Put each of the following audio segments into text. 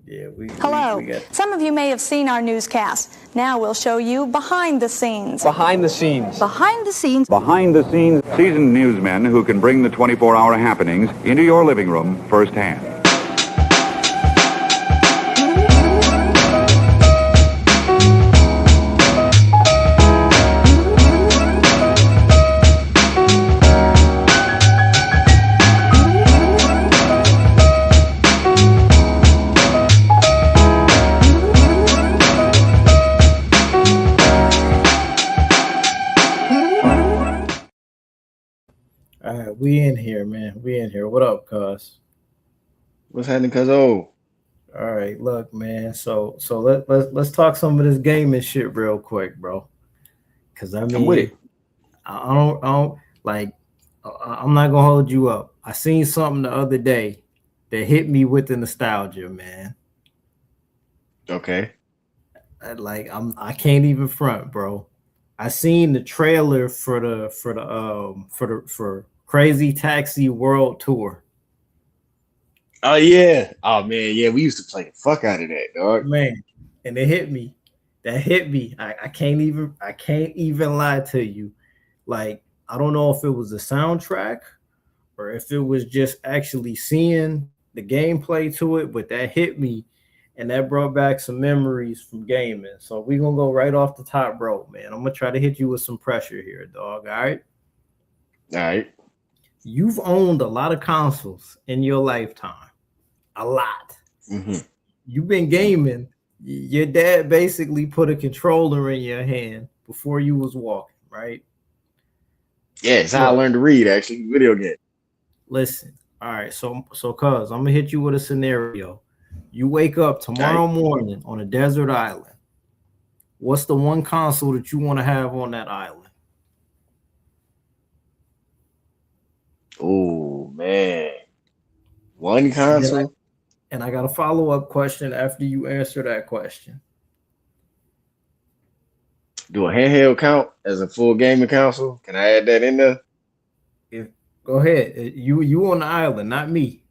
Hello. Some of you may have seen our newscast. Now we'll show you behind the scenes. Behind the scenes. Behind the scenes. Behind the scenes, seasoned newsmen who can bring the 24-hour happenings into your living room firsthand. All right, we in here, man. We in here. What up, cuz? What's happening, cuz? All right, look, man. So let's talk some of this gaming shit real quick, bro. Cause I mean, I'm with it. I don't like. I'm not gonna hold you up. I seen something the other day that hit me with the nostalgia, man. Okay. I can't even front, bro. I seen the trailer for Crazy Taxi World Tour. Oh yeah. Oh man, yeah. We used to play the fuck out of that, dog. Man, and it hit me. That hit me. I can't even lie to you. Like, I don't know if it was the soundtrack or if it was just actually seeing the gameplay to it, but that hit me and that brought back some memories from gaming. So we're gonna go right off the top rope, man. I'm gonna try to hit you with some pressure here, dog. All right. All right. You've owned a lot of consoles in your lifetime. A lot. Mm-hmm. You've been gaming. Your dad basically put a controller in your hand before you was walking, right? Yeah, it's how I learned to read, actually. Video game. Listen, all right. So, cuz I'm gonna hit you with a scenario. You wake up tomorrow morning on a desert island. What's the one console that you want to have on that island? Oh man, one console. And I got a follow-up question after you answer that question. Do a handheld count as a full gaming console? Can I add that in there? Go ahead. You on the island, not me.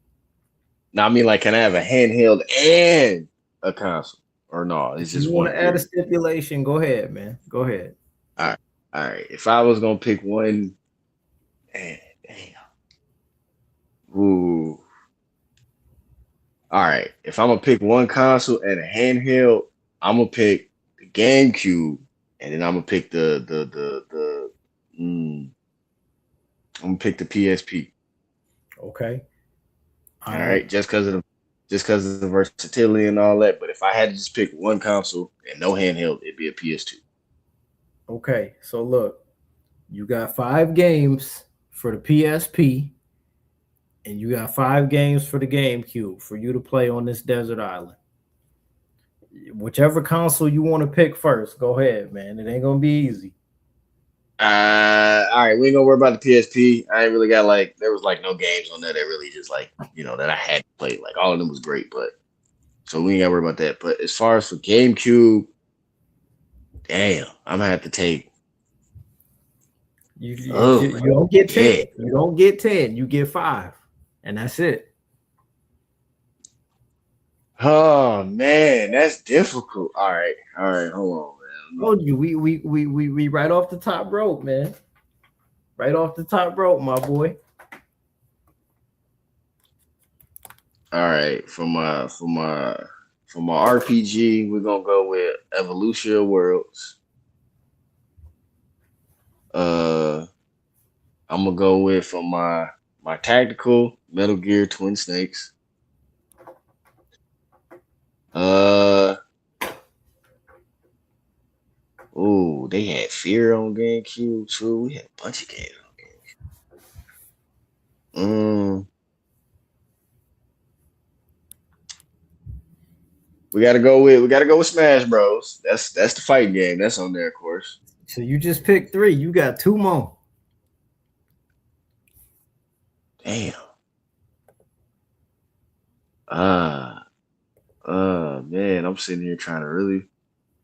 No, I mean, like, can I have a handheld and a console? Or no, it's just you one. Want to add a stipulation? Go ahead, man. Go ahead. All right. If I was gonna pick one, damn. Ooh. All right. If I'm gonna pick one console and a handheld, I'm gonna pick the GameCube, and then I'm gonna pick I'm gonna pick the PSP. Okay. All right. Just because of the versatility and all that. But if I had to just pick one console and no handheld, it'd be a PS2. Okay. So look, you got 5 games for the PSP. And you got 5 games for the GameCube for you to play on this desert island. Whichever console you want to pick first, go ahead, man. It ain't gonna be easy. All right, we ain't gonna worry about the PSP. I ain't really got there was no games on there that really just that I had to play. Like all of them was great, but so we ain't gotta worry about that. But as far as for GameCube, damn, I'm gonna have to take. You don't get 10. You don't get 10. You get 5. And that's it. Oh man, that's difficult. All right, hold on, man. I told you we right off the top rope, man. Right off the top rope, my boy. All right, for my RPG, we're gonna go with Evolution of Worlds. I'm gonna go with for my tactical Metal Gear Twin Snakes. They had Fear on GameCube too. We had a bunch of games on GameCube. We gotta go with Smash Bros. That's the fighting game. That's on there, of course. So you just picked 3. You got 2 more. Damn. Man, I'm sitting here trying to really.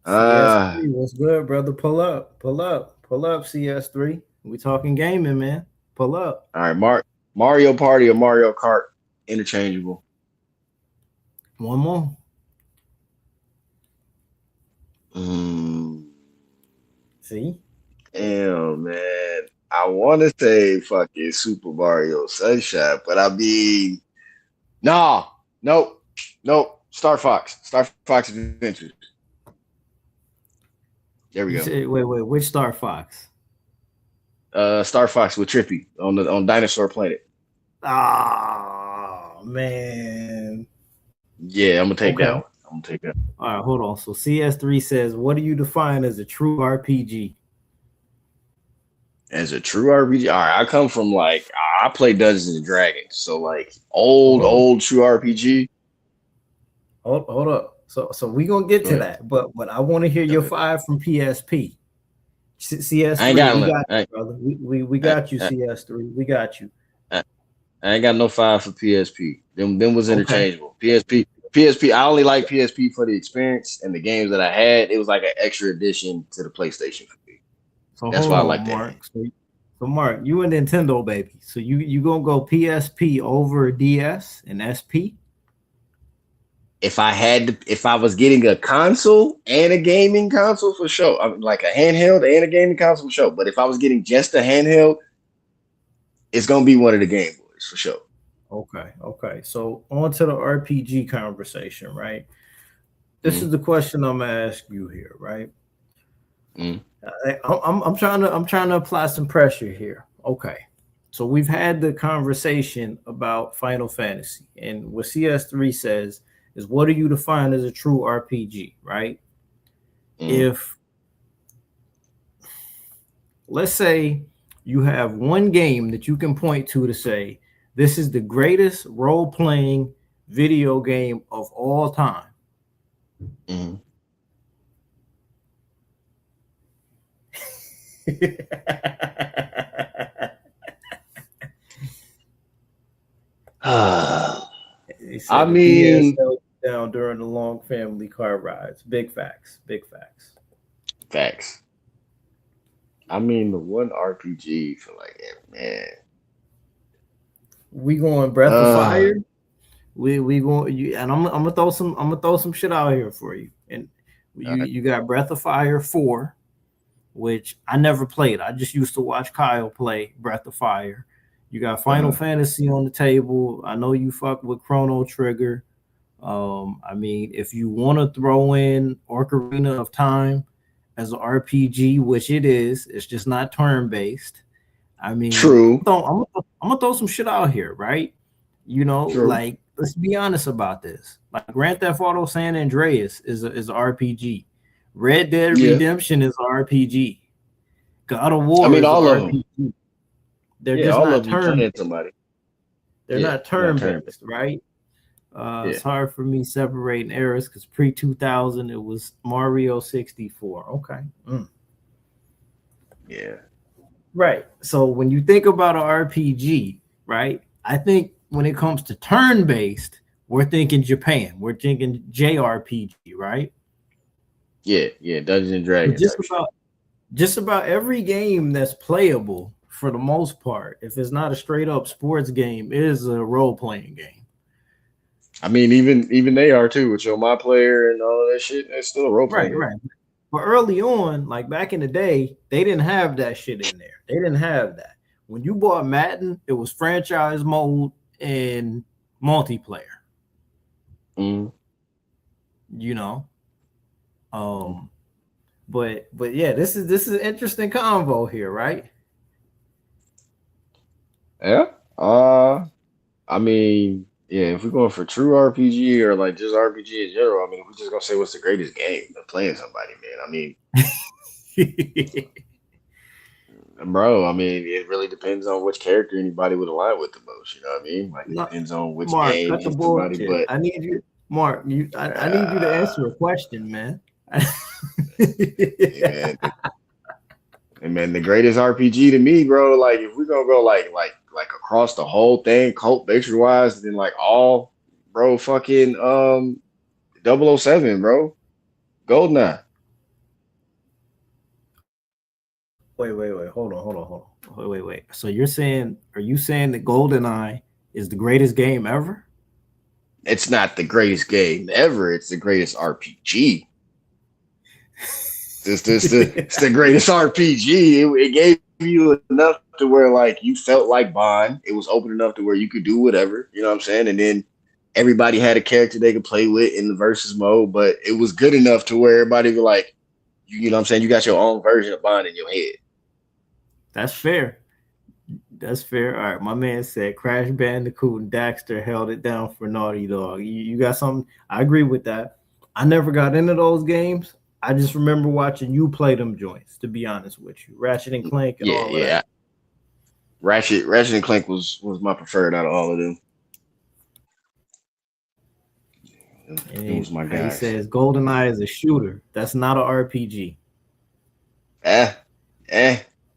CS3, what's good, brother? Pull up, CS3. We talking gaming, man. Pull up. All right, Mario Party or Mario Kart, interchangeable. One more. See? Damn, man. I want to say fucking Super Mario Sunshine, but I mean, no, nope. Star Fox. Star Fox Adventures. There we You go. said, wait, which Star Fox? Star Fox with Trippy on Dinosaur Planet. Oh man. Yeah, I'm gonna take Okay. that one. I'm gonna take that. All right, hold on. So CS3 says, what do you define as a true RPG? As a true RPG, all right. I come from like I play Dungeons and Dragons, so like old true RPG. Hold up. So we gonna get Go to ahead. that, but I want to hear Go your ahead. 5 from PSP. I ain't CS3, got we one. got you, brother. We got you, CS3. We got you. I ain't got no 5 for PSP. Them was Okay. interchangeable. PSP. I only like PSP for the experience and the games that I had. It was like an extra addition to the PlayStation for me. So That's hold why I on, like that. Mark. So Mark, you a Nintendo baby. So you gonna go PSP over DS and SP? If I was getting a console and a gaming console for sure, I mean, like a handheld and a gaming console for sure. But if I was getting just a handheld, it's gonna be one of the Game Boys for sure. Okay. So on to the RPG conversation, right? This is the question I'm gonna ask you here, right? I'm trying to apply some pressure here. Okay. So we've had the conversation about Final Fantasy, and what CS3 says is, what do you define as a true RPG, right? If, let's say, you have one game that you can point to say, this is the greatest role-playing video game of all time. I mean, down during the long family car rides. Big facts. Facts. I mean, the one RPG for like, man. We going Breath of Fire. We going, and I'm gonna throw some shit out here for you. And you got Breath of Fire 4, which I never played. I just used to watch Kyle play Breath of Fire. You got Final Fantasy on the table. I know you fuck with Chrono Trigger. I mean, if you want to throw in Ocarina of Time as an RPG, which it is, it's just not turn-based. I mean, true. I'm gonna throw some shit out here, right? You know, like, let's be honest about this. Like, Grand Theft Auto San Andreas is an RPG. Red Dead Redemption is an RPG. God of War is all an of RPG. them. They're just all not of you playing turn-based. somebody. They're not turn-based, right? It's hard for me separating eras because pre-2000 it was Mario 64. Okay. Yeah. Right. So when you think about an RPG, right, I think when it comes to turn-based, we're thinking Japan. We're thinking JRPG, right? Yeah. Dungeons and Dragons. Just about every game that's playable, for the most part, if it's not a straight-up sports game, is a role-playing game. I mean, even they are too, with your My Player and all that shit. It's still a role-playing game. Right. But early on, like back in the day, they didn't have that shit in there. They didn't have that. When you bought Madden, it was franchise mode and multiplayer. You know, but yeah, this is an interesting convo here, right? Yeah. I mean, yeah. If we're going for true RPG or like just RPG in general, I mean, we're just gonna say what's the greatest game of playing somebody, man. I mean. Bro, I mean, it really depends on which character anybody would align with the most. You know what I mean? Like, it depends on which Mark, game cut the somebody. bullshit. But I need you, Mark. I need you to answer a question, man. Man, the greatest RPG to me, bro. Like, if we're gonna go like across the whole thing, cult picture wise, then like all, bro, fucking 007, bro, GoldenEye. Wait. Hold on. Wait. So are you saying that GoldenEye is the greatest game ever? It's not the greatest game ever. It's the greatest RPG. It's the greatest RPG. It gave you enough to where like you felt like Bond. It was open enough to where you could do whatever. You know what I'm saying? And then everybody had a character they could play with in the versus mode, but it was good enough to where everybody was like, you know what I'm saying? You got your own version of Bond in your head. That's fair. That's fair. All right, my man said Crash Bandicoot and Daxter held it down for Naughty Dog. You got something? I agree with that. I never got into those games. I just remember watching you play them joints, to be honest with you. Ratchet and Clank and all that. Ratchet and Clank was my preferred out of all of them. And it was my guy. He says GoldenEye is a shooter. That's not an RPG.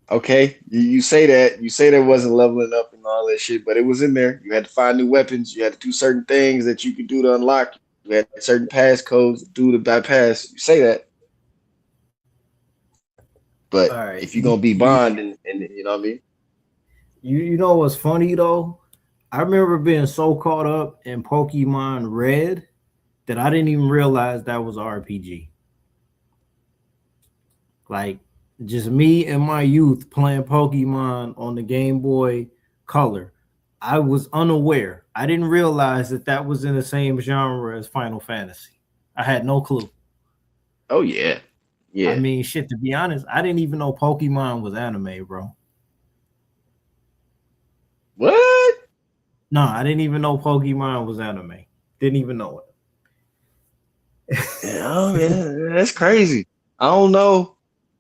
Okay. You say that. You say there wasn't leveling up and all that shit, but it was in there. You had to find new weapons. You had to do certain things that you could do to unlock. You had certain passcodes to do to bypass. You say that. But right. If you're going to be Bond and you know what I mean? You know what's funny, though? I remember being so caught up in Pokemon Red that I didn't even realize that was an RPG. Like, just me and my youth playing Pokemon on the Game Boy Color. I was unaware. I didn't realize that was in the same genre as Final Fantasy. I had no clue. Oh, yeah. Yeah. I mean, shit, to be honest, I didn't even know Pokemon was anime, bro. What? No, I didn't even know Pokemon was anime. Didn't even know it. Oh, man, that's crazy. I don't know.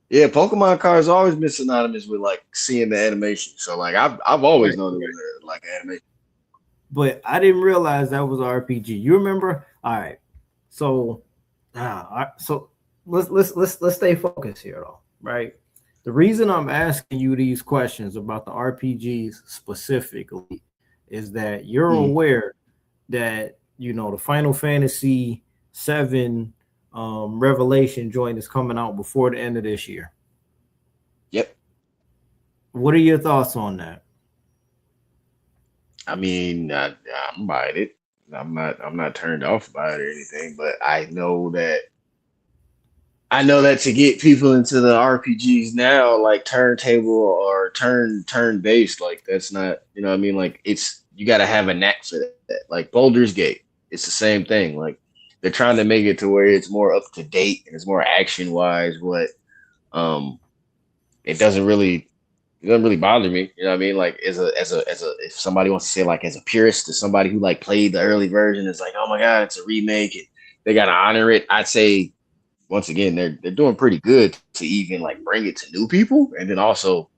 Yeah, Pokemon cards always been synonymous with like seeing the animation. So like I've always known it was like animation. But I didn't realize that was RPG. You remember? All right. So let's stay focused here though, right? The reason I'm asking you these questions about the RPGs specifically is that you're aware that the Final Fantasy VII Revelation joint is coming out before the end of this year. Yep. What are your thoughts on that? I mean, I'm buying it. I'm not turned off by it or anything, but I know that to get people into the RPGs now, like turntable or turn based, like that's not, you know what I mean? Like you got to have a knack for that. Like Baldur's Gate, it's the same thing. Like they're trying to make it to where it's more up to date and it's more action wise, but it doesn't really bother me. You know what I mean? Like as a if somebody wants to say like as a purist, to somebody who like played the early version, it's like, oh my God, it's a remake and they gotta honor it. I'd say once again, they're doing pretty good to even like bring it to new people, and then also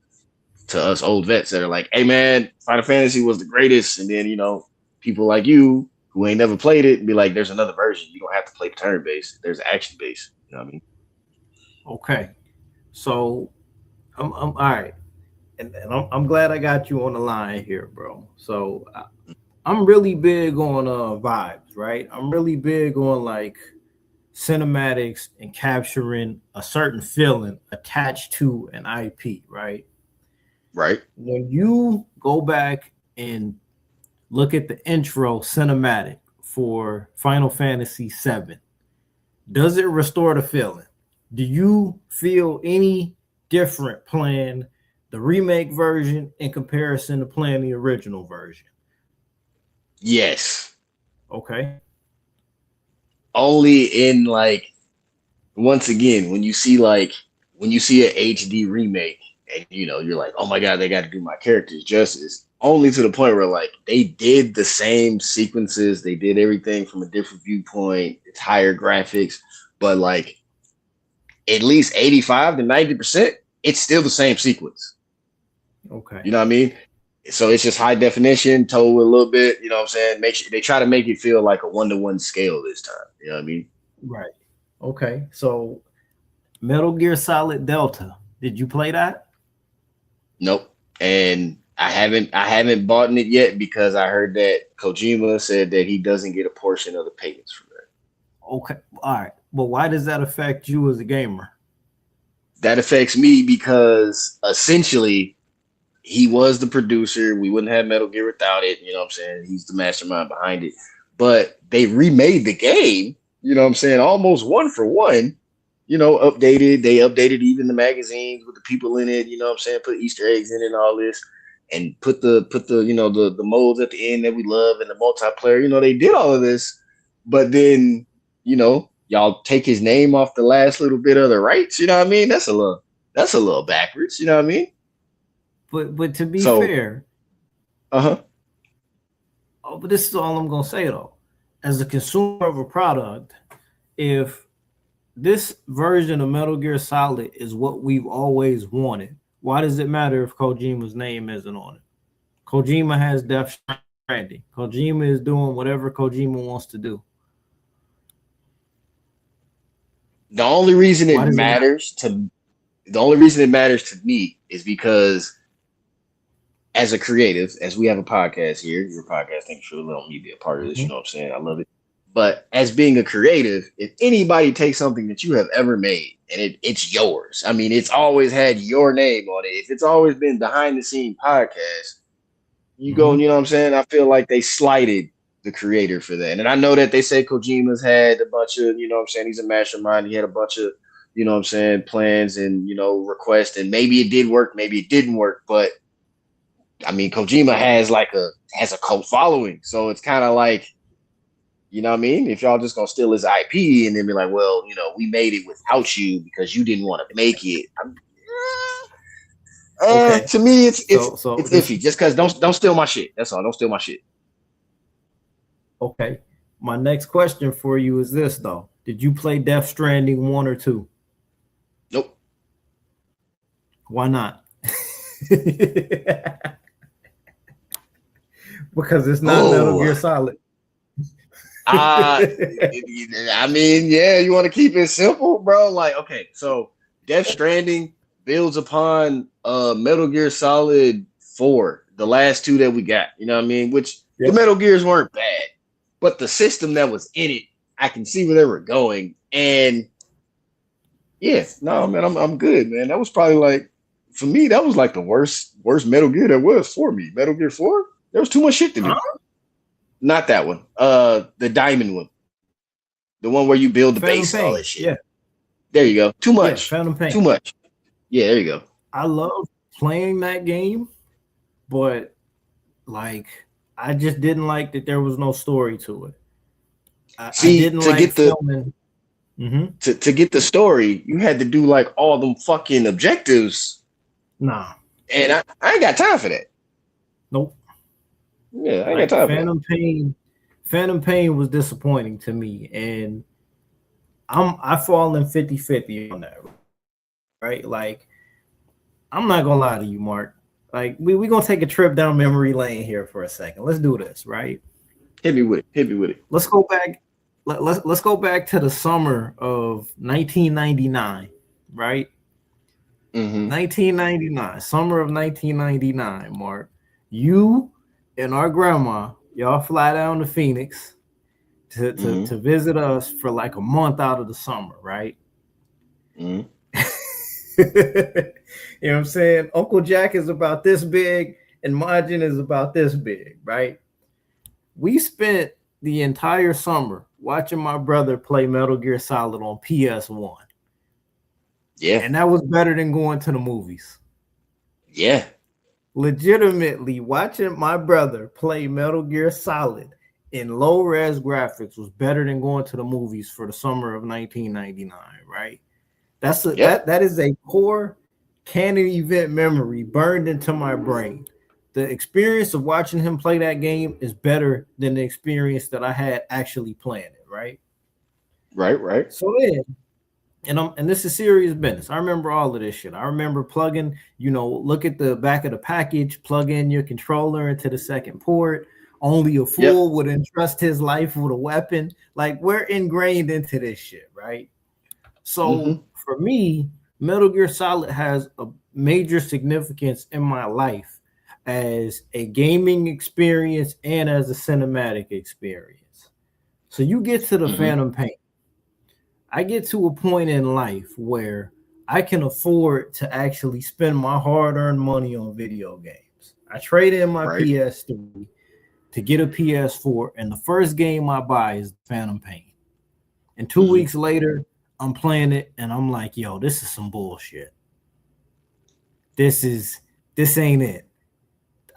to us old vets that are like, hey man, Final Fantasy was the greatest, and then people like you who ain't never played it and be like, there's another version. You don't have to play turn based. There's action based. You know what I mean? Okay, so I'm all right, and I'm glad I got you on the line here, bro. So I'm really big on vibes, right? I'm really big on like cinematics and capturing a certain feeling attached to an IP, right? Right. When you go back and look at the intro cinematic for Final Fantasy VII, does it restore the feeling? Do you feel any different playing the remake version in comparison to playing the original version? Yes. Okay. Only in like, once again, when you see an HD remake and you're like, oh my God, they got to do my characters justice. Only to the point where like they did the same sequences, they did everything from a different viewpoint, it's higher graphics, but like at least 85 to 90%, it's still the same sequence. Okay. You know what I mean? So it's just high definition, told a little bit, you know what I'm saying? They try to make it feel like a 1-to-1 scale this time. You know what I mean? Right. Okay. So Metal Gear Solid Delta, did you play that? Nope. And I haven't bought it yet because I heard that Kojima said that he doesn't get a portion of the payments from that. Okay. All right. But why does that affect you as a gamer? That affects me because essentially he was the producer. We wouldn't have Metal Gear without it. You know what I'm saying? He's the mastermind behind it. But they remade the game, you know what I'm saying, almost one for one. updated. They updated even the magazines with the people in it. You know what I'm saying? Put Easter eggs in it and all this, and put the the modes at the end that we love and the multiplayer. They did all of this, but then y'all take his name off the last little bit of the rights. You know what I mean? That's a little backwards. You know what I mean? But to be fair, but this is all I'm gonna say though. As a consumer of a product, if this version of Metal Gear Solid is what we've always wanted, why does it matter if Kojima's name isn't on it? Kojima has Death Stranding. Kojima is doing whatever Kojima wants to do. The only reason it matters to me is because as a creative, as we have a podcast here, your podcast, thank you for letting me be a part of this. You know what I'm saying? I love it. But as being a creative, if anybody takes something that you have ever made and it's yours, I mean, it's always had your name on it. If it's always been behind the scene podcast, you go, you know what I'm saying? I feel like they slighted the creator for that. And I know that they say Kojima's had a bunch of, you know what I'm saying? He's a mastermind. He had a bunch of, you know what I'm saying, plans and, requests. And maybe it did work, maybe it didn't work. But I mean, Kojima has a cult following. So it's kind of like, you know what I mean? If y'all just gonna steal his IP and then be like, well, we made it without you because you didn't want to make it. Okay. To me, it's iffy. Just because don't steal my shit. That's all. Don't steal my shit. Okay. My next question for you is this though: did you play Death Stranding 1 or 2? Nope. Why not? Because it's not Metal Gear Solid. I mean, yeah, you want to keep it simple, bro. Like, okay, so Death Stranding builds upon Metal Gear Solid 4, the last two that we got. You know what I mean? Which the Metal Gears weren't bad, but the system that was in it, I can see where they were going. And yeah, no, man, I'm good, man. That was probably like, for me, that was like the worst Metal Gear there was for me. Metal Gear 4, there was too much shit to do. Not that one. The diamond one. The one where you build the base and all that shit. Yeah. There you go. Too much. Yeah, Phantom Pain. Too much. Yeah, there you go. I love playing that game, but like I just didn't like that there was no story to it. I didn't like get filming. To get the story, you had to do like all them fucking objectives. Nah. And I ain't got time for that. Nope. Yeah, I ain't got time for that. Phantom Pain was disappointing to me, and I fall in 50-50 on that. Right? Like, I'm not gonna lie to you, Mark. Like, we gonna take a trip down memory lane here for a second. Let's do this, right? Hit me with it. Let's go back. Let's go back to the summer of 1999, right? 1999, summer of 1999, Mark. You and our grandma, y'all fly down to Phoenix to visit us for like a month out of the summer, right? You know what I'm saying? Uncle Jack is about this big and Majin is about this big, right? We spent the entire summer watching my brother play Metal Gear Solid on PS1. Yeah. And that was better than going to the movies. Yeah. Legitimately, watching my brother play Metal Gear Solid in low-res graphics was better than going to the movies for the summer of 1999, right? That is a core canon event memory burned into my brain. The experience of watching him play that game is better than the experience that I had actually playing it, right? Right. So then, and this is serious business. I remember all of this shit. I remember plugging, look at the back of the package, plug in your controller into the second port. Only a fool would entrust his life with a weapon. Like, we're ingrained into this shit, right? So for me, Metal Gear Solid has a major significance in my life as a gaming experience and as a cinematic experience. So you get to the Phantom Pain. I get to a point in life where I can afford to actually spend my hard-earned money on video games. I trade in my PS3 to get a PS4, and the first game I buy is Phantom Pain. And 2 weeks later, I'm playing it, and I'm like, yo, this is some bullshit. This ain't it.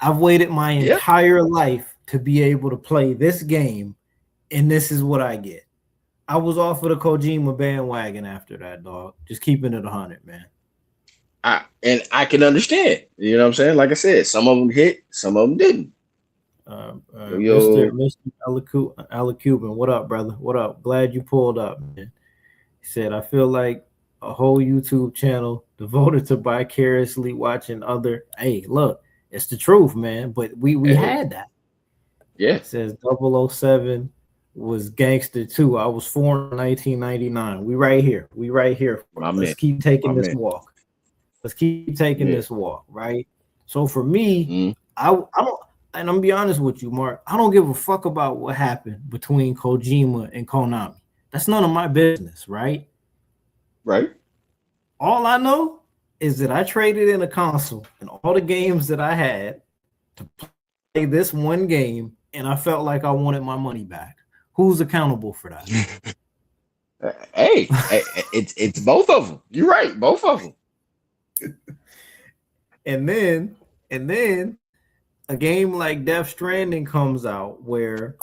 I've waited my entire life to be able to play this game, and this is what I get. I was off of the Kojima bandwagon after that, dog. Just keeping it 100, man. And I can understand. You know what I'm saying? Like I said, some of them hit, some of them didn't. Mr. Alec Cuban, what up, brother? What up? Glad you pulled up, man. He said, I feel like a whole YouTube channel devoted to vicariously watching other. Hey, look, it's the truth, man. But we had that. Yeah. It says 007 was gangster too. I was born in 1999. We right here. Let's keep taking this walk. Let's keep taking this walk, right? So for me, I don't, and I'm gonna be honest with you, Mark. I don't give a fuck about what happened between Kojima and Konami. That's none of my business, right? Right. All I know is that I traded in a console and all the games that I had to play this one game, and I felt like I wanted my money back. Who's accountable for that? Hey, it's both of them. You're right, both of them. And then a game like Death Stranding comes out where,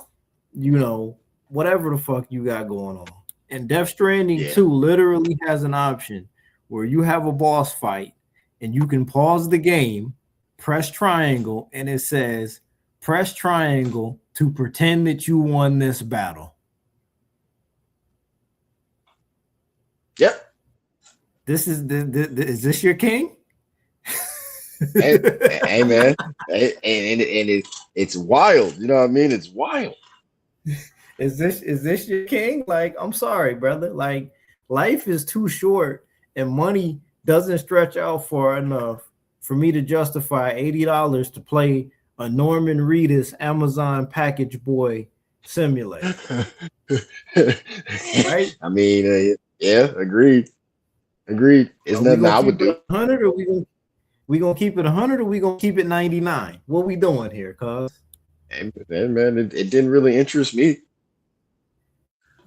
you know, whatever the fuck you got going on. And Death Stranding 2 literally has an option where you have a boss fight and you can pause the game, press triangle, and it says, press triangle to pretend that you won this battle. Yep. Is this your king? Hey man, and it's wild. You know what I mean? It's wild. Is this your king? Like, I'm sorry, brother. Like, life is too short, and money doesn't stretch out far enough for me to justify $80 to play a Norman Reedus Amazon package boy simulator. Right? I mean, yeah, agreed. It's nothing I would do. 100, or we gonna keep it 100, or we gonna keep it 99? What we doing here, cuz? And man, it didn't really interest me.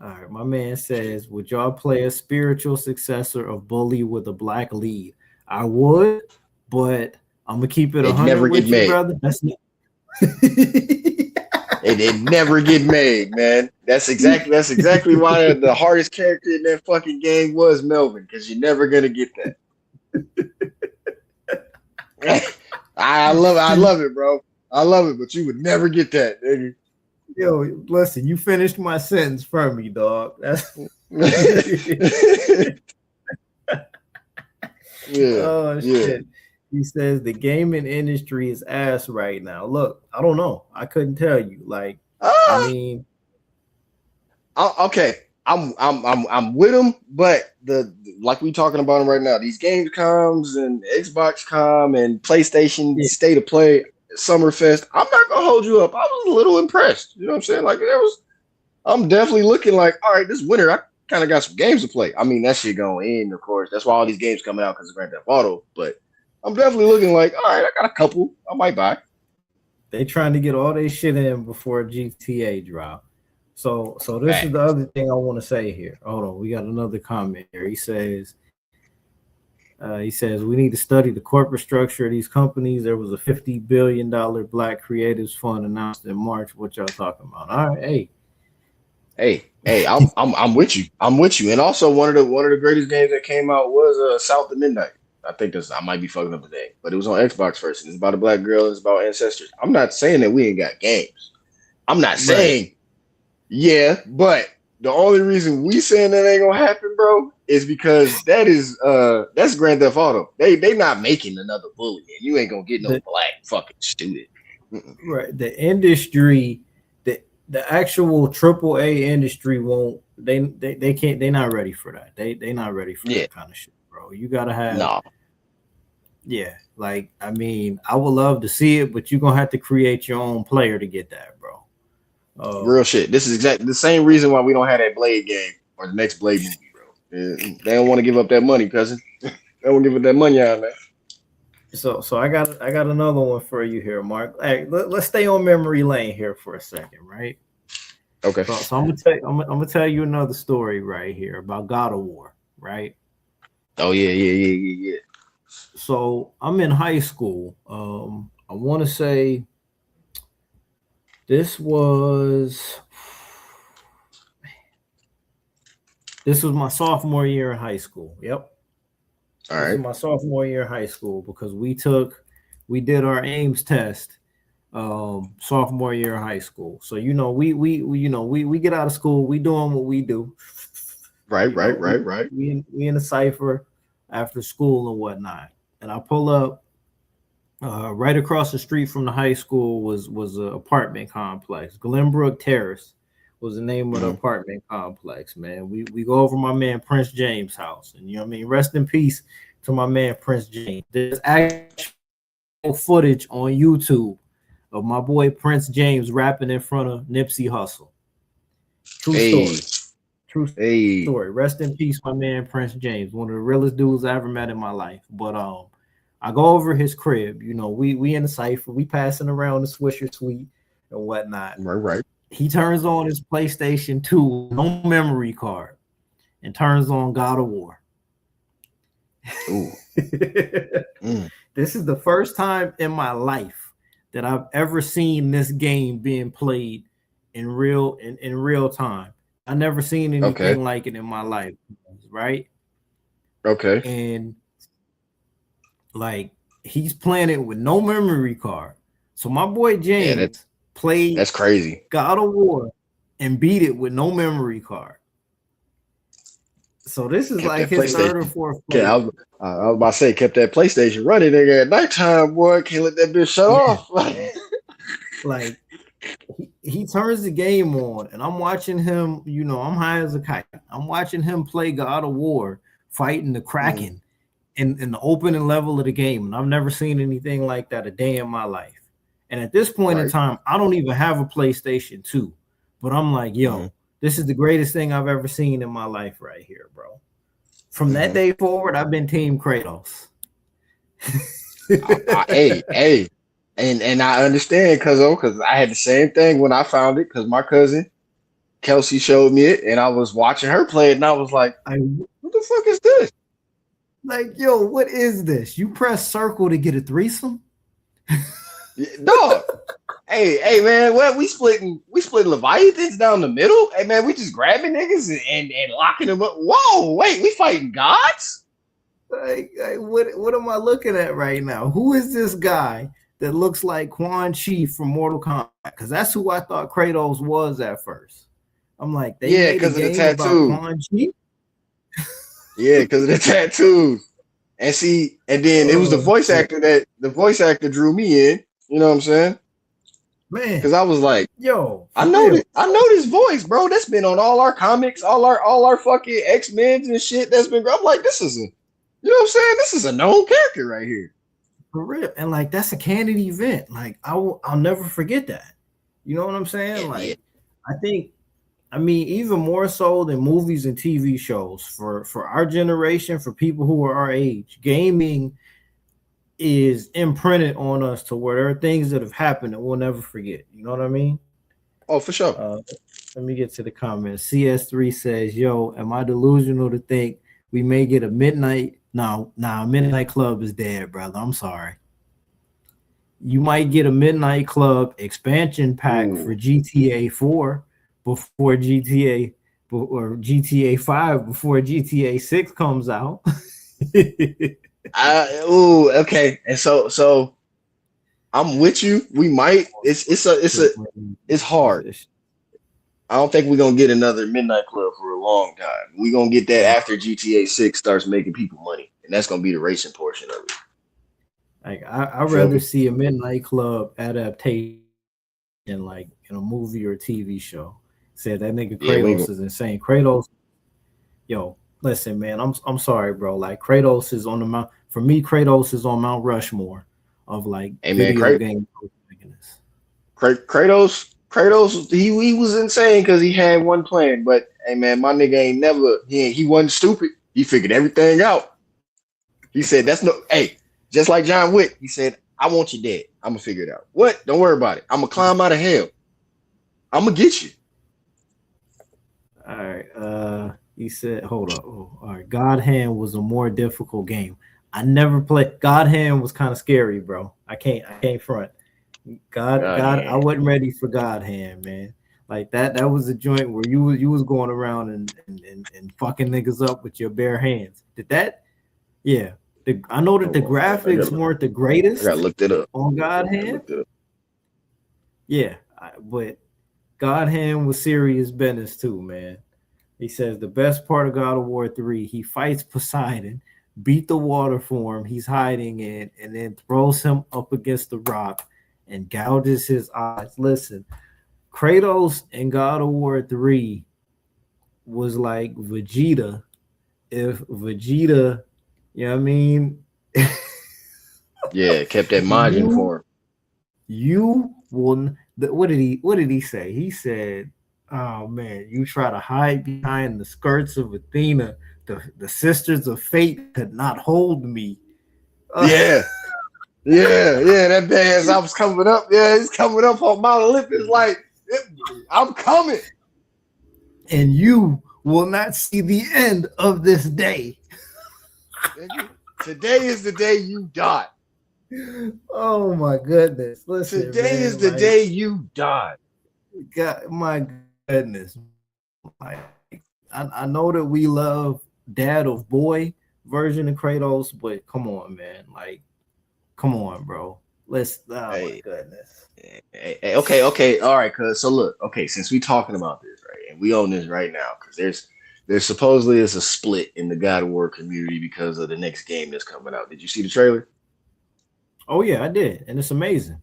All right, my man says, would y'all play a spiritual successor of Bully with a black lead? I would, but I'm gonna keep it 100 never with get made. brother. That's not. It never get made, man. That's exactly why the hardest character in that fucking game was Melvin, because you're never gonna get that. I love it, bro. I love it, but you would never get that, nigga. Yo, listen, you finished my sentence for me, dog. That's oh shit. He says the gaming industry is ass right now. Look, I don't know. I couldn't tell you. Like, I mean, okay, I'm with him, but like we talking about him right now. These games comes and Xbox come and PlayStation State of Play. Summerfest, I'm not gonna hold you up. I was a little impressed. You know what I'm saying? Like I'm definitely looking like, all right, this winter I kind of got some games to play. I mean, that shit going in, of course. That's why all these games coming out because of Grand Theft Auto. But I'm definitely looking like, all right, I got a couple I might buy. They trying to get all their shit in before GTA drop. So this is the other thing I want to say here. Hold on, we got another comment here. He says, we need to study the corporate structure of these companies. There was a $50 billion Black Creatives Fund announced in March. What y'all talking about? All right, hey, I'm with you. I'm with you. And also one of the greatest games that came out was South of Midnight. I might be fucking up the name, but it was on Xbox first. And it's about a black girl. It's about ancestors. I'm not saying that we ain't got games. I'm not saying, but the only reason we saying that ain't gonna happen, bro, is because that's Grand Theft Auto. They not making another Bully, and you ain't gonna get no black fucking student. Right. The industry, the actual AAA industry won't. They can't. They're not ready for that. They not ready for that kind of shit, bro. You gotta have. Yeah, like I mean, I would love to see it, but you're gonna have to create your own player to get that, bro. Real shit. This is exactly the same reason why we don't have that Blade game or the next Blade movie, bro. They don't want to give up that money, cousin. They don't want to give up that money out there. So I got another one for you here, Mark. Hey, let's stay on memory lane here for a second, right? Okay. So I'm gonna tell you another story right here about God of War, right? Oh yeah. So I'm in high school. I want to say this was my sophomore year in high school. Yep. All This is right. my sophomore year in high school because we did our Ames test sophomore year in high school. So we get out of school, we doing what we do. Right. You know, Right. we in a cipher after school and whatnot. And I pull up right across the street from the high school was an apartment complex. Glenbrook Terrace was the name of the Mm-hmm. apartment complex, man. We go over my man Prince James' house. And you know what I mean? Rest in peace to my man Prince James. There's actual footage on YouTube of my boy Prince James rapping in front of Nipsey Hussle. True Hey. story. True Hey. story. Rest in peace, my man Prince James, one of the realest dudes I ever met in my life. But I go over his crib. You know, we in the cipher, we passing around the Swisher Suite and whatnot. Right. He turns on his PlayStation 2, no memory card, and turns on God of War. Ooh. This is the first time in my life that I've ever seen this game being played in real time. I never seen anything like it in my life, right? Okay. And like he's playing it with no memory card. So my boy James played that's crazy. God of War and beat it with no memory card. So this is Kept like that his third or PlayStation. fourth Yeah, play. I was about to say, kept that PlayStation running, nigga, at nighttime, boy. Can't let that bitch shut off. Like he turns the game on, and I'm watching him. You know, I'm high as a kite. I'm watching him play God of War, fighting the Kraken in the opening level of the game, and I've never seen anything like that a day in my life. And at this point in time, I don't even have a PlayStation 2, but I'm like, yo, this is the greatest thing I've ever seen in my life right here, bro. From that day forward, I've been Team Kratos. Hey. And I understand because I had the same thing when I found it because my cousin Kelsey showed me it and I was watching her play it and I was like, what the fuck is this? Like, yo, what is this? You press circle to get a threesome? Dog. Hey, man, what we splitting Leviathans down the middle? Hey, man, we just grabbing niggas and locking them up. Whoa, wait, we fighting gods? Like what am I looking at right now? Who is this guy that looks like Quan Chi from Mortal Kombat? Because that's who I thought Kratos was at first. I'm like, they made because a of the game about tattoo. Quan Chi? Yeah, because of the tattoos. And see, and then it was the voice actor drew me in. You know what I'm saying? Man, because I was like, yo, I know this voice, bro. That's been on all our comics, all our fucking X-Men and shit. That's been. I'm like, this is a, you know what I'm saying? This is a known character right here. For real. And like, that's a canon event. Like, I'll never forget that. You know what I'm saying? Like, I mean, even more so than movies and TV shows for our generation, for people who are our age, gaming is imprinted on us to where there are things that have happened that we'll never forget. You know what I mean? Oh, for sure. Let me get to the comments. CS3 says, yo, am I delusional to think we may get a midnight? No, Midnight Club is dead, brother. I'm sorry. You might get a Midnight Club expansion pack for GTA 4 before GTA 5 before GTA 6 comes out. Okay. And so I'm with you. We might. It's hard. I don't think we're gonna get another Midnight Club for a long time. We're gonna get that after GTA 6 starts making people money, and that's gonna be the racing portion of it. Like I'd rather see a Midnight Club adaptation like in a movie or a TV show. Said that nigga Kratos is insane. Kratos, yo, listen, man, I'm sorry, bro. Like Kratos is on the mount. For me, Kratos is on Mount Rushmore of like video game protagonists. Kratos, he was insane because he had one plan. But hey, man, my nigga ain't never. He wasn't stupid. He figured everything out. He said, "That's no." Hey, just like John Wick, he said, "I want you dead. I'm gonna figure it out. What? Don't worry about it. I'm gonna climb out of hell. I'm gonna get you." All right. He said, hold up. Oh, all right. God Hand was a more difficult game. I never played. God Hand was kind of scary, bro. I can't front. God God, I hand. wasn't ready for God Hand, man. Like that was a joint where you was going around and fucking niggas up with your bare hands. Did that? Yeah. I know that Hold the on. graphics weren't the I gotta greatest look that up. on God I gotta Hand. look that up. Yeah, but God Hand was serious business too, man. He says the best part of God of War 3, he fights Poseidon, beat the water form he's hiding in, and then throws him up against the rock and gouges his eyes. Listen, Kratos in God of War 3 was like Vegeta if Vegeta, you know what I mean? Yeah, kept that Majin you for him. you will what did he say? He said, "Oh man, you try to hide behind the skirts of Athena. The sisters of fate could not hold me." Yeah, yeah. That badass I was coming up. Yeah, he's coming up on Mount Olympus. Like, I'm coming. And you will not see the end of this day. Today is the day you die. Oh my goodness. Listen, Today is man, the like day you die. God, my goodness. Like I know that we love Dad of Boy version of Kratos, but come on, man. Like, come on, bro. Oh my Hey, goodness. okay, all right. Cause so look, okay, since we talking about this, right, and we own this right now, because there's supposedly is a split in the God of War community because of the next game that's coming out. Did you see the trailer? Oh yeah, I did, and it's amazing.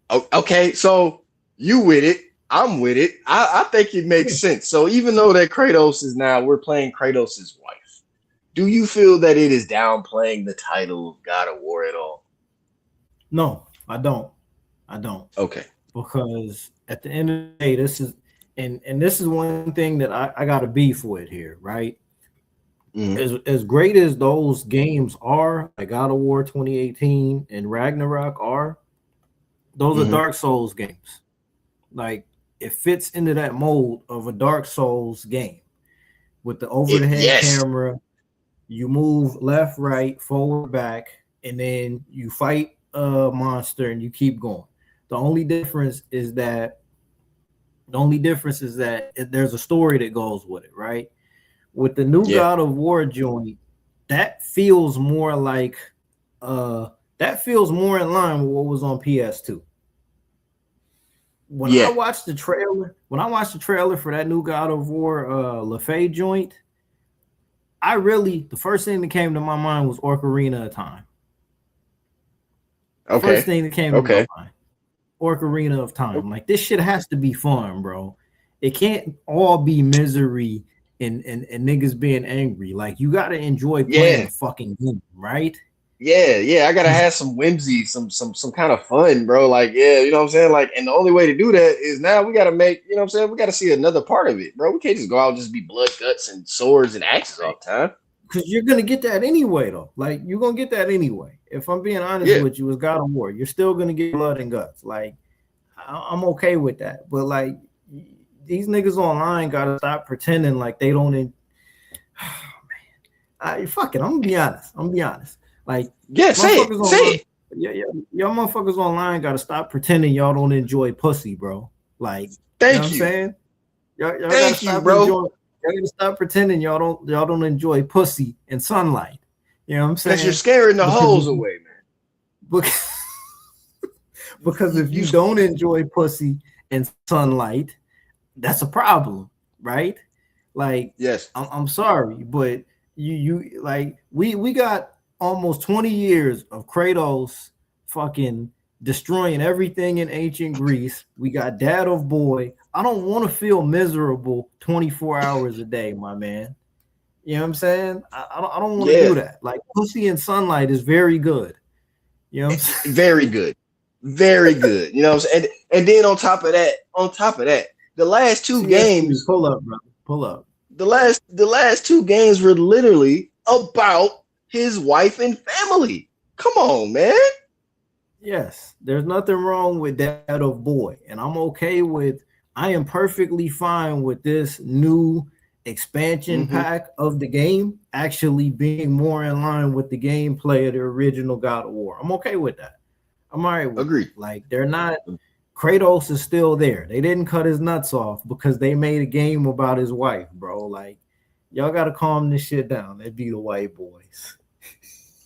Oh, okay, so you with it? I'm with it. I think it makes Yeah. sense. So even though that Kratos is now we're playing Kratos' wife, do you feel that it is downplaying the title of God of War at all? No, I don't. I don't. Okay. Because at the end of the day, this is and this is one thing that I got a beef with here, right? Hmm. As great as those games are, like God of War 2018 and Ragnarok are, those are Hmm. Dark Souls games. Like it fits into that mold of a Dark Souls game with the over the head Yes. camera. You move left, right, forward, back, and then you fight a monster and you keep going. The only difference is that there's a story that goes with it, right? With the new Yeah. God of War joint, that feels more like that feels more in line with what was on PS2. Yeah. When I watched the trailer for that new God of War LaFay joint, the first thing that came to my mind was Ocarina of Time. First Okay. thing that came to my Okay. mind, Ocarina of Time. Like this shit has to be fun, bro. It can't all be misery and niggas being angry. Like you gotta enjoy playing Yeah. the fucking game, right? Yeah. I gotta have some whimsy, some kind of fun, bro. Like, yeah, you know what I'm saying? Like, and the only way to do that is now we gotta make, you know what I'm saying? We gotta see another part of it, bro. We can't just go out and just be blood, guts, and swords and axes all the time. Because you're gonna get that anyway, though. Like you're gonna get that anyway. If I'm being honest Yeah. with you, it's God of War. You're still gonna get blood and guts. Like I'm okay with that. But like these niggas online gotta stop pretending like they don't. Fuck it. I'm gonna be honest. Like Yeah, motherfuckers say online, it. yeah, y'all motherfuckers online gotta stop pretending y'all don't enjoy pussy, bro. Like, you know what Thank I'm you. saying? Y'all gotta Thank you, stop bro. enjoying. Y'all gotta stop pretending y'all don't enjoy pussy and sunlight. You know what I'm Because you're saying? scaring the Because hoes if you, away, man. because, because You, if you you don't enjoy pussy and sunlight, that's a problem, right? Like, yes. I'm sorry, but you like we got almost 20 years of Kratos fucking destroying everything in ancient Greece. We got Dad of Boy. I don't want to feel miserable 24 hours a day, my man. You know what I'm saying? I don't want to Yeah. do that. Like pussy and sunlight is very good. You know what I'm saying? Very good. Very good. You know what I'm saying? And then on top of that, the last two CSP, games, pull up, brother. Pull up. the last two games were literally about his wife and family. Come on, man. Yes, there's nothing wrong with Dad of Boy, and I'm okay with I am perfectly fine with this new expansion pack of the game actually being more in line with the gameplay of the original God of War. I'm okay with that. I'm all right with Agreed. that. Like they're not Kratos is still there. They didn't cut his nuts off because they made a game about his wife, bro. Like y'all gotta calm this shit down. They be the white boys.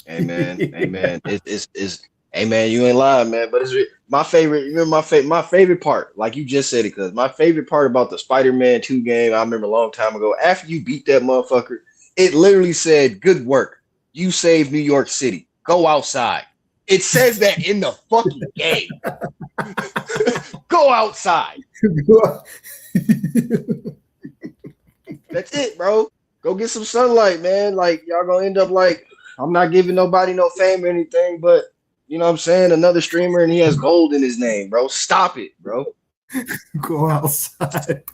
Amen. Amen. It's hey man, you ain't lying, man. But it's my favorite. You remember my favorite part, like you just said it, because my favorite part about the Spider-Man 2 game, I remember a long time ago. After you beat that motherfucker, it literally said, "Good work, you saved New York City. Go outside." It says that in the fucking game. Go outside. That's it, bro. Go get some sunlight, man. Like y'all gonna end up like I'm not giving nobody no fame or anything, but you know what I'm saying? Another streamer and he has gold in his name, bro. Stop it, bro. Go outside.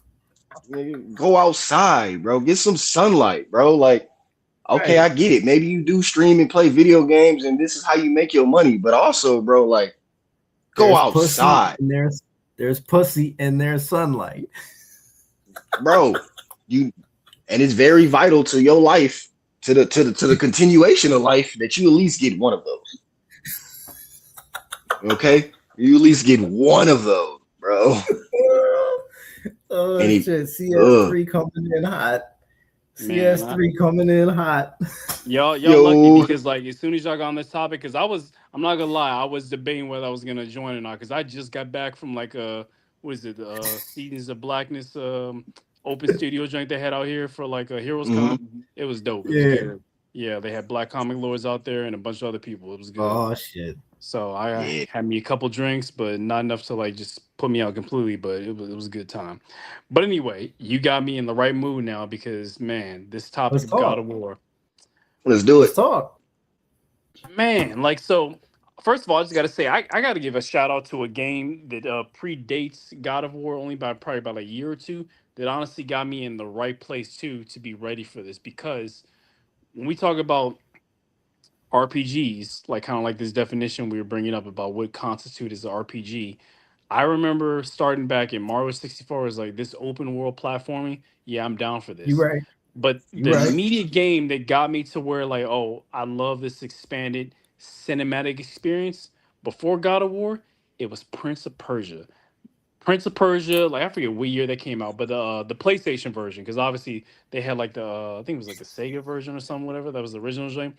Go outside, bro. Get some sunlight, bro. Like, okay, Right. I get it. Maybe you do stream and play video games and this is how you make your money. But also, bro, like go outside. There's pussy and there's sunlight. Bro, and it's very vital to your life, to the continuation of life, that you at least get one of those. Okay, you at least get one of those, bro. Oh shit! CS3 coming in hot. CS3 coming in hot. Y'all lucky because like as soon as y'all got on this topic, because I'm not gonna lie, I was debating whether I was gonna join or not because I just got back from like what is it, Seasons of Blackness open studio joint they had out here for like a Heroes Con. It was dope. It was good. Yeah, they had Black Comic Lords out there and a bunch of other people. It was good. Oh shit! So I had me a couple drinks, but not enough to like just put me out completely. But it was a good time. But anyway, you got me in the right mood now because man, this topic of God of War. Let's do it. Let's talk. Man, like so. First of all, I just got to say I got to give a shout out to a game that predates God of War only by probably about a year or two. That honestly got me in the right place too to be ready for this because when we talk about RPGs, like kind of like this definition we were bringing up about what constitutes as an RPG. I remember starting back in Mario 64 was like this open world platforming. Yeah, I'm down for this. You right. But the immediate game that got me to where like, oh, I love this expanded cinematic experience before God of War, it was Prince of Persia. Prince of Persia, like I forget what year that came out, but the PlayStation version, because obviously they had like the I think it was like the Sega version or something, whatever. That was the original game.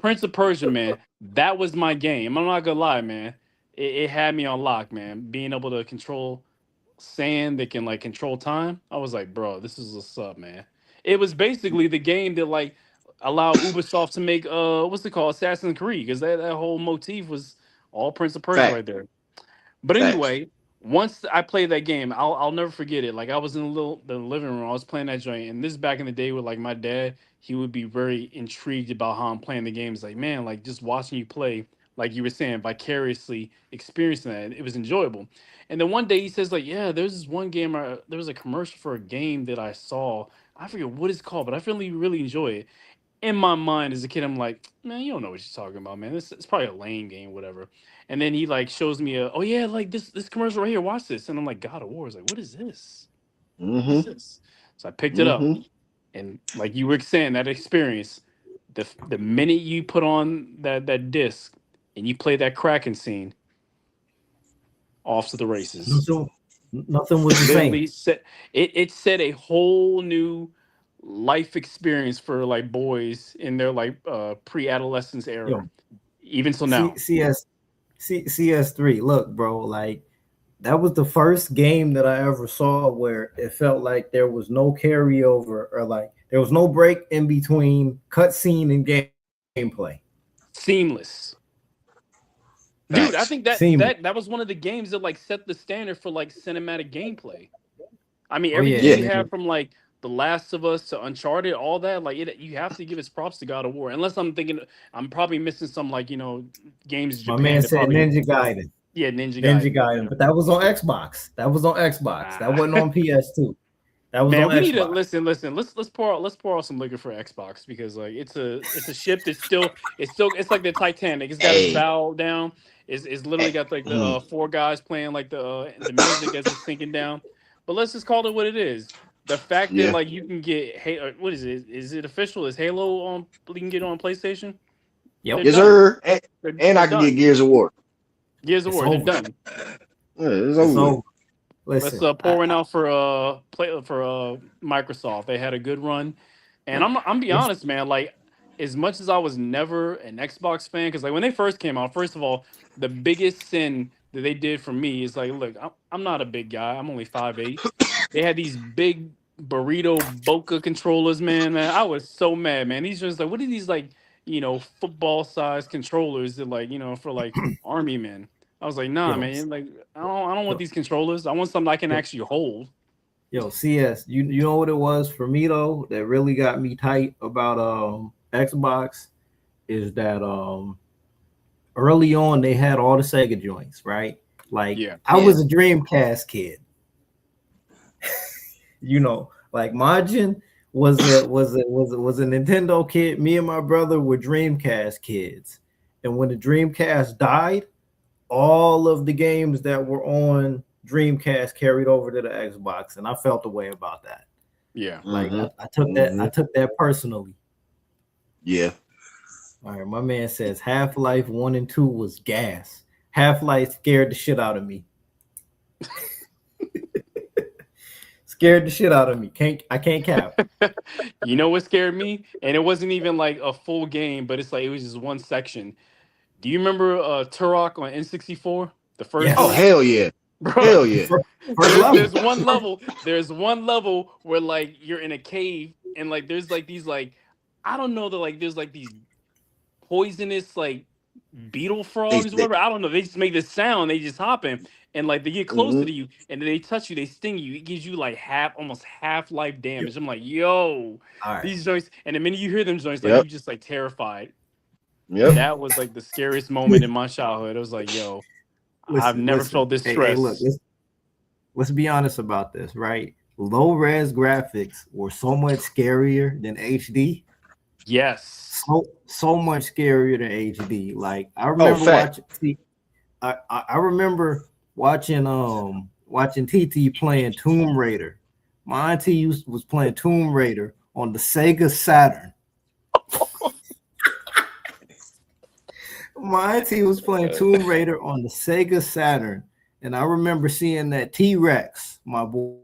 Prince of Persia, man, that was my game. I'm not gonna lie, man. It had me on lock, man. Being able to control sand that can like control time. I was like, bro, this is what's up, man. It was basically the game that like allowed Ubisoft to make what's it called, Assassin's Creed, because that whole motif was all Prince of Persia right there. But anyway, once I played that game, I'll never forget it. Like I was in the living room, I was playing that joint, and this back in the day with like my dad, he would be very intrigued about how I'm playing the game. It's like, man, like just watching you play, like you were saying, vicariously experiencing that. It was enjoyable. And then one day he says, like, yeah, there's this one game, there was a commercial for a game that I saw. I forget what it's called, but I really enjoy it. In my mind as a kid, I'm like, man, you don't know what you're talking about, man. It's probably a lame game, whatever. And then he like shows me oh yeah, like this commercial right here, watch this. And I'm like, God of War. I was like, what is this? What is this? So I picked it up. And like you were saying, that experience, the minute you put on that disc and you play that Kraken scene, off to the races. Nothing was the same. It set a whole new life experience for like boys in their like pre-adolescence era. Even so now. CS3, look, bro, like that was the first game that I ever saw where it felt like there was no carryover or like there was no break in between cutscene and gameplay. Seamless. Dude, I think that was one of the games that like set the standard for like cinematic gameplay. I mean, everything you have from like The Last of Us to Uncharted, all that, like you have to give its props to God of War. Unless I'm thinking, I'm probably missing some like games. In Japan. My man said Ninja Gaiden. Yeah, Ninja Gaiden, but that was on Xbox. That wasn't on PS2. That was on Xbox. We need to listen. Let's pour out some liquor for Xbox because like it's a ship that's still it's like the Titanic. It's got its bow down. It's literally got like the 4 guys playing like the music as it's sinking down. but let's just call it what it is. The fact that Yeah. like you can get what is it? Is it official? Is Halo on? You can get on PlayStation. They're Yep, Yes, done. sir. And They're I can get done. Gears of War. Gears of it's War. They're over. done. Yeah, it's It's over with. over. Let's Listen, pour one out for Microsoft. They had a good run, and I'm be it's honest, man. Like as much as I was never an Xbox fan, because like when they first came out, first of all, the biggest sin that they did for me is like, look, I'm not a big guy. I'm only 5'8". They had these big burrito Boca controllers, man. I was so mad, man. These just like, what are these like, football sized controllers that like, for like army men? I was like, nah, yo, man. Like, I don't want yo, these controllers. I want something I can yo, actually hold. CS. You know what it was for me though that really got me tight about Xbox is that early on they had all the Sega joints, right? Like Yeah. I Yeah. was a Dreamcast kid, like Majin was a Nintendo kid. Me and my brother were Dreamcast kids, and when the Dreamcast died, all of the games that were on Dreamcast carried over to the Xbox, and I felt the way about that. Yeah. Like Mm-hmm. I took that, I took that personally. Yeah. All right, my man says Half-Life 1 and 2 was gas. Half-Life scared the shit out of me. Scared the shit out of me. I can't cap. You know what scared me? And it wasn't even like a full game, but it's like it was just one section. Do you remember Turok on N64? The first Oh, one? Yes. hell yeah. Bro, Hell yeah. First there's level. one level. There's one level where like you're in a cave and like there's like these like I don't know, there's like these poisonous like beetle frogs, They, whatever. I don't know. They just make this sound. They just hop in, and like they get closer mm-hmm. to you, and then they touch you. They sting you. It gives you like almost half life damage. I'm like, yo, All right. these joints. And the minute you hear them joints, like you Yep. just like terrified. Yep. That was like the scariest moment in my childhood. It was like, yo, I've never Listen. felt this Hey, look, stress. let's be honest about this, right? Low res graphics were so much scarier than HD. Yes. So much scarier than HD. Like I Oh, remember fact. watching. See, I remember watching TT playing Tomb Raider. My auntie was playing Tomb Raider on the Sega Saturn. My auntie was playing Tomb Raider on the Sega Saturn, and I remember seeing that T-Rex, my boy,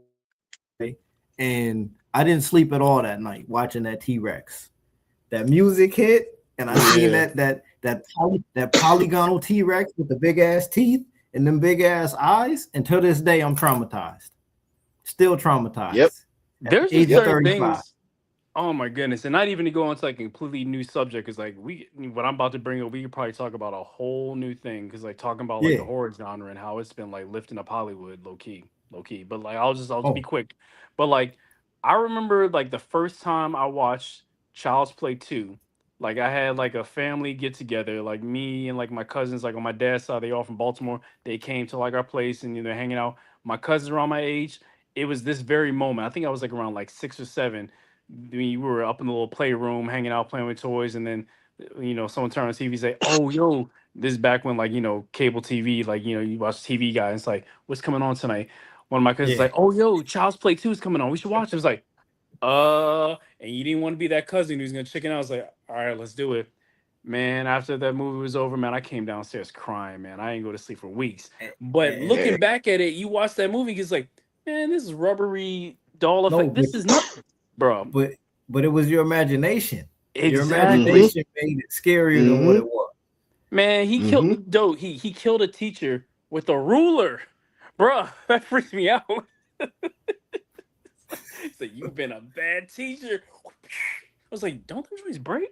and I didn't sleep at all that night watching that T-Rex. That music hit, and I seen Yeah. that polygonal T-Rex with the big ass teeth and them big ass eyes. And to this day, I'm traumatized. Still traumatized. Yep. At the There's just age of certain 35. things. Oh my goodness. And not even to go on to like a completely new subject, because like what I'm about to bring up, we could probably talk about a whole new thing. Because like talking about like Yeah. the horror genre and how it's been like lifting up Hollywood low key. Low key. But like I'll just be Oh, quick. But like I remember like the first time I watched Child's Play 2. Like I had like a family get together, like me and like my cousins, like on my dad's side, they all from Baltimore. They came to like our place and they're hanging out. My cousins around my age. It was this very moment. I think I was like around like 6 or 7. We were up in the little playroom hanging out playing with toys, and then someone turned on the TV and say, oh yo, this is back when like cable TV, like you watch TV guy, and it's like, what's coming on tonight? One of my cousins yeah. like, oh yo, Child's Play 2 is coming on, we should watch it. It was like, and you didn't want to be that cousin who's gonna chicken out. I was like, all right, let's do it. Man, after that movie was over, man, I came downstairs crying, man. I didn't go to sleep for weeks. But And looking back at it, you watch that movie, it's like, man, this is rubbery doll no, effect. This is not, bro. but it was your imagination. Your Exactly. imagination made it scarier than what Mm-hmm. it was. Man, he Mm-hmm. killed dope. He killed a teacher with a ruler. Bruh, that freaked me out. So you've been a bad teacher. I was like, don't those joints break?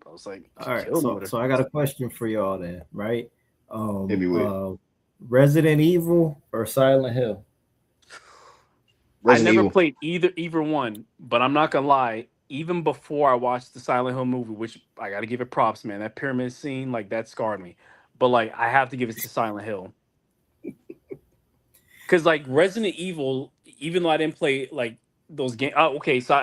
I was like, All right, killed me with it. so I got a question for y'all then, right? Hit me with it. Resident Evil or Silent Hill? I Resident never Evil. played either one, but I'm not gonna lie. Even before I watched the Silent Hill movie, which I got to give it props, man, that pyramid scene, like that scarred me. But like, I have to give it to Silent Hill because like Resident Evil, even though I didn't play like those games. Okay, so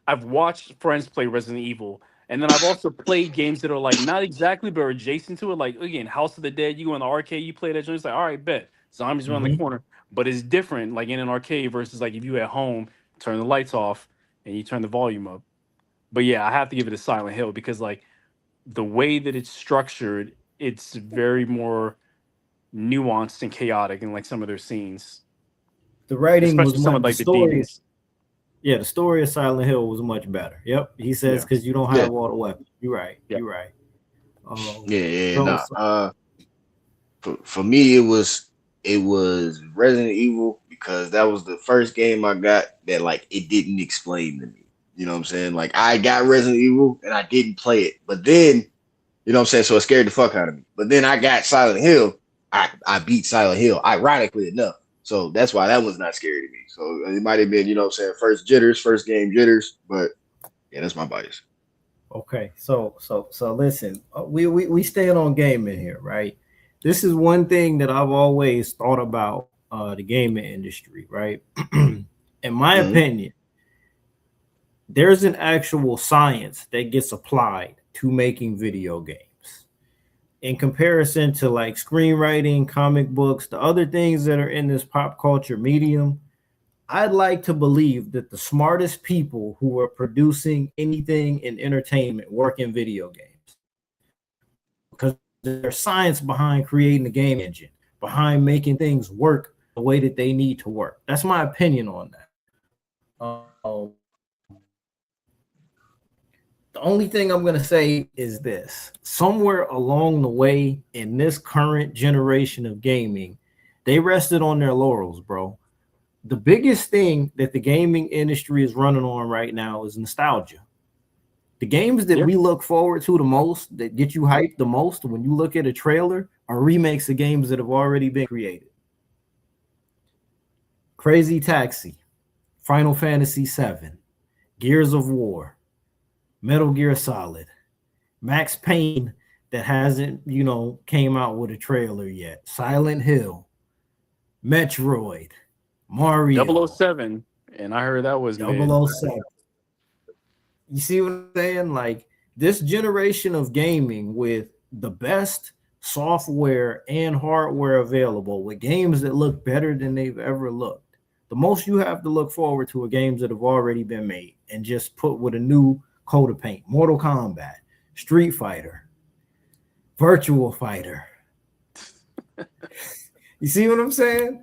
I've watched friends play Resident Evil, and then I've also played games that are like not exactly but are adjacent to it. Like again, House of the Dead. You go in the arcade, you play that joint. It's like, all right, bet Zombies around the Hmm. corner, but it's different. Like in an arcade versus like if you at home turn the lights off and you turn the volume up. But yeah, I have to give it a Silent Hill because like the way that it's structured, it's very more nuanced and chaotic in like some of their scenes, The writing was especially some much of the like the story. demons. Yeah, the story of Silent Hill was much better. Yep, he says Yeah, because you don't Yeah, have all the weapons. You're right. yeah. You're right. Um, yeah. so, Nah. so For me, it was Resident Evil because that was the first game I got that like it didn't explain to me. You know what I'm saying? Like I got Resident Evil and I didn't play it, but then you know what I'm saying. So it scared the fuck out of me. But then I got Silent Hill. I beat Silent Hill, ironically enough. So that's why that was not scary to me. So it might have been, you know what I'm saying, first jitters, first game jitters. But yeah, that's my bias. okay, so listen, we stand on gaming here, right? This is one thing that I've always thought about the gaming industry, right? In my Mm-hmm. opinion, there's an actual science that gets applied to making video games in comparison to like screenwriting, comic books, the other things that are in this pop culture medium. I'd like to believe that the smartest people who are producing anything in entertainment work in video games because there's science behind creating the game engine, behind making things work the way that they need to work. That's my opinion on that. The only thing I'm going to say is this: somewhere along the way in this current generation of gaming, they rested on their laurels, bro. The biggest thing that the gaming industry is running on right now is nostalgia. The games that Yeah. we look forward to the most, that get you hyped the most when you look at a trailer, are remakes of games that have already been created. Crazy Taxi, Final Fantasy VII, Gears of War, Metal Gear Solid, Max Payne that hasn't, came out with a trailer yet, Silent Hill, Metroid, Double O Mario, Seven, and I heard that was mid. 007. You see what I'm saying? Like this generation of gaming with the best software and hardware available, with games that look better than they've ever looked. The most you have to look forward to are games that have already been made and just put with a new coat of paint. Mortal Kombat, Street Fighter, Virtual Fighter. You see what I'm saying?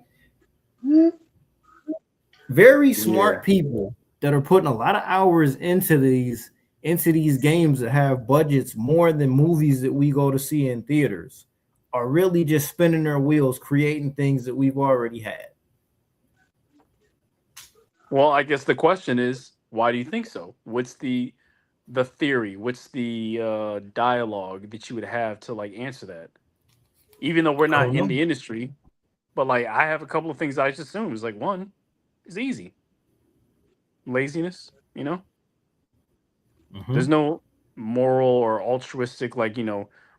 Very Yeah. smart people that are putting a lot of hours into these games that have budgets more than movies that we go to see in theaters are really just spinning their wheels creating things that we've already had. Well, I guess the question is, why do you think so? What's the theory? What's the dialogue that you would have to like answer that? Even though we're I not don't in know. the industry, but like I have a couple of things I just assume is like one is easy laziness. Mm-hmm. There's no moral or altruistic like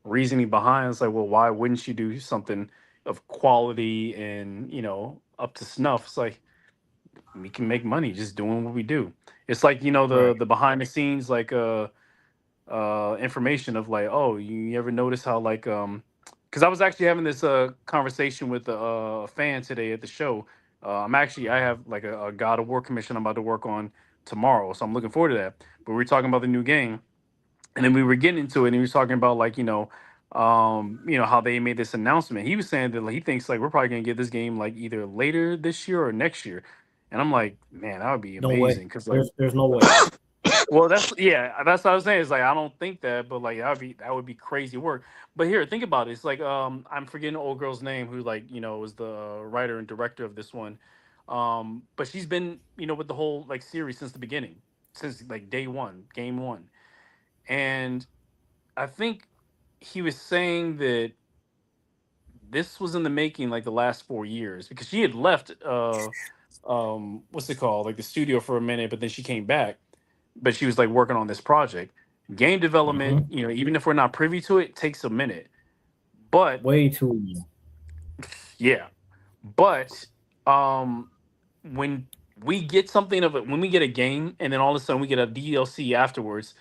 reasoning behind. It's like, well, why wouldn't you do something of quality and up to snuff? It's like we can make money just doing what we do. It's like Right. the behind the scenes like information of like, oh, you ever notice how like because I was actually having this conversation with a fan today at the show. I have like a God of War commission I'm about to work on tomorrow, so I'm looking forward to that. But we're talking about the new game, and then we were getting into it, and he was talking about like how they made this announcement. He was saying that like, he thinks like we're probably gonna get this game like either later this year or next year, and I'm like, man, that would be No way. amazing because like, There's no way. well, that's what I was saying. It's like I don't think that, but like that would be crazy work. But here, think about it. It's like I'm forgetting the old girl's name who like was the writer and director of this one, but she's been with the whole like series since the beginning, since like day one, game one, and I think he was saying that this was in the making like the last 4 years because she had left what's it called, like the studio for a minute, but then she came back, but she was like working on this project. Game development, Mm-hmm. even if we're not privy to it, takes a minute. But Way too. yeah, but um when we get something of it, when we get a game and then all of a sudden we get a DLC afterwards,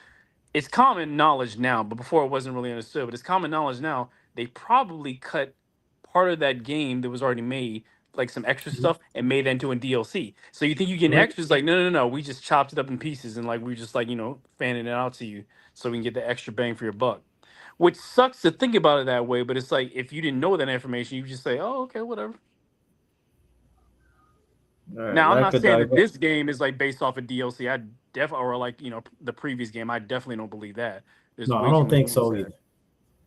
it's common knowledge now, but before it wasn't really understood, but it's common knowledge now they probably cut part of that game that was already made, like some extra stuff, and made that into a DLC. So you think you get Right. extras? Like, no. We just chopped it up in pieces and like we just like fanning it out to you so we can get the extra bang for your buck. Which sucks to think about it that way, but it's like if you didn't know that information, you just say, "Oh, okay, whatever." All right. Now, I'm Lack not of saying that diversity. this game is like based off of DLC. I definitely, or like the previous game. I definitely don't believe that. There's No, I way too don't much think rules so there. either.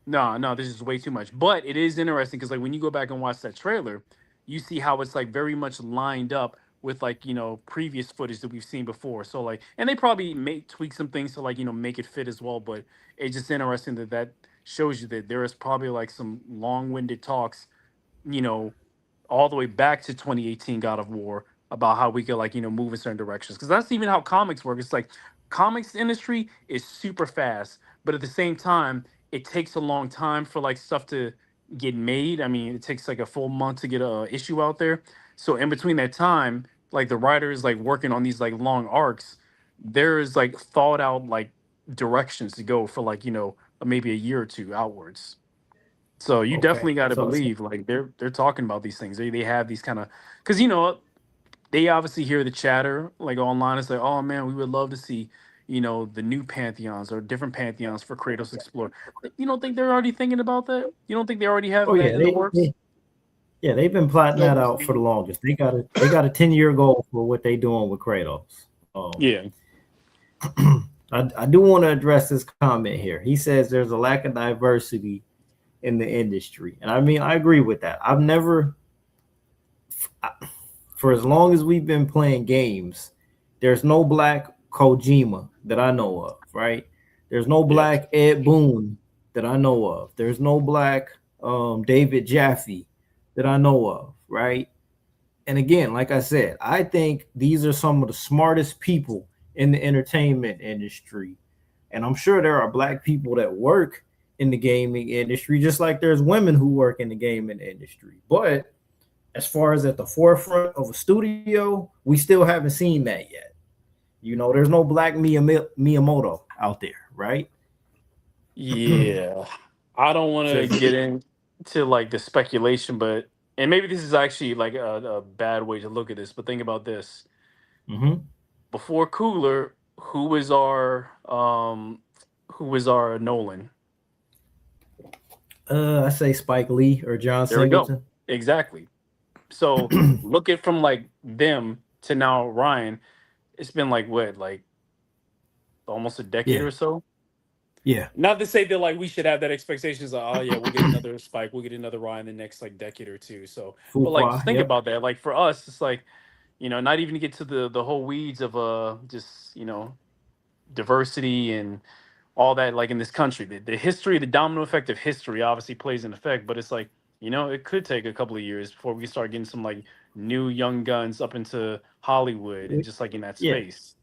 No, this is way too much. But it is interesting because like when you go back and watch that trailer, you see how it's like very much lined up with like previous footage that we've seen before. So like, and they probably may tweak some things to like make it fit as well. But it's just interesting that that shows you that there is probably like some long-winded talks, you know, all the way back to 2018 God of War about how we could like move in certain directions because that's even how comics work. It's like comics industry is super fast, but at the same time, it takes a long time for like stuff to get made. I mean, it takes like a full month to get a issue out there. So in between that time, like the writers like working on these like long arcs, there is like thought out like directions to go for like maybe a year or two outwards. So you Okay. definitely got to So believe like they're talking about these things. They have these kind of because they obviously hear the chatter like online and say, "Oh man, we would love to see the new pantheons or different pantheons for Kratos Explore." You don't think they're already thinking about that? You don't think they already have oh that yeah, in the works? yeah, they've been plotting that out for the longest. They got a 10-year goal for what they doing with Kratos. Yeah, I do want to address this comment here. He says there's a lack of diversity in the industry, and I mean I agree with that. I've never, for as long as we've been playing games, there's no black Kojima that I know of, right? There's no yeah, black Ed Boon that I know of. There's no black David Jaffe that I know of, right? And again, like I said, I think these are some of the smartest people in the entertainment industry. And I'm sure there are black people that work in the gaming industry, just like there's women who work in the gaming industry. But as far as at the forefront of a studio, we still haven't seen that yet. There's no black Miyamoto out there, right? yeah. I don't want So, to get into like the speculation, but and maybe this is actually like a bad way to look at this. But think about this: mhm. before Cooler, who was our Nolan? I say Spike Lee or John There we go. Singleton. Exactly. So look at from like them to now Ryan. It's been like what, like almost a decade Yeah, or so. yeah. Not to say that like we should have that expectations like, oh yeah, we'll get another Spike, we'll get another Ryan the next like decade or two. So, but like Fuqua, just think yep. about that. Like for us, it's like not even to get to the whole weeds of just diversity and all that like in this country. The history, the domino effect of history obviously plays an effect, but it's like, it could take a couple of years before we start getting some like new young guns up into Hollywood and just like in that Yeah. space.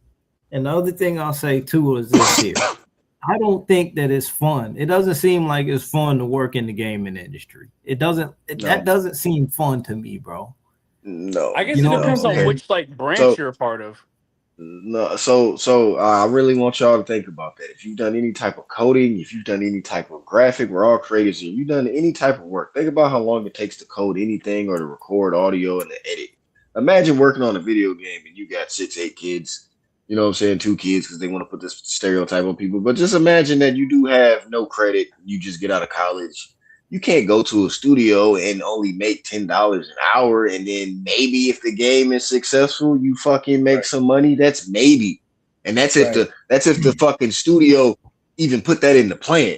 And the other thing I'll say too is this here. I don't think that it's fun. It doesn't seem like it's fun to work in the gaming industry. That No, doesn't seem fun to me, bro. no, I You guess it know what I'm depends no. on saying? Okay, which like branch so you're a part of. no, I really want y'all to think about that. If you've done any type of coding, if you've done any type of graphic, we're all creators. If you've done any type of work, think about how long it takes to code anything or to record audio and to edit. Imagine working on a video game and you got 6, 8 kids. You know what I'm saying? 2 kids because they want to put this stereotype on people. But just imagine that you do have no credit. You just get out of college. You can't go to a studio and only make $10 an hour, and then maybe if the game is successful, you fucking make Right, some money. That's maybe, and right. that's if the fucking studio even put that in the plan.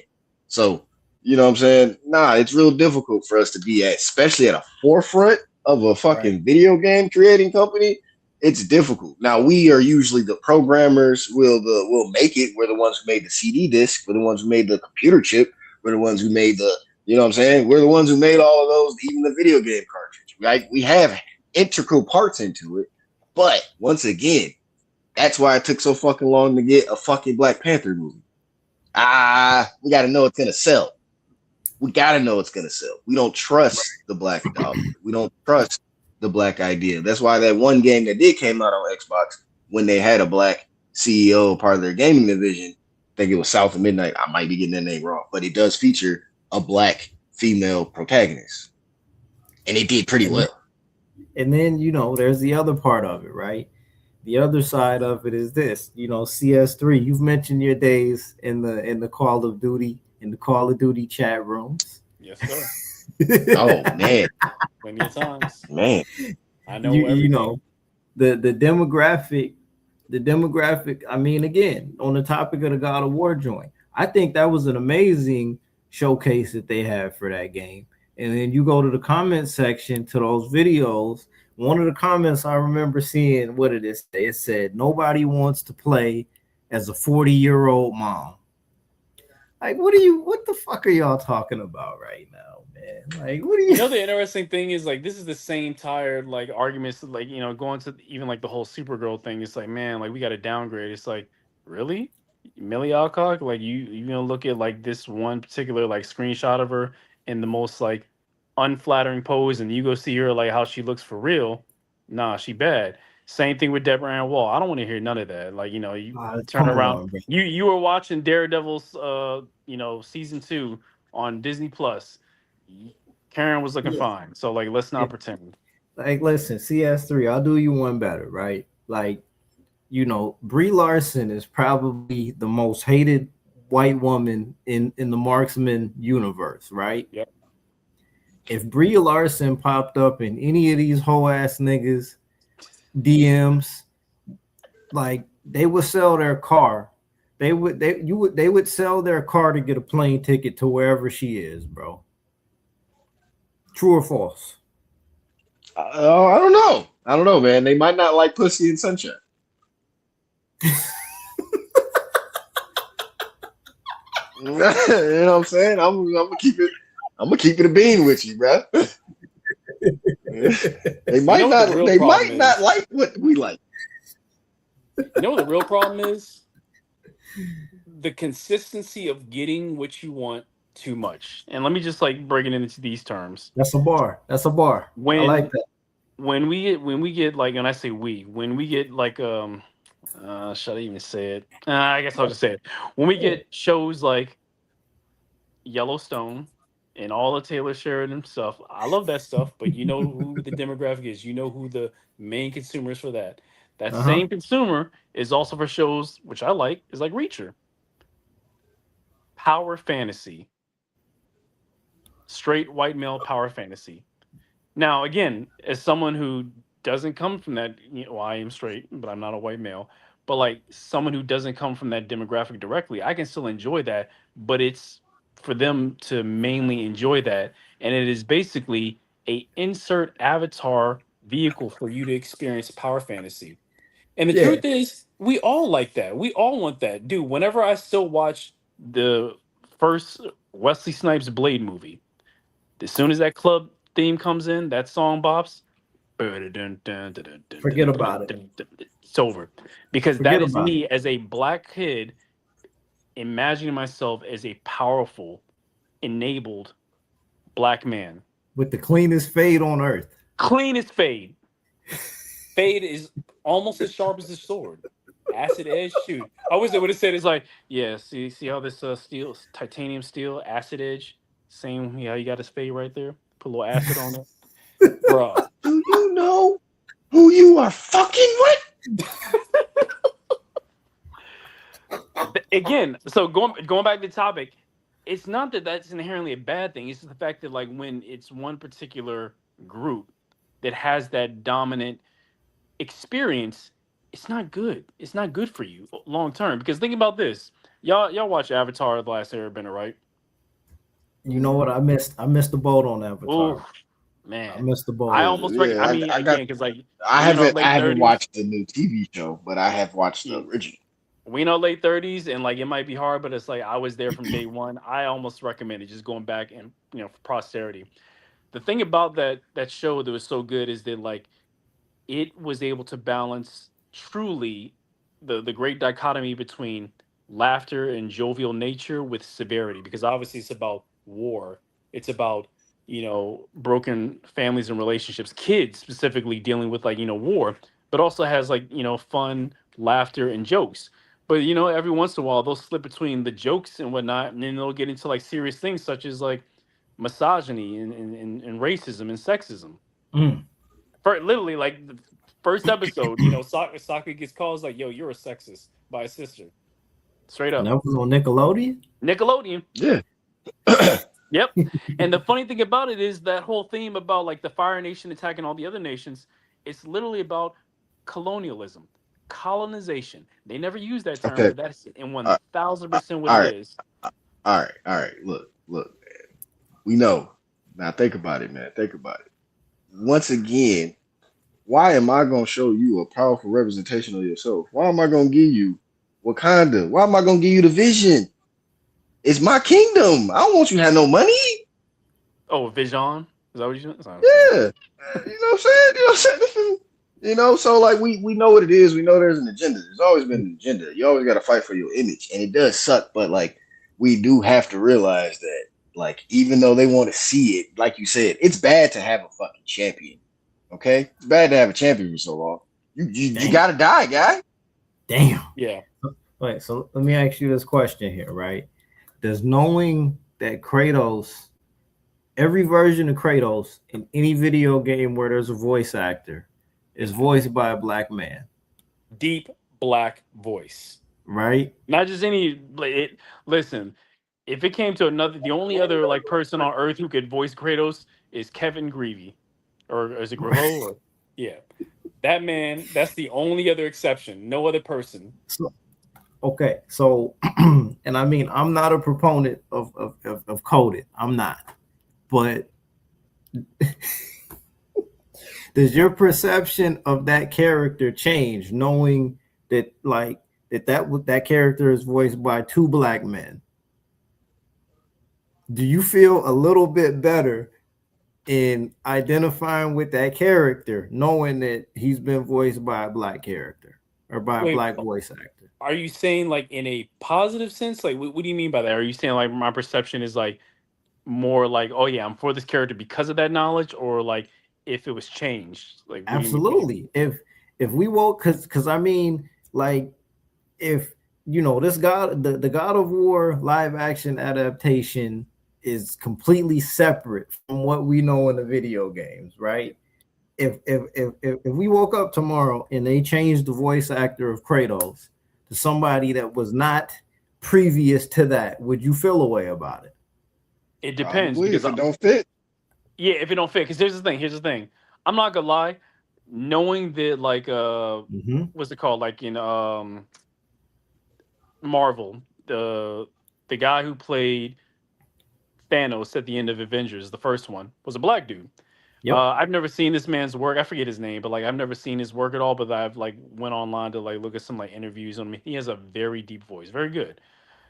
So you know what I'm saying? Nah, it's real difficult for us to be at, especially at a forefront of a Right. fucking video game creating company. It's difficult. Now we are usually the programmers. We'll make it. We're the ones who made the CD disc. We're the ones who made the computer chip. We're the ones who made the you know what I'm saying? We're the ones who made all of those, even the video game cartridge. Right? We have integral parts into it. But once again, that's why it took so fucking long to get a fucking Black Panther movie. We gotta know it's gonna sell. We gotta know it's gonna sell. We don't trust the black dollar. We don't trust the black idea. That's why that one game that did came out on Xbox when they had a black CEO part of their gaming division, I think it was South of Midnight. I might be getting that name wrong, but it does feature a black female protagonist. And they did pretty And well. and then there's the other part of it, right? The other side of it is this, CS3. You've mentioned your days in the Call of Duty chat rooms. Yes, sir. Oh man, Plenty of times. man. I you know you everything. know the demographic. I mean, again, on the topic of the God of War joint, I think that was an amazing showcase that they had for that game. And then you go to the comment section to those videos. One of the comments I remember seeing, what did it say? It said, "Nobody wants to play as a 40-year-old mom." Like, what the fuck are y'all talking about right now, man? Like, what are You you? know, the interesting thing is like this is the same tired like arguments like going to even like the whole Supergirl thing. It's like, man, like we got to downgrade. It's like, really, Millie Alcock? Like you gonna look at like this one particular like screenshot of her in the most like unflattering pose, and you go see her like how she looks for real. Nah, she bad. Same thing with Deborah Ann Wall. I don't want to hear none of that. Like you turn Come around. on, bro. You were watching Daredevil's season 2 on Disney Plus. Karen was looking Yeah. fine. So like let's not pretend. Like, listen, CS3, I'll do you one better, right? Like, Brie Larson is probably the most hated white woman in the marksman universe, right? Yep. If Brie Larson popped up in any of these whole ass niggas DMs, like, they would sell their car. They would sell their car to get a plane ticket to wherever she is, bro. True or false? I don't know. I don't know, man. They might not like pussy and sunshine. You know what I'm saying? I'm gonna keep it. I'm gonna keep it a bean with you, bro. They You might know what the not. real They problem might not is? like what we like. You know what the real problem is? The consistency of getting what you want too much. And let me just like break it into these terms. That's a bar. That's a bar. I like When that. when we get like, and I say when we get like should I even say it? I guess I'll just say it. When we get shows like Yellowstone and all the Taylor Sheridan stuff. I love that stuff, but you know who the demographic is. You know who the main consumer is for that. That Uh-huh. same consumer is also for shows which I like, is like Reacher, power fantasy, straight white male power fantasy. Now, again, as someone who doesn't come from that, well, I am straight, but I'm not a white male. But like someone who doesn't come from that demographic directly, I can still enjoy that. But it's for them to mainly enjoy that, and it is basically a insert avatar vehicle for you to experience power fantasy. And the Yeah. truth is, we all like that. We all want that, dude. Whenever I still watch the first Wesley Snipes Blade movie, as soon as that club theme comes in, that song bops, Forget about it. it's over. Because that Forget is about it. me as a black kid imagining myself as a powerful, enabled black man. With the cleanest fade on earth. Clean as fade. Fade is almost as sharp as the sword. Acid edge, shoot. I wish they would have said it's like, yeah, see how this steel, titanium steel, acid edge, same, yeah, you got his fade right there. Put a little acid on it. Bruh. Do you know who you are fucking with? Again, so going back to the topic, it's not that that's inherently a bad thing. It's just the fact that like when it's one particular group that has that dominant experience, it's not good. It's not good for you long term. Because think about this, y'all watch Avatar: The Last Airbender, right? You know what? I missed the boat on Oh Avatar. I man, missed the I boat. almost I Yeah, mean, I got. again, because like I we in our haven't. I late haven't 30s. watched the new TV show, but I have watched the original. We know late 30s, and like it might be hard, but it's like I was there from day one. I almost recommend it, just going back and for posterity. The thing about that show that was so good is that like it was able to balance truly the great dichotomy between laughter and jovial nature with severity, because obviously it's about war. It's about broken families and relationships, kids specifically dealing with like war, but also has like fun laughter and jokes. But every once in a while they'll slip between the jokes and whatnot, and then they'll get into like serious things such as like misogyny and racism and sexism. Mm. Literally, like the first episode, you know, Sokka gets calls like, "Yo, you're a sexist" by his sister, straight And up. that was on Nickelodeon. Nickelodeon. Yeah. Yep. And the funny thing about it is that whole theme about like the Fire Nation attacking all the other nations, it's literally about colonialism, colonization. They never use that term, Okay. but that's in Uh, 1000% what all it right. is. All right. Look. We know. Now think about it, man. Think about it. Once again, why am I gonna show you a powerful representation of yourself? Why am I gonna give you Wakanda? Why am I gonna give you the vision? It's my kingdom. I don't want you to have no money. Oh, Vision? Is that what you said? Sorry. Yeah. You know what I'm saying? You know what I'm saying? So like we know what it is. We know there's an agenda. There's always been an agenda. You always got to fight for your image, and it does suck. But like we do have to realize that like even though they want to see it, like you said, it's bad to have a fucking champion. Okay, it's bad to have a champion for so long. You gotta die, guy. Damn. Yeah. Wait, so let me ask you this question here, right? Does knowing that Kratos, every version of Kratos in any video game where there's a voice actor, is voiced by a black man, Deep black voice. right? Not just any listen, if it came to the only other like person on earth who could voice Kratos is Kevin Greavy. Or is it Graveau? Or yeah. That man, that's the only other exception. No other person. Okay, so and I mean I'm not a proponent of coded. I'm not. But does your perception of that character change knowing that like that character is voiced by two black men? Do you feel a little bit better in identifying with that character knowing that he's been voiced by a black character or by a Wait, black voice actor? are you saying like in a positive sense? Like what do you mean by that? Are you saying like my perception is like more like, oh yeah, I'm for this character because of that knowledge, or like if it was changed? Like what do you mean? Absolutely. If we woke because I mean like if you know this God the God of War live action adaptation is completely separate from what we know in the video games, right? If we woke up tomorrow and they changed the voice actor of Kratos to somebody that was not previous to that, would you feel a way about it? It depends Probably because if it don't fit. yeah, if it don't fit. Because here's the thing. I'm not gonna lie, knowing that like what's it called? Like in Marvel, the guy who played Thanos at the end of Avengers, the first one, was a black dude. Yep. I've never seen this man's work. I forget his name, but like I've never seen his work at all. But I've like went online to like look at some like interviews on him. He has a very deep voice, very good.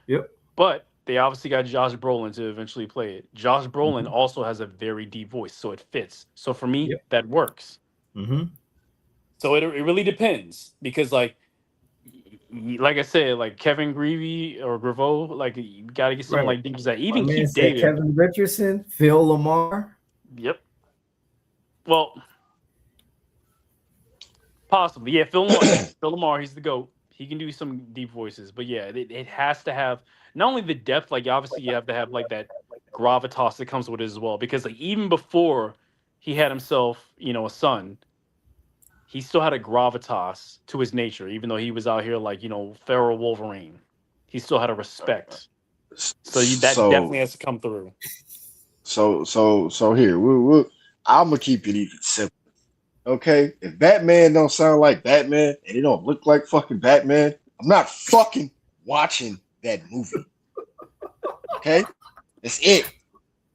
Yep. But they obviously got Josh Brolin to eventually play it. Josh Brolin Mhm. also has a very deep voice, so it fits. So for me, Yep. that works. Mm-hmm. So it really depends because like I said, like Kevin Greavy or Graveau, like you got to get something Right. like deep as that. My Even man Keith said David. Kevin Richardson, Phil Lamar. Yep. Well, possibly. Yeah, Phil Lamar. Phil Lamar, he's the GOAT. He can do some deep voices. But yeah, it has to have not only the depth, like obviously you have to have like that gravitas that comes with it as well. Because like even before he had himself, you know, a son, he still had a gravitas to his nature, even though he was out here like, you know, feral Wolverine. He still had a respect. So that definitely has to come through. So here, I'm gonna keep it even simple. Okay, if Batman don't sound like Batman and it don't look like fucking Batman, I'm not fucking watching that movie. Okay, that's it.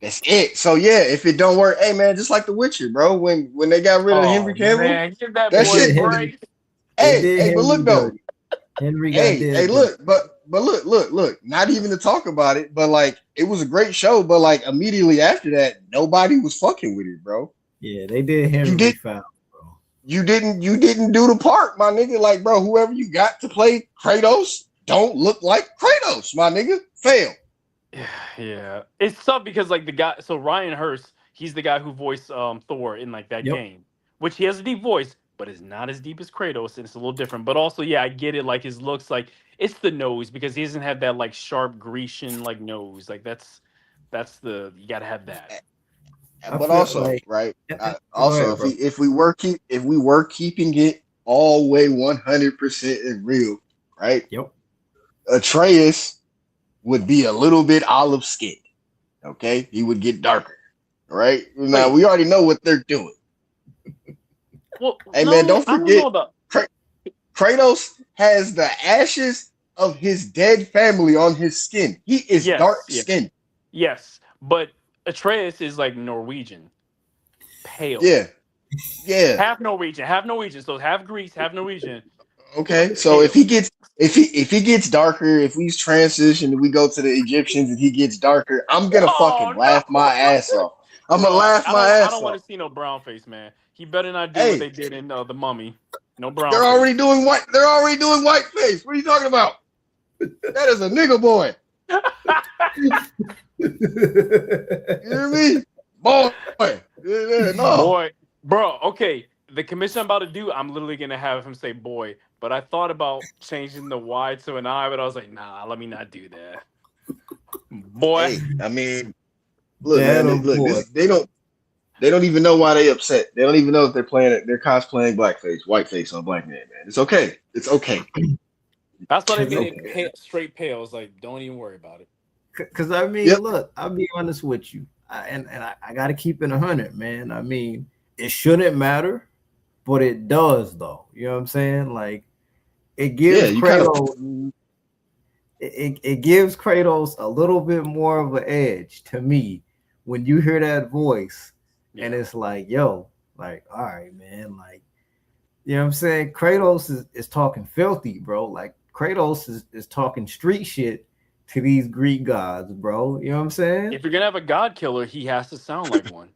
That's it. So yeah, if it don't work, hey man, just like The Witcher, bro. When they got rid of Henry Cavill, Man, give that that boy shit. a break. Hey, but look though. Henry got Hey, look, but look. Not even to talk about it, but like it was a great show. But like immediately after that, nobody was fucking with it, bro. Yeah, they did Henry foul, bro. You didn't do the part, my nigga. Like, bro, whoever you got to play Kratos don't look like Kratos, my nigga. Fail. Yeah, it's tough because like the guy. So Ryan Hurst, he's the guy who voiced Thor in like that game, which he has a deep voice, but it's not as deep as Kratos, and it's a little different. But also, yeah, I get it. Like his looks, like it's the nose because he doesn't have that like sharp Grecian like nose. Like You gotta have that. I But feel also, like right? go Also, ahead, bro. if we were keeping it all the way 100% real, right? Yep. Atreus would be a little bit olive skinned. Okay, he would get darker. Right now, Wait, we already know what they're doing. well, Hey man, no, don't I don't know forget, about. Kratos has the ashes of his dead family on his skin. He is Yes, dark yes, skinned. yes, but Atreus is like Norwegian, pale, Yeah, yeah. half Norwegian, so half Greece, half Norwegian, Okay, so pale. if he gets darker, if we transition and we go to the Egyptians and he gets darker, I'm gonna Oh fucking laugh my ass off. I'm gonna bro, laugh my I ass don't want off. to see no brown face, man. He better not do what Hey, they did in the Mummy. No brown face. they're already doing whiteface. What are you talking about? That is a nigga boy. You hear me? Boy. Yeah, no. Boy, bro, okay. The commission I'm about to do, I'm literally gonna have him say boy. But I thought about changing the Y to an I, but I was like, nah, let me not do that. Boy. Hey, I mean, look, Dad man, or look, boy. they don't even know why they upset. They don't even know if they're playing it. They're cosplaying blackface, whiteface on black man, man. It's okay. It's okay. That's why they Cause, made Okay. it straight pale. It's like, don't even worry about it. Cause I mean, Yep. look, I'll be honest with you, I got to keep it 100, man. I mean, it shouldn't matter, but it does, though. You know what I'm saying? Like, it Yeah, gives you kind of Kratos, it gives Kratos a little bit more of an edge to me when you hear that voice, and Yeah. it's like, yo, like, all right, man, like, you know what I'm saying? Kratos is talking filthy, bro. Like, Kratos is talking street shit to these Greek gods, bro. You know what I'm saying? If you're gonna have a god killer, he has to sound like one.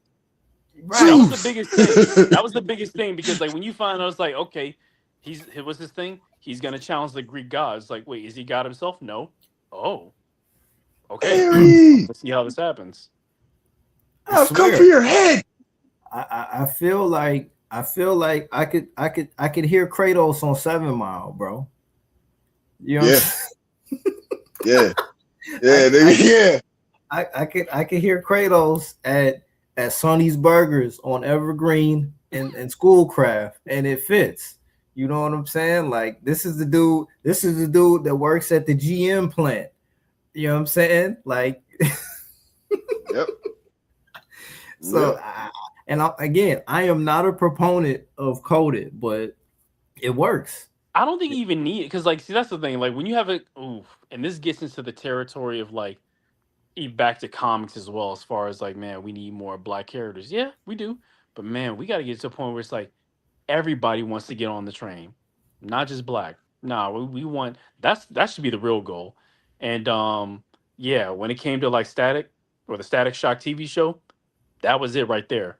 That Right. was the Zeus. biggest thing. That was the biggest thing because like when you find out, it's like, okay, what's his thing? He's gonna challenge the Greek gods. Like, wait, is he God himself? No. Oh, okay. Ares, Let's see how this happens. I I've come for swear. your head. I feel like I could hear Kratos on 7 Mile, bro. You know what I'm Yeah, saying? yeah, I, yeah, nigga, yeah. I could hear Kratos at Sonny's Burgers on Evergreen and Schoolcraft, and it fits. You know what I'm saying? Like, this is the dude that works at the GM plant. You know what I'm saying? Like, Yep, so yep. again, I am not a proponent of coded, but it works. I don't think you even need it because, like, see, that's the thing. Like, when you have it, ooh, and this gets into the territory of like back to comics as well, as far as like, man, we need more black characters. Yeah, we do, but man, we got to get to a point where it's like everybody wants to get on the train, not just black. Nah, we want that should be the real goal. And yeah, when it came to like Static or the Static Shock TV show, that was it right there.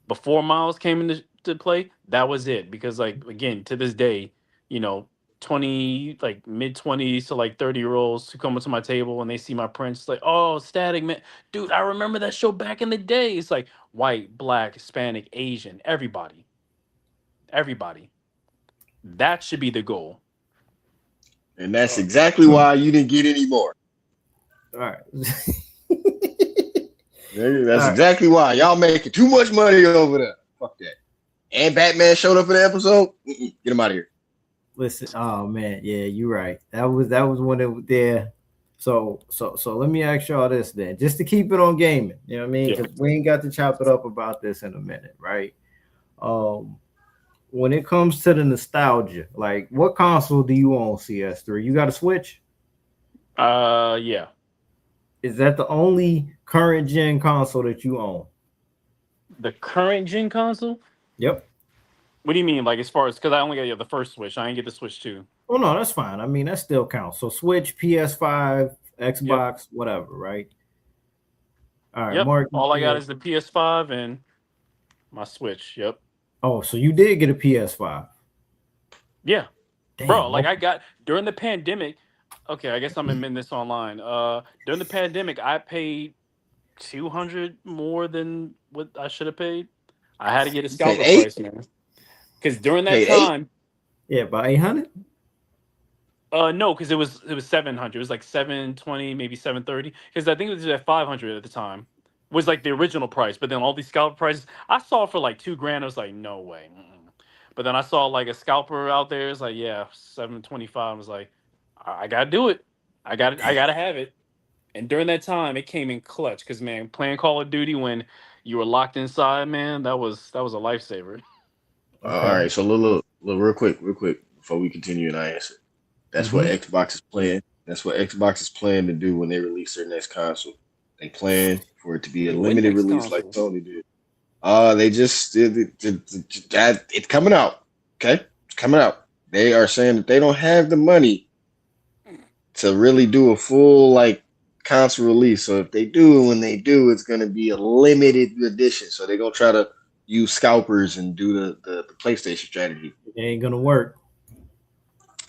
Before Miles came into to play, that was it. Because like again, to this day, you know, 20 like mid 20s to like 30-year olds who come up to my table and they see my prints like, oh, Static man, dude, I remember that show back in the day. It's like white, black, Hispanic, Asian, everybody. Everybody. That should be the goal. And that's exactly why you didn't get any more. All right. Nigga, that's All right. exactly why y'all making too much money over there. Fuck that. And Batman showed up in the episode. Get him out of here. Listen, oh man, yeah, you're right. That was when it was there. So let me ask y'all this then, just to keep it on gaming. You know what I mean? Yeah. Because we ain't got to chop it up about this in a minute, right? When it comes to the nostalgia, like what console do you own, CS3? You got a Switch? Yeah. Is that the only current gen console that you own? The current gen console? Yep. What do you mean? Like as far as because I only got the first Switch. I didn't get the Switch 2. Oh no, that's fine. I mean, that still counts. So Switch, PS5, Xbox, whatever, right? All right, Yep. Mark. All I got is the PS5 and my Switch. Yep. Oh, so you did get a PS5. Yeah. Damn, Bro, like I got during the pandemic. Okay, I guess I'm admitting this online. During the pandemic, I paid 200 more than what I should have paid. I had to get a You paid scalper eight. price, man. Because during that Paid eight. time, yeah, about 800. No, because it was 700. It was like 720, maybe 730. Because I think it was at 500 at the time. Was like the original price, but then all these scalper prices, I saw for like 2 grand. I was like, no way. Mm-mm. But then I saw like a scalper out there. It's like, yeah, 725. I was like, I gotta do it. I gotta have it. And during that time, it came in clutch. Because man, playing Call of Duty when you were locked inside, man, that was a lifesaver. All Okay. right, so real quick, before we continue and I answer. That's what Mm-hmm. Xbox is playing. That's what Xbox is planning to do when they release their next console. They plan for it to be a Wait, when limited next release like console? Sony did. They just did it's coming out. Okay, it's coming out. They are saying that they don't have the money to really do a full like console release. So if they do, when they do, it's gonna be a limited edition. So they're gonna try to use scalpers and do the PlayStation strategy. It ain't gonna work.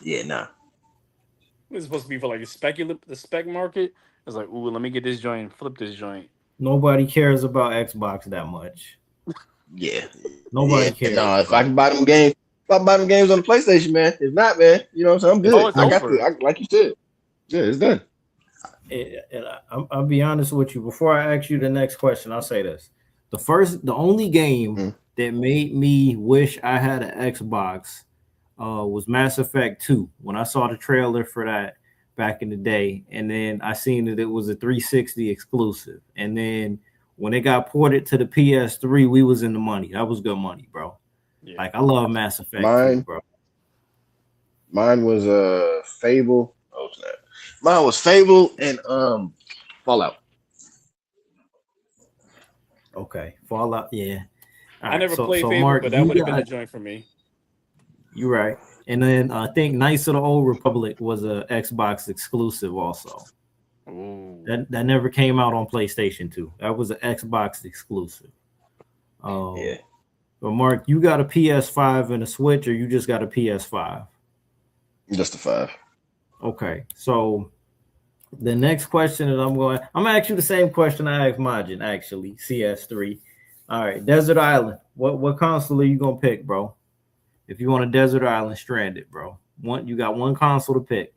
Yeah, nah. It was supposed to be for like the spec market. I was like, ooh, let me get this joint, flip this joint. Nobody cares about Xbox that much. Yeah. Nobody cares. No, if I can buy them games, if I buy them games on the PlayStation, man. If not, man, you know what I'm saying? I'm Oh, good. it's I got over. like you said. Yeah, it's done. I'll be honest with you. Before I ask you the next question, I'll say this: the only game Mm. that made me wish I had an Xbox was Mass Effect 2. When I saw the trailer for that back in the day, and then I seen that it was a 360 exclusive, and then when it got ported to the PS3, we was in the money. That was good money, bro. Yeah. Like I love Mass Effect 2, Mine, bro. mine was Fable. Oh snap! Mine was Fable and Fallout. Okay, Fallout, yeah. All I right, never so played so Fable, Mark, but that you would have been got the joint for me. you right. And then I think Knights of the Old Republic was a Xbox exclusive also. Ooh. That never came out on PlayStation 2. That was an Xbox exclusive. Yeah, But Mark, you got a PS5 and a Switch, or you just got a PS5? just a 5. Okay, so the next question that I'm gonna ask you the same question I asked Majin, actually, CS3. All right, Desert Island. What console are you gonna pick, bro? If you want a Desert Island Stranded, bro. You got one console to pick.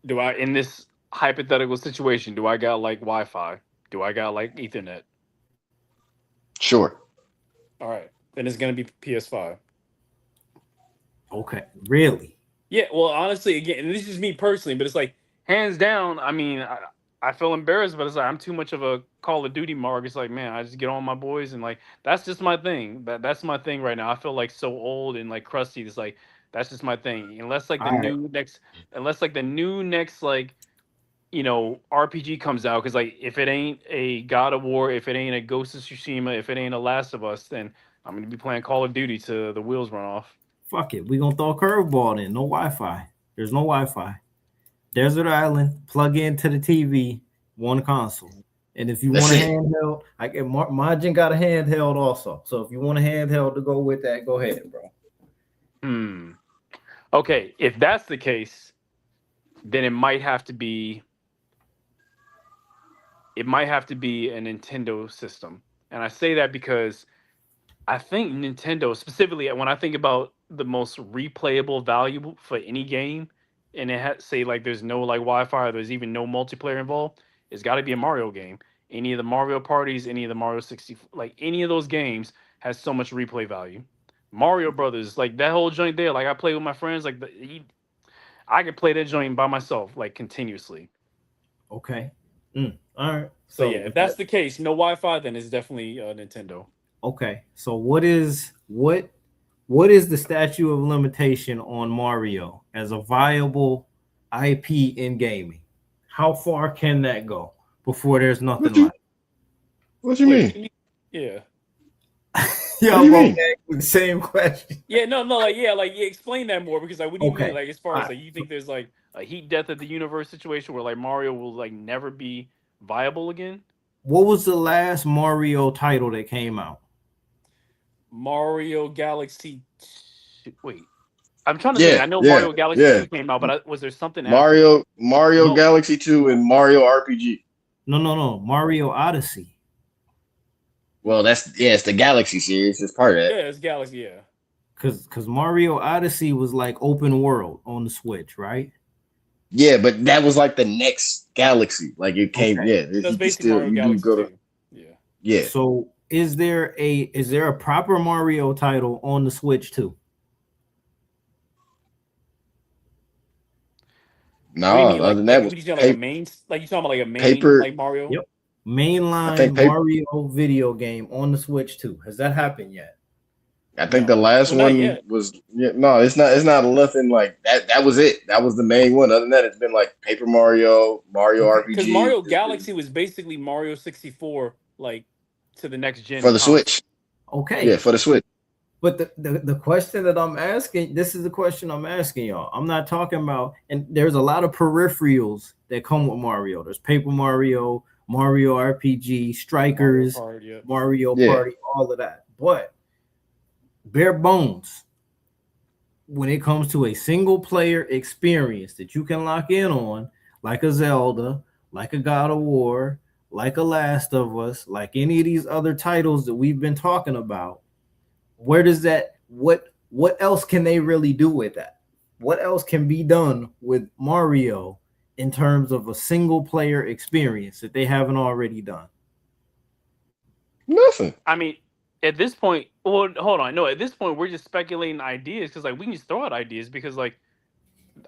Do I, in this hypothetical situation, do I got like Wi-Fi? Do I got like Ethernet? Sure. All right, then it's gonna be PS5. Okay, really? Yeah, well, honestly, again, and this is me personally, but it's like hands down. I mean, I feel embarrassed, but it's like I'm too much of a Call of Duty mark. It's like, man, I just get on my boys and like that's just my thing. That's my thing right now. I feel like so old and like crusty. It's like that's just my thing. All right. Unless like the new next like RPG comes out, because like if it ain't a God of War, if it ain't a Ghost of Tsushima, if it ain't a Last of Us, then I'm gonna be playing Call of Duty to the wheels run off. Fuck it. We're gonna throw a curveball in. No Wi-Fi. There's no Wi-Fi. Desert Island, plug into the TV, one console. And if you That's want a it. handheld, I can Margin got a handheld also. So if you want a handheld to go with that, go ahead, bro. Hmm. Okay, if that's the case, then it might have to be a Nintendo system. And I say that because I think Nintendo, specifically when I think about the most replayable value for any game, and it has say like there's no like Wi-Fi, or there's even no multiplayer involved, it's got to be a Mario game. Any of the Mario parties, any of the Mario 60, like any of those games has so much replay value. Mario Brothers, like that whole joint there, like I play with my friends, like I could play that joint by myself, like continuously. Okay. All right. So So yeah, if that's the case, no Wi-Fi, then it's definitely Nintendo. okay. So what is the statute of limitation on Mario as a viable IP in gaming? How far can that go before there's What nothing you left? what you Wait, what mean? do you mean? Yeah. Yeah, What do I'm you gonna mean? ask you the same question. Yeah, no, no, like, explain that more because like, what do you mean? Okay. Like, as far All as right. like, you think there's like a heat death of the universe situation where like Mario will like never be viable again? What was the last Mario title that came out? Mario Galaxy. Wait, I'm trying to think. Yeah, I know yeah, Mario Galaxy yeah. 2 came out, but was there something after that? Mario No, Galaxy 2 and Mario RPG. no. Mario Odyssey. Well, it's the Galaxy series. It's part of that. Yeah, it's Galaxy. Yeah. Because Mario Odyssey was like open world on the Switch, right? Yeah, but that was like the next Galaxy. Like it came. Okay. Yeah, That's you can basically still Mario you do Galaxy go to. 2. Yeah. Yeah. So is there a proper Mario title on the Switch too? What do you No, mean? other Like than like that what was you saying? Like a main? Like you talking about like a main paper. like Mario? Yep. I Mainline think paper. Mario video game on the Switch too. Has that happened yet? I think the No. last Well, not one yet. was no, it's not. It's not nothing like that. That was it. That was the main one. Other than that, it's been like Paper Mario, Mario Okay. Because RPG. Mario It's been Galaxy was basically Mario 64, like to the next for gen the console. Switch. Yeah, Okay. for the Switch. But the question that I'm asking, this is the question I'm asking y'all. I'm not talking about, and there's a lot of peripherals that come with Mario. There's Paper Mario, Mario RPG, Mario Strikers, Kart, yeah. Mario Yeah. Party, all of that. But bare bones, when it comes to a single player experience that you can lock in on, like a Zelda, like a God of War, like a Last of Us, like any of these other titles that we've been talking about, where does that what else can they really do with that? What else can be done with Mario in terms of a single player experience that they haven't already done? Nothing. I mean, at this point, well, hold on. No, at this point, we're just speculating ideas because, like, we can just throw out ideas because, like,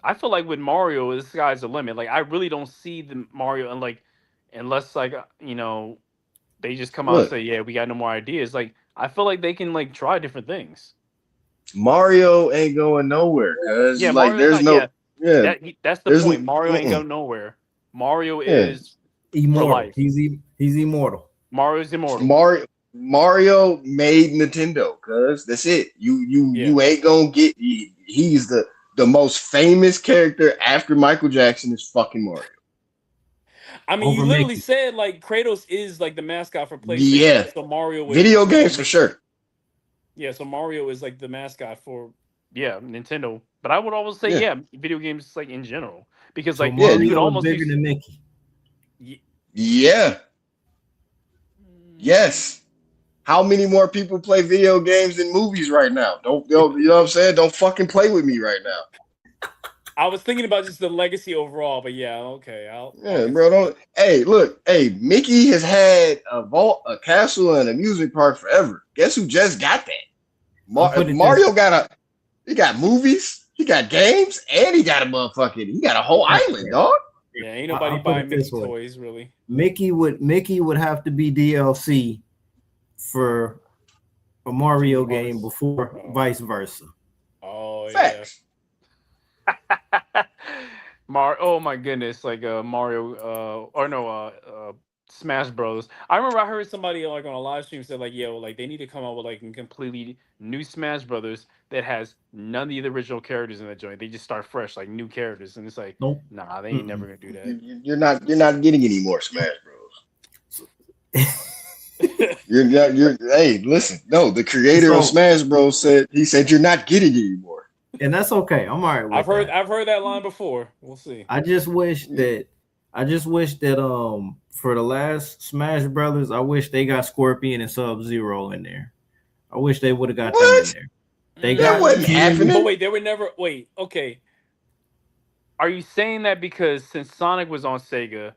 I feel like with Mario, the sky's the limit. Like, I really don't see the Mario and like, unless like they just come out and Look, say, yeah, we got no more ideas. Like, I feel like they can like try different things. Mario ain't going nowhere, cause Yeah, like Mario's there's not. no Yeah, yeah, that's the there's point. Mario ain't mm-mm. going nowhere. Mario Yeah. is for Immortal. life. He's immortal. Mario's immortal. Mario made Nintendo, cuz that's it. Yeah. You ain't gonna get he's the most famous character after Michael Jackson is fucking Mario. I mean, you Over literally Mickey. said like Kratos is like the mascot for PlayStation, Yeah. so Mario would Video like games for make sense. sure. Yeah, so Mario is like the mascot for Nintendo. But I would always say Yeah. video games like in general because So like Yeah, you you, could Mario is almost bigger use than Mickey. y- yeah. Yes. How many more people play video games than movies right now? Don't you know what I'm saying? Don't fucking play with me right now. I was thinking about just the legacy overall, but yeah, okay, I'll Yeah, bro. consider that. Don't. Hey, look. Hey, Mickey has had a vault, a castle, and a music park forever. Guess who just got that? I'll put it this Mario got a. He got movies. He got games, and he got a motherfucking. He got a whole island, dog. Yeah, ain't nobody I'll put buying it this Mickey way. toys really. Mickey would have to be DLC for a Mario Kingdom game Hearts. before vice versa. Oh yeah. Facts. Oh my goodness, like Mario or no Smash Bros. I remember I heard somebody like on a live stream said like, yo, like they need to come out with like a completely new Smash Brothers that has none of the original characters in the joint. They just start fresh, like new characters, and it's like, Nope. nah, they ain't never gonna do that. You're not getting any more Smash Bros. You're not. You're. Hey, listen. No, the creator of So- Smash Bros said you're not getting any more. And that's okay. I'm all right with that. I've heard that line before. We'll see. I just wish that for the last Smash Brothers, I wish they got Scorpion and Sub-Zero in there. I wish they would have got them in What? there. They That got wasn't happening. But wait, they were never. Wait, okay. Are you saying that because since Sonic was on Sega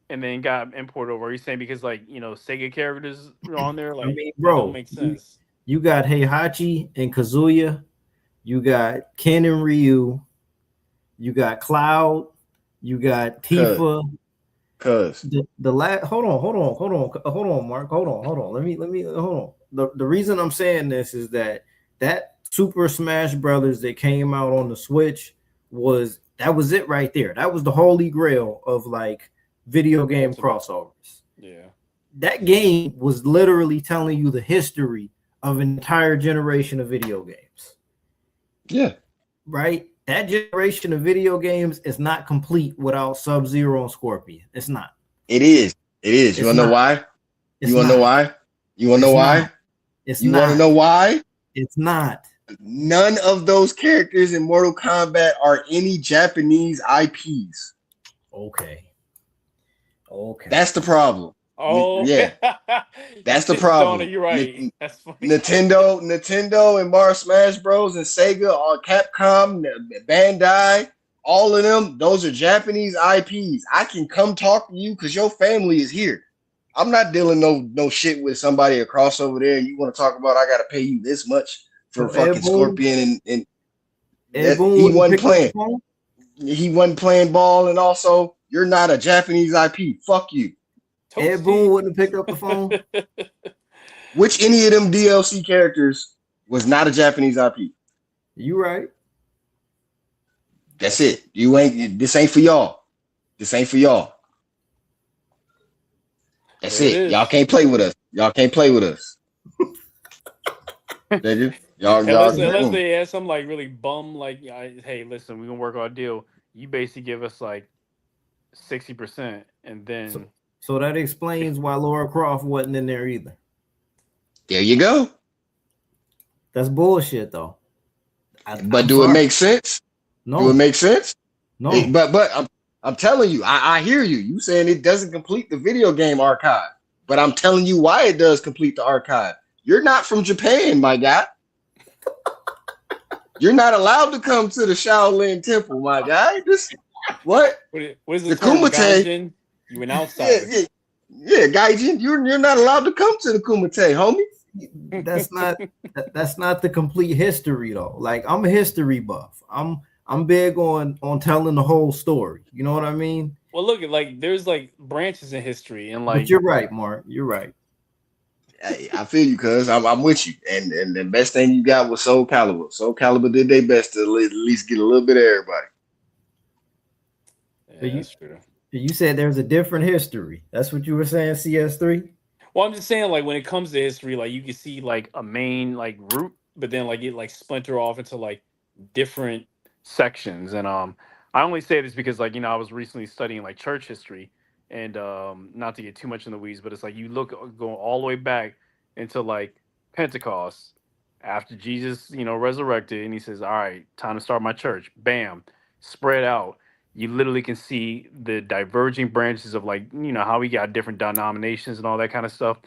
and then got imported over, are you saying because like Sega characters were on there? Like I mean, that don't bro, make sense. you got Heihachi and Kazuya, you got Ken and Ryu, you got Cloud, you got Tifa. Cause The last hold on, Mark. Hold on. Let me hold on. The reason I'm saying this is that Super Smash Brothers that came out on the Switch was it right there. That was the holy grail of like video game crossovers. Yeah. That game was literally telling you the history of an entire generation of video games. yeah, Right? That generation of video games is not complete without Sub-Zero and Scorpion. It's not. it is. It is. You It's wanna know not. why? It's You wanna not. know why? You wanna know It's why? not. It's You not. wanna know why? It's not. None of those characters in Mortal Kombat are any Japanese IPs. Okay. That's the problem. Oh Yeah. That's the problem. You're right. That's funny. Nintendo and Mario Smash Bros. And Sega, or Capcom, Bandai, all of them, those are Japanese IPs. I can come talk to you because your family is here. I'm not dealing no shit with somebody across over there. And you want to talk about I got to pay you this much for So fucking Scorpion and Ed that Boon he wouldn't wasn't pick up the playing. phone. He wasn't playing ball, and also you're not a Japanese IP. Fuck you. Ed Boon wouldn't have picked up the phone. Which any of them DLC characters was not a Japanese IP? You right. That's it. You ain't. This ain't for y'all. This ain't for y'all. That's There it it. Y'all is. can't play with us. Y'all can't play with us. Y'all. Unless they had some like really bum like, hey, listen, we're gonna work our deal. You basically give us like 60%, and then So that explains why Laura Croft wasn't in there either. There you go. That's bullshit, though. But do it make sense? No. Do it make sense? No. But I'm telling you, I hear you. You saying it doesn't complete the video game archive, but I'm telling you why it does complete the archive. You're not from Japan, my guy. You're not allowed to come to the Shaolin Temple, my guy. What is the term? Kumite? Gaijin? You an outsider. Yeah, Gaijin. You're not allowed to come to the Kumite, homie. That's not the complete history though. Like I'm a history buff. I'm big on telling the whole story. You know what I mean? Well, look at like there's like branches in history and like. But you're right, Mark. You're right. I feel you, cuz I'm with you. And the best thing you got was Soul Calibur. Soul Calibur did their best to at least get a little bit of everybody. Yeah, that's true. You said there's a different history. That's what you were saying, CS3? Well, I'm just saying, like when it comes to history, like you can see like a main like route, but then like it like splinter off into like different sections. And I only say this because like I was recently studying like church history, and not to get too much in the weeds, but it's like you look going all the way back into like Pentecost after Jesus resurrected, and he says, "All right, time to start my church." Bam, spread out. You literally can see the diverging branches of like how we got different denominations and all that kind of stuff.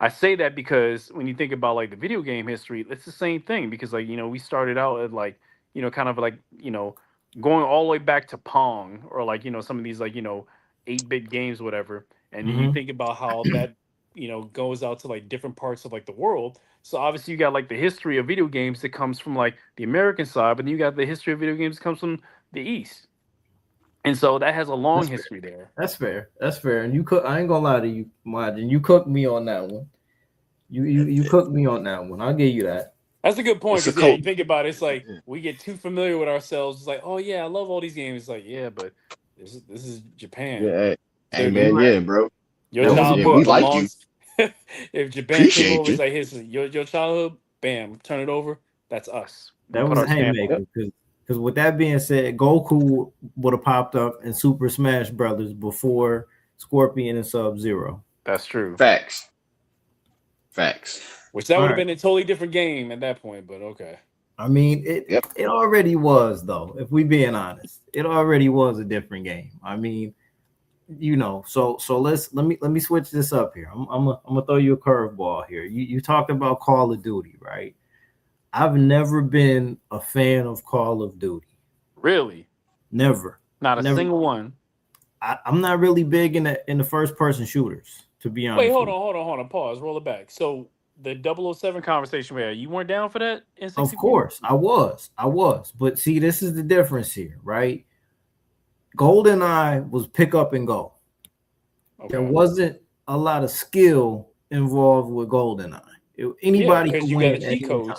I say that because when you think about like the video game history, it's the same thing because like we started out at like kind of like going all the way back to Pong or like some of these like 8-bit games whatever, and then you think about how that goes out to like different parts of like the world. So obviously you got like the history of video games that comes from like the American side, but then you got the history of video games that comes from the East. And so that has a long history there. That's fair. That's fair. And I ain't gonna lie to you, Majin. You cooked me on that one. You cooked me on that one. I'll give you that. That's a good point. Because you think about it, it's like we get too familiar with ourselves. It's like, oh yeah, I love all these games. It's like, yeah, but this is Japan. Yeah, hey man, yeah, bro. Your childhood we belongs. Like you. If Japan came over, it's like, here's your childhood. Bam, turn it over. That's us. That was a haymaker. Because with that being said, Goku would have popped up in Super Smash Brothers before Scorpion and Sub-Zero. That's true. Facts. Which that would have been a totally different game at that point, but okay. I mean, it already was though. If we being honest, it already was a different game. I mean, so let me switch this up here. I'm gonna throw you a curveball here. You talked about Call of Duty, right? I've never been a fan of Call of Duty. Really? Never. Not a single one. I'm not really big in the first person shooters, to be honest. Wait, hold on. Pause. Roll it back. So the 007 conversation we had, you weren't down for that? Of course, I was. But see, this is the difference here, right? GoldenEye was pick up and go. Okay. There wasn't a lot of skill involved with GoldenEye. Anybody could win at any time.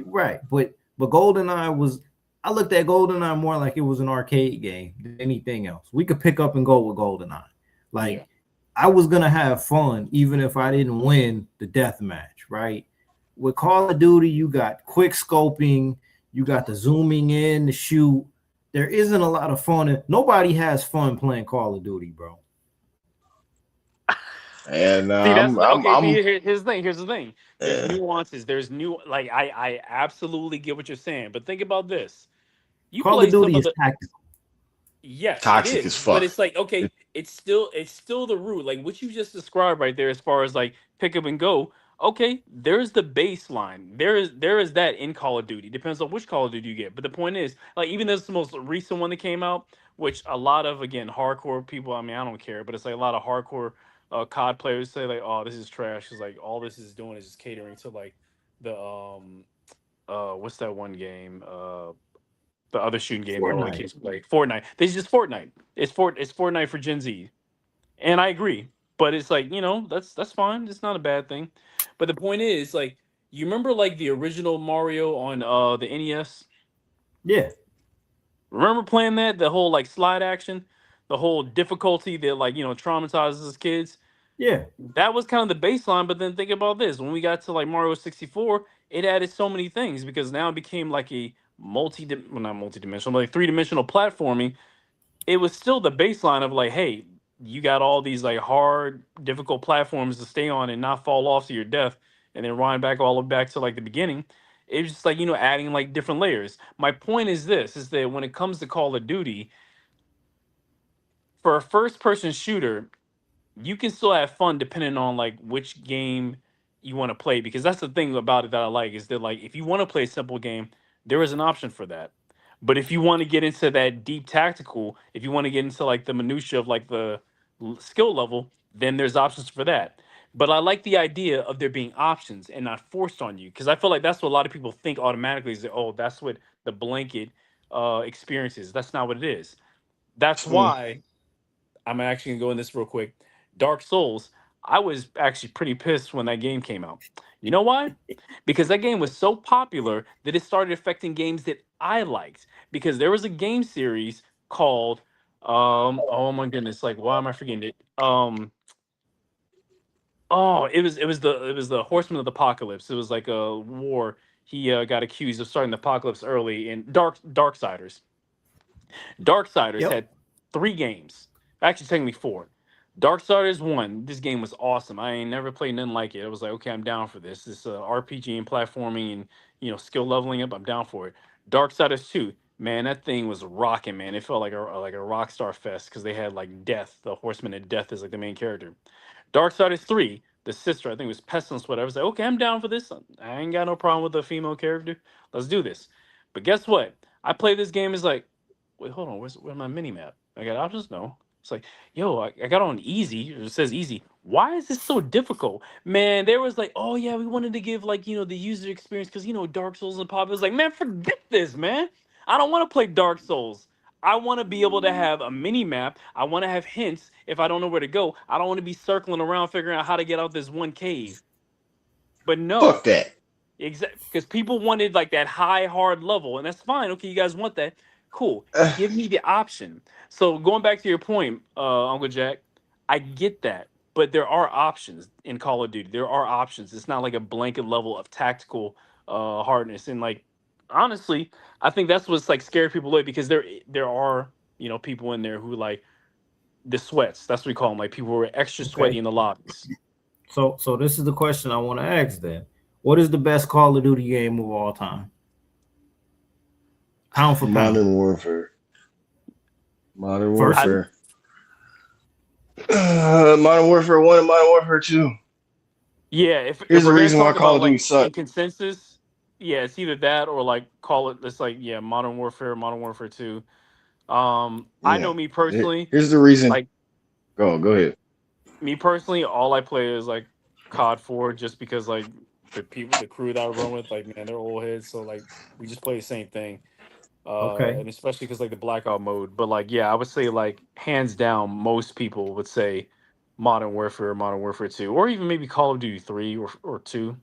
Right, but GoldenEye was. I looked at GoldenEye more like it was an arcade game than anything else. We could pick up and go with GoldenEye. Like I was gonna have fun even if I didn't win the death match. Right. With Call of Duty, you got quick scoping, you got the zooming in, the shoot. There isn't a lot of fun. Nobody has fun playing Call of Duty, bro. And here's the thing. There's nuances. There's like I absolutely get what you're saying, but think about this. Call of Duty is tactical. Yes, toxic as fuck. But it's like it's still the root. Like what you just described right there, as far as like pick up and go. Okay, there's the baseline. There is that in Call of Duty. Depends on which Call of Duty you get. But the point is, like, even this the most recent one that came out, which a lot of, again, hardcore people. I mean, I don't care, but it's like a lot of hardcore COD players say like, "Oh, this is trash." Because like all this is doing is just catering to like the what's that one game? The other shooting game that all the Fortnite. kids play, Fortnite. This is just Fortnite. It's Fortnite for Gen Z. And I agree. But it's like, that's fine. It's not a bad thing. But the point is, like, you remember like the original Mario on the NES? Yeah, Remember playing that? The whole like slide action, the whole difficulty that like, traumatizes kids. yeah, That was kind of the baseline, but then think about this. When we got to like Mario 64, it added so many things because now it became like a well, not multi-dimensional, but like three-dimensional platforming. It was still the baseline of like, hey, you got all these like hard, difficult platforms to stay on and not fall off to your death, and then run back all the way back to like the beginning. It was just like adding like different layers. My point is this: is that when it comes to Call of Duty, for a first-person shooter, you can still have fun depending on like which game you want to play, because that's the thing about it that I like is that like if you want to play a simple game, there is an option for that. But if you want to get into that deep tactical, if you want to get into like the minutia of like the skill level, then there's options for that. But I like the idea of there being options and not forced on you, because I feel like that's what a lot of people think automatically is that, oh, that's what the blanket experience is. That's not what it is. That's Mm. why I'm actually gonna go in this real quick. Dark Souls, I was actually pretty pissed when that game came out. You know why? Because that game was so popular that it started affecting games that I liked. Because there was a game series called oh my goodness, like why am I forgetting it? Oh, it was the Horseman of the Apocalypse. It was like a war. He got accused of starting the apocalypse early in Darksiders. Darksiders yep. had three games. Actually, technically four. Darksiders 1, this game was awesome. I ain't never played nothing like it. I was like, okay, I'm down for this. This RPG and platforming and skill leveling up. I'm down for it. Darksiders 2, man, that thing was rocking, man. It felt like a rock star fest because they had like Death, the Horseman of Death, is like the main character. Darksiders 3, the sister, I think it was Pestilence, whatever. I was like, okay, I'm down for this. I ain't got no problem with the female character. Let's do this. But guess what? I play this game is like, wait, hold on, where's my mini map? I got options? No. It's like, yo, I got on easy. It says easy. Why is this so difficult? Man, there was like, oh yeah, we wanted to give like, the user experience because Dark Souls and Pop. It was like, man, forget this, man. I don't want to play Dark Souls. I want to be able to have a mini map. I want to have hints if I don't know where to go. I don't want to be circling around figuring out how to get out this one cave. But no, Fuck that. exactly, because people wanted like that high hard level, and that's fine. Okay, you guys want that? Cool. Give me the option. So going back to your point, Uncle Jack, I get that, but there are options in Call of Duty. There are options. It's not like a blanket level of tactical hardness. And like honestly, I think that's what's like scared people away, because there are people in there who like the sweats. That's what we call them. Like people who are extra sweaty Okay. in the lobbies. So this is the question I want to ask then. What is the best Call of Duty game of all time? Pound for pound. Modern Warfare. Modern First, I Warfare. Modern Warfare 1 and Modern Warfare 2. Yeah, if Here's the we're gonna reason why talk Call about of Duty like in sucked. consensus, yeah, it's either that or like call it. It's like yeah, Modern Warfare 2. I Yeah. know me personally, Here's the reason. like Go ahead. me personally, all I play is like COD 4, just because like the crew that I run with, like man, they're old heads, so like we just play the same thing. okay, And especially because like the blackout mode. But like yeah, I would say like hands down, most people would say Modern Warfare 2, or even maybe Call of Duty 3 or 2.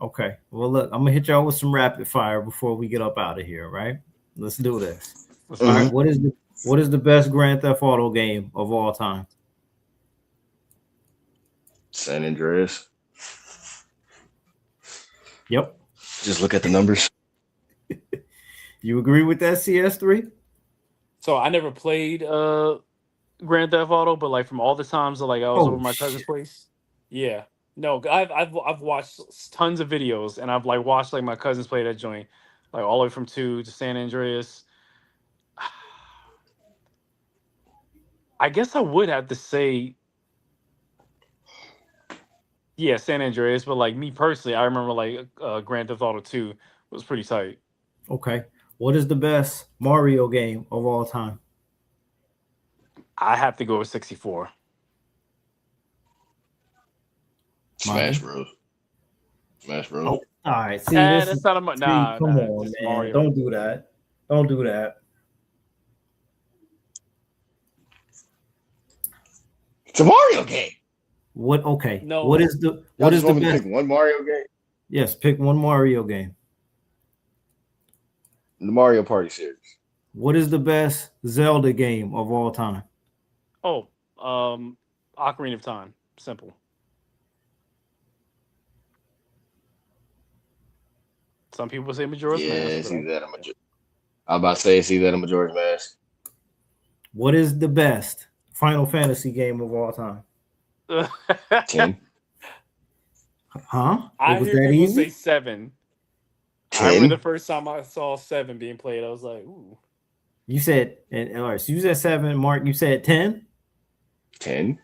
okay. Well, look, I'm gonna hit y'all with some rapid fire before we get up out of here. Right? Let's do this. Let's All do right. Hmm. it. What is the best Grand Theft Auto game of all time? San Andreas. Yep. Just look at the numbers. You agree with that, CS3? So I never played Grand Theft Auto, but like from all the times that like I was over Oh my cousin's shit. place, yeah. No, I've watched tons of videos, and I've like watched like my cousins play that joint, like all the way from 2 to San Andreas. I guess I would have to say Yeah, San Andreas, but like me personally, I remember like Grand Theft Auto 2 was pretty tight. Okay. What is the best Mario game of all time? I have to go with 64. Smash Majin? Bros. Smash Bros. Oh, all right. See, That's not a nah, come nah, on, just man. Mario. Don't do that. Don't do that. It's a Mario game. What okay. No, Y'all What is just the want me to best? pick one Mario game? Yes, pick one Mario game. The Mario Party series. What is the best Zelda game of all time? oh, Ocarina of Time. Simple. Some people say Majora's Yeah, Mask, it's but either that or I was about to say it's either that or Majora's Mask. What is the best Final Fantasy game of all time? 10. Huh? It I was hear that people say easy? 7. I remember the 10. first time I saw 7 being played, I was like, ooh. You said, and all right, so you said 7, Mark. You said 10. 10.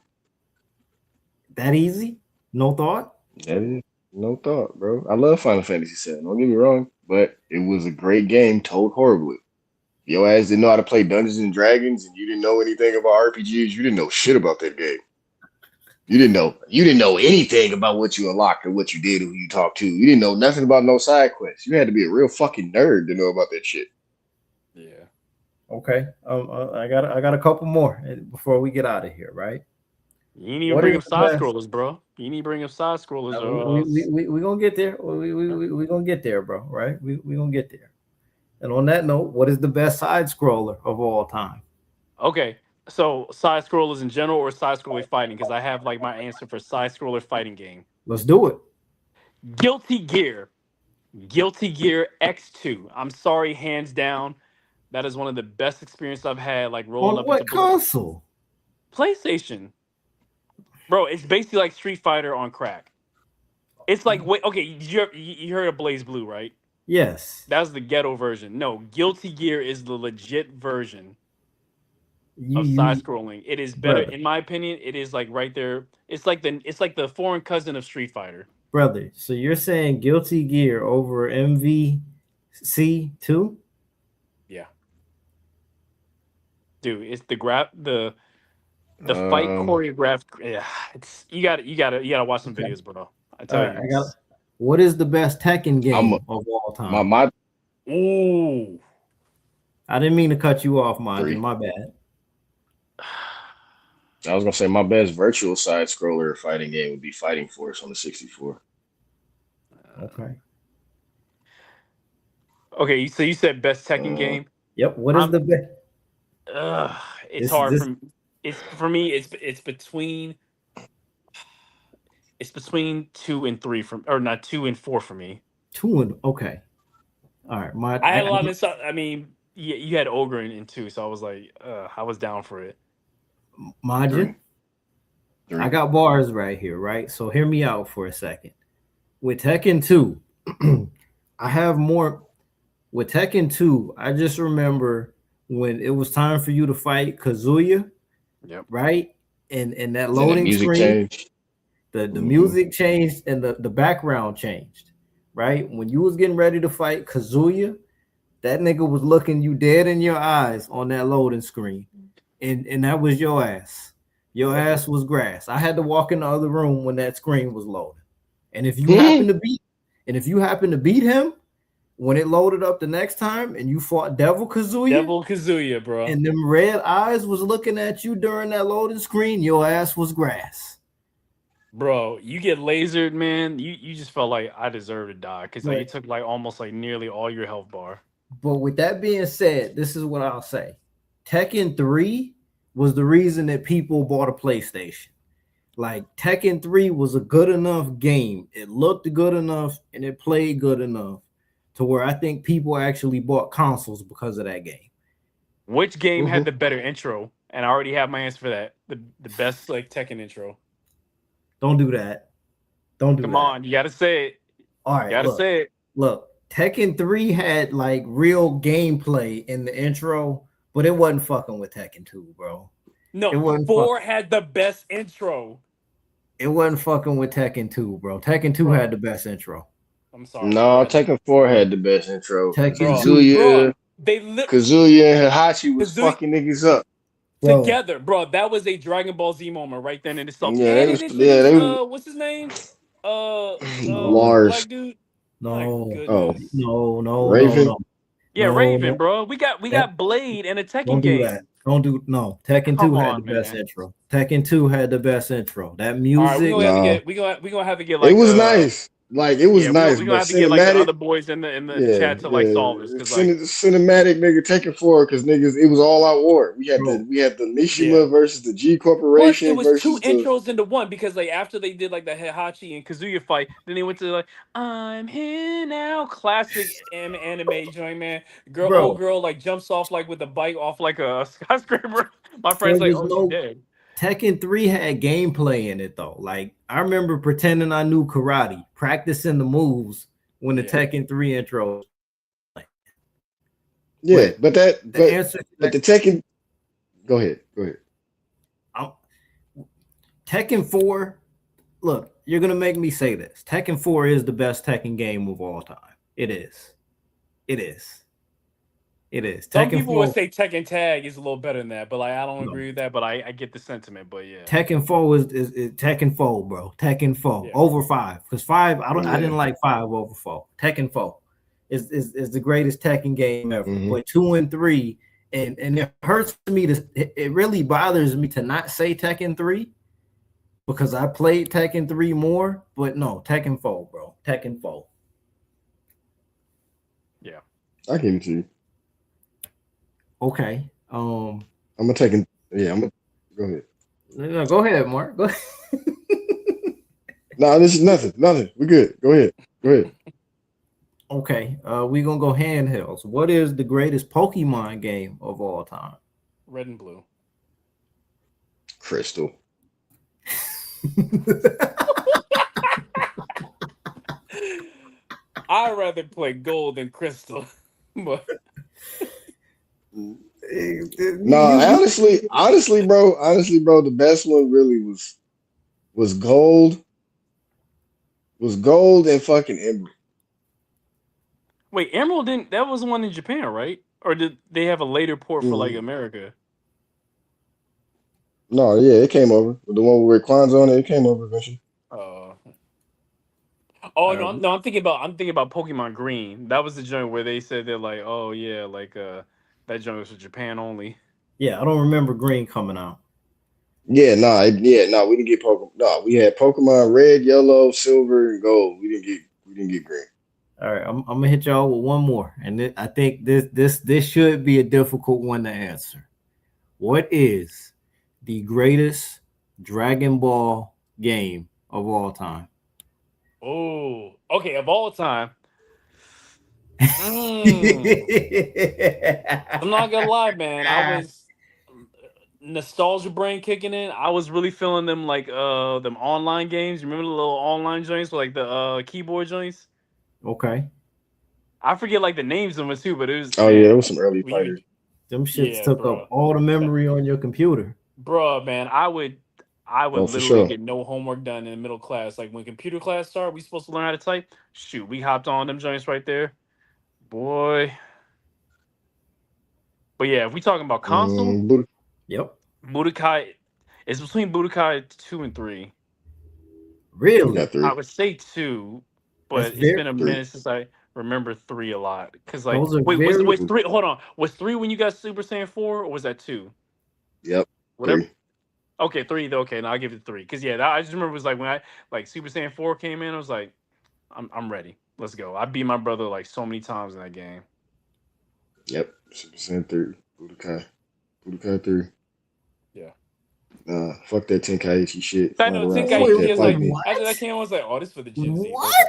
That easy? No thought? That is no thought, bro. I love Final Fantasy 7. Don't get me wrong, but it was a great game told horribly. Your ass didn't know how to play Dungeons and Dragons, and you didn't know anything about RPGs. You didn't know shit about that game. You didn't know. You didn't know anything about what you unlocked or what you did or who you talked to. You didn't know nothing about no side quests. You had to be a real fucking nerd to know about that shit. Yeah. Okay. I got a couple more before we get out of here, right? You need to What bring is up the side best? scrollers, bro. You need to bring up side scrollers We gonna get there. We gonna get there, bro. Right? We gonna get there. And on that note, what is the best side scroller of all time? okay. So side scrollers in general or side scroller fighting? Because I have like my answer for side scroller fighting game. Let's do it. Guilty Gear. Guilty Gear X2. I'm sorry, hands down. That is one of the best experiences I've had, like rolling On up into what console? PlayStation. Bro, it's basically like Street Fighter on crack. It's like wait, okay, you heard of Blaze Blue, right? Yes. That's the ghetto version. No, Guilty Gear is the legit version of side You scrolling. It is better, brother, in my opinion. It is like right there. It's like the foreign cousin of Street Fighter. brother. So you're saying Guilty Gear over MVC2? Yeah, dude, it's the fight Um, choreographed. Yeah, it's you gotta watch some Okay. videos, bro. I All tell right. you, I got. What is the best Tekken I'm game of all my time? my ooh. I didn't mean to cut you off, Majin. 3. My bad. I was gonna say my best virtual side scroller fighting game would be Fighting Force on the 64. Okay. Okay, so you said best Tekken Uh, game. Yep. What is I'm the best? it's This hard this for it's for me. It's between 2 and 3 from or not 2 and 4 for me. two and okay. All right. I had a lot of stuff. I mean, yeah, you had Ogre in 2, so I was like, I was down for it. Majin. 3. I 3. got bars right here, right? So hear me out for a second. With Tekken 2, I have more. With Tekken 2, I just remember when it was time for you to fight Kazuya, Yep. right? And that Then the loading music screen, changed. the Mhm. music changed and the background changed, right? When you was getting ready to fight Kazuya, that nigga was looking you dead in your eyes on that loading screen. And that was your ass. Your ass was grass. I had to walk in the other room when that screen was loading. And if you happen to beat him when it loaded up the next time and you fought Devil Kazuya Devil Kazuya, bro. and them red eyes was looking at you during that loading screen, your ass was grass. Bro, you get lasered, man. You just felt like I deserve to die because like But it took like almost like nearly all your health bar. but with that being said, this is what I'll say. Tekken 3 was the reason that people bought a PlayStation. Like Tekken 3 was a good enough game. It looked good enough and it played good enough to where I think people actually bought consoles because of that game. Which game had Mhm. the better intro? And I already have my answer for that. The best like Tekken intro. Don't do that. Don't do Come that. on, you gotta say it. All You right, gotta say it. look. Tekken 3 had like real gameplay in the intro, but it wasn't fucking with Tekken 2, bro. It No, wasn't fuck. 4 had the best intro. It wasn't fucking with Tekken 2, bro. Tekken 2 had the best intro. I'm sorry, No, bro. Tekken 4 had the best intro. Tekken 2, Kazuya, They Kazuya and Hihachi was Kazuya fucking niggas up. bro. together, bro. That was a Dragon Ball Z moment right then in itself. Yeah, And they it was. Yeah, introduced they was. what's his name? What's the Lars. black dude? My No, Oh, goodness. Raven. Yeah, Raven, no. bro. We That got Blade and a Tekken don't do that. game. Tekken Come 2 had the on, best man. intro. Tekken 2 had the best intro. That All right, music, No, we gonna have to get it like was nice. Like it was yeah, nice, we gonna but have to get like the cinematic. other boys in the Yeah, chat to like yeah. solve this because like Cinematic nigga Tekken 4 because niggas it was all out war. bro. We had the yeah. Mishima versus the G Plus, it Corporation was two versus the intros into one because like after they did like the Heihachi and Kazuya fight, then they went to like I'm here now, classic anime joint, man. Old Bro, girl like jumps off like with a bike off like a skyscraper. My there friend's like, was oh, she no dead. Tekken 3 had gameplay in it though. Like I remember pretending I knew karate, practicing the moves when the Yeah. Tekken 3 intro. yeah, but The answer to but that, the Tekken. Go ahead. Tekken 4. Look, you're gonna make me say this. Tekken 4 is the best Tekken game of all time. It is. It is. It is. Some Tekken people would 4. say Tekken Tag is a little better than that, but like I don't No. agree with that. But I get the sentiment. But yeah, Tekken 4 is Tekken 4, bro. Tekken 4 yeah, over 5. Because 5, I Yeah. didn't like 5 over 4. Tekken 4 is the greatest Tekken game ever. Mhm. But 2 and 3, and it hurts me it really bothers me to not say Tekken 3 because I played Tekken 3 more. But no, Tekken 4, bro. Tekken 4. yeah. I give it to you. Okay. I'm gonna take it. Yeah, I'm gonna go ahead. No, go ahead, Mark. Go ahead. No, this is nothing. We good. Go ahead. Okay. We're gonna go handhelds. What is the greatest Pokemon game of all time? Red and blue. Crystal. I'd rather play gold than crystal. But No, honestly, bro, the best one really was gold. Was gold and fucking emerald. wait, Emerald didn't. That was the one in Japan, right? Or did they have a later port for like Mhm. America? No, yeah, it came over. The one with Kwanzaa on it, it came over eventually. Oh no, Uh, I'm thinking about Pokemon Green. That was the joint where they said they're like, oh yeah, like that joint was for Japan only. yeah, I don't remember Green coming out. Yeah, no, we didn't get Pokemon. No, we had Pokemon Red, Yellow, Silver, and Gold. We didn't get Green. All right, I'm gonna hit y'all with one more, and I think this should be a difficult one to answer. What is the greatest Dragon Ball game of all time? Oh, okay, of all time. I'm not gonna lie, man. I was nostalgia brain kicking in. I was really feeling them like them online games. You remember the little online joints with like the keyboard joints? Okay, I forget like the names of them too, but it was Oh yeah, it was man. some early When you fighters. them shits yeah, took up bro, all the memory on your computer. bro, man. I would Oh, for literally sure. get no homework done in the middle class. Like when computer class started, we supposed to learn how to type. Shoot, we hopped on them joints right there, boy. But yeah, if we talking about console, Buddha. Yep, Budokai, it's between Budokai 2 and 3. We really. got I three. would say 2, That's but it's very. been a Three. minute since I remember 3 a lot. Cause like, Those are wait, very. was 3? Hold on, was 3 when you got Super Saiyan 4, or was that 2? Yep, Whatever. three. Okay, 3. Okay, now I'll give it 3. Cause yeah, I just remember it was like when I like Super Saiyan 4 came in, I was like, I'm ready. Let's go. I beat my brother like so many times in that game. Yep, Super Saiyan 3. Budokai 3. Yeah. Fuck that Tenkaichi shit. I Flying know around. Tenkaichi Fuck Wait, that. is Fight like me. what? after that came, I was like, oh, this for the Gen Z. What?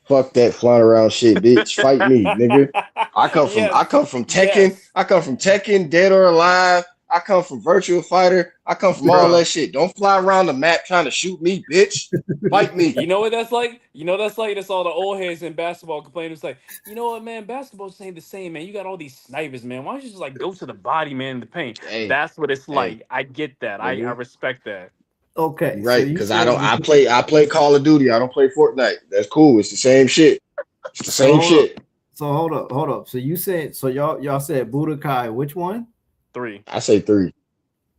Fuck that flying around shit, bitch. Fight me, nigga. Okay. I come Yes. from Tekken. Yes. I come from Tekken, Dead or Alive. I come from Virtual Fighter. I come from all Bruh. that shit. Don't fly around the map trying to shoot me, bitch. Fight me. You know what that's like? You know that's like that's all the old heads in basketball complaining. It's like, you know what, man, basketball just ain't the same, man. You got all these snipers, man. Why don't you just like go to the body, man, in the paint? Hey, That's what it's hey, like. I get that. I nigga. respect that. Okay, so Right? you Because said I play Call of Duty. I don't play Fortnite. That's cool. It's the same shit. It's the so same hold up. shit. So hold up. So you said y'all said Budokai, which one? 3. I say 3.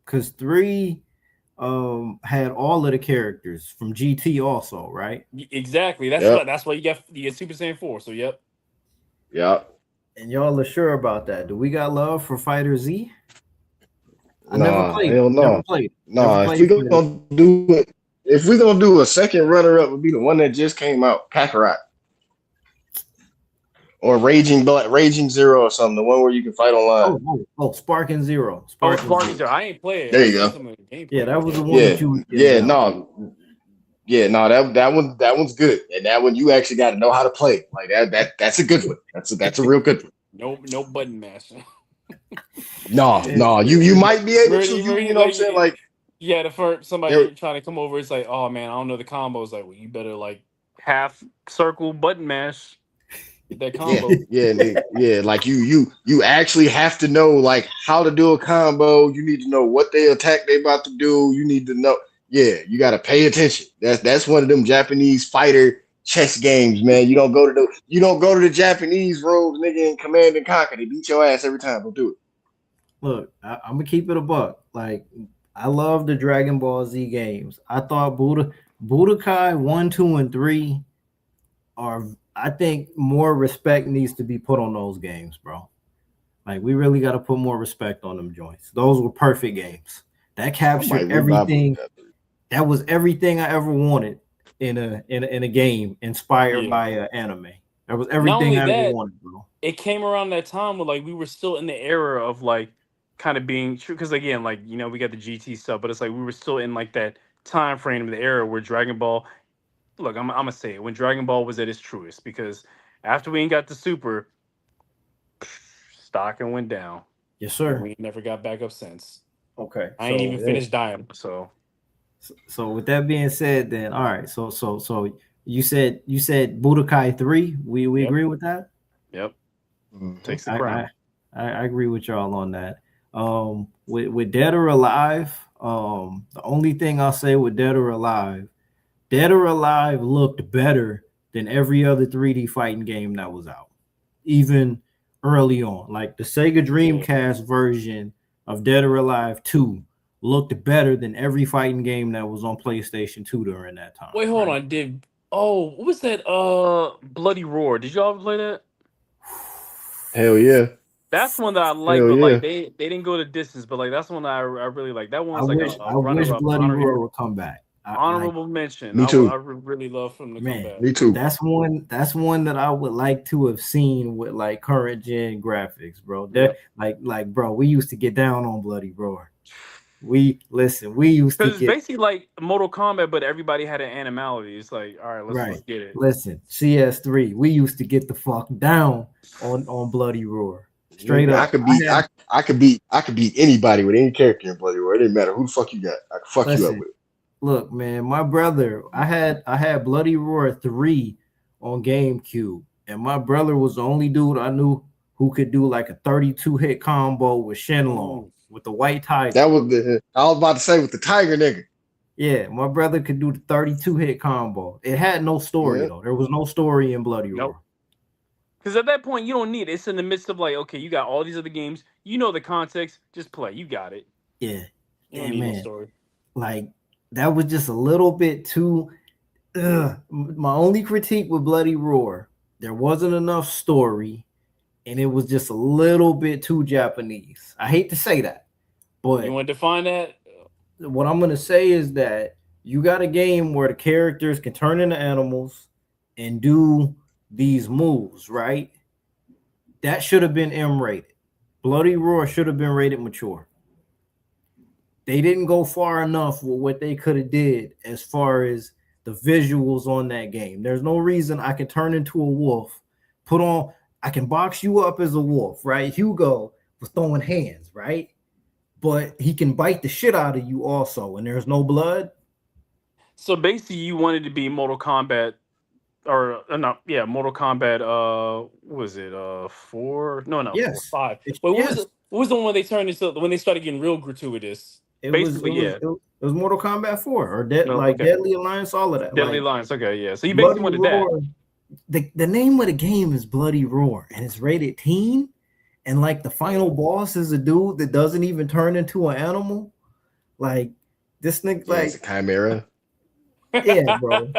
Because 3 had all of the characters from GT also, right? Exactly. Yep. That's why you get Super Saiyan 4. So yep. Yep. And y'all are sure about that. Do we got love for Fighter Z? I never Nah, played. hell Never no. played. Never Nah, played Fighter Z. if we gonna do a second runner up, would be the one that just came out, Kakarot. Or Raging Zero or something, the one where you can fight online. Sparking Zero. Oh, Sparking Sparky Zero. Zero. I ain't play it. There I you seen go. some of the Yeah, gameplay, that but was the yeah. one that you was getting down. That one's good. And that one you actually got to know how to play. Like that's a good one. That's a real good one. No button mashing. No, you might be able to. You know what I'm Like saying? Like yeah, the first there, somebody trying to come over, it's like, oh man, I don't know the combos. Like, well, you better like half circle button mash, get that combo. yeah. Like you actually have to know like how to do a combo. You need to know what they attack they about to do. You need to know. Yeah, you got to pay attention. That's one of them Japanese fighter chess games, man. You don't go to the Japanese roads, nigga, and Command and Conquer. They beat your ass every time. Don't do it. Look, I'm gonna keep it a buck. Like, I love the Dragon Ball Z games. I thought Budokai 1, 2, and 3 are. I think more respect needs to be put on those games, bro. Like, we really got to put more respect on them joints. Those were perfect games. That Somebody captured revive everything. Budokai. That was everything I ever wanted in a game inspired Yeah. by an anime. That was Not everything only I ever that, wanted, bro. it came around that time where like we were still in the era of like kind of being true because again, like we got the GT stuff, but it's like we were still in like that time frame of the era where Dragon Ball. Look, I'm gonna say it when Dragon Ball was at its truest because after we ain't got the Super, stock and went down. Yes, And sir. we never got back up since. Okay, I ain't even so finished dying. So so with that being said, then all right. So you said Budokai 3. We yep, agree with that. yep, Mhm. takes the I crown. I agree with y'all on that. With Dead or Alive, the only thing I'll say with Dead or Alive looked better than every other 3D fighting game that was out, even early on. Like the Sega Yeah. Dreamcast version of Dead or Alive 2 looked better than every fighting game that was on PlayStation 2 during that time. Wait, hold Right? on. What was that? Bloody Roar. Did y'all ever play that? Hell yeah. That's one that I like, Hell but yeah. like they didn't go the distance. But like that's one that I really like. That I one's like wish a I wish runner up, Bloody Roar would come back. Like, honorable mention. Me too. I would really love for him to come man, back. Me too. that's one that I would like to have seen with like current gen graphics, bro. That Yep. like bro, we used to get down on Bloody Roar. We used to Because it's get basically like Mortal Kombat, but everybody had an animality. It's like, all right, let's right. get it. Listen, CS3, we used to get the fuck down on Bloody Roar. Straight Nigga, up. I could beat anybody with any character in Bloody Roar. It didn't matter who the fuck you got. I could fuck you up Listen, with it. look, man, my brother, I had Bloody Roar 3 on GameCube, and my brother was the only dude I knew who could do like a 32 hit combo with Shenlong Ooh. with the white tiger. That was I was about to say with the tiger nigga. Yeah, my brother could do the 32 hit combo. It had no story Yeah. though. There was no story in Bloody Nope. Roar. Because at that point, you don't need it. It's in the midst of like, okay, you got all these other games. You know the context. Just play. You got it. Yeah. You don't And need no man, story. like that was just a little bit too. My only critique with Bloody Roar, there wasn't enough story, and it was just a little bit too Japanese. I hate to say that, but You want to define that? what I'm gonna say is that you got a game where the characters can turn into animals and do these moves, right? That should have been M rated. Bloody Roar should have been rated mature. They didn't go far enough with what they could have did as far as the visuals on that game. There's no reason I can turn into a wolf, I can box you up as a wolf, right? Hugo was throwing hands, right? But he can bite the shit out of you also, and there's no blood. So basically, you wanted to be Mortal Kombat, or not? Yeah, Mortal Kombat. What was it 4? No, 4, Yes. 5. Wait, Yes. what was the one they turned into when they started getting real gratuitous? It was Basically, yeah. it was Mortal Kombat 4 or No, like okay. Deadly Alliance, all of that. Deadly Like Alliance. Okay, yeah. So you basically Bloody wanted that. Roar. The name of the game is Bloody Roar, and it's rated teen. And like the final boss is a dude that doesn't even turn into an animal. Like this nigga, Yeah, it's a like chimera. yeah, bro.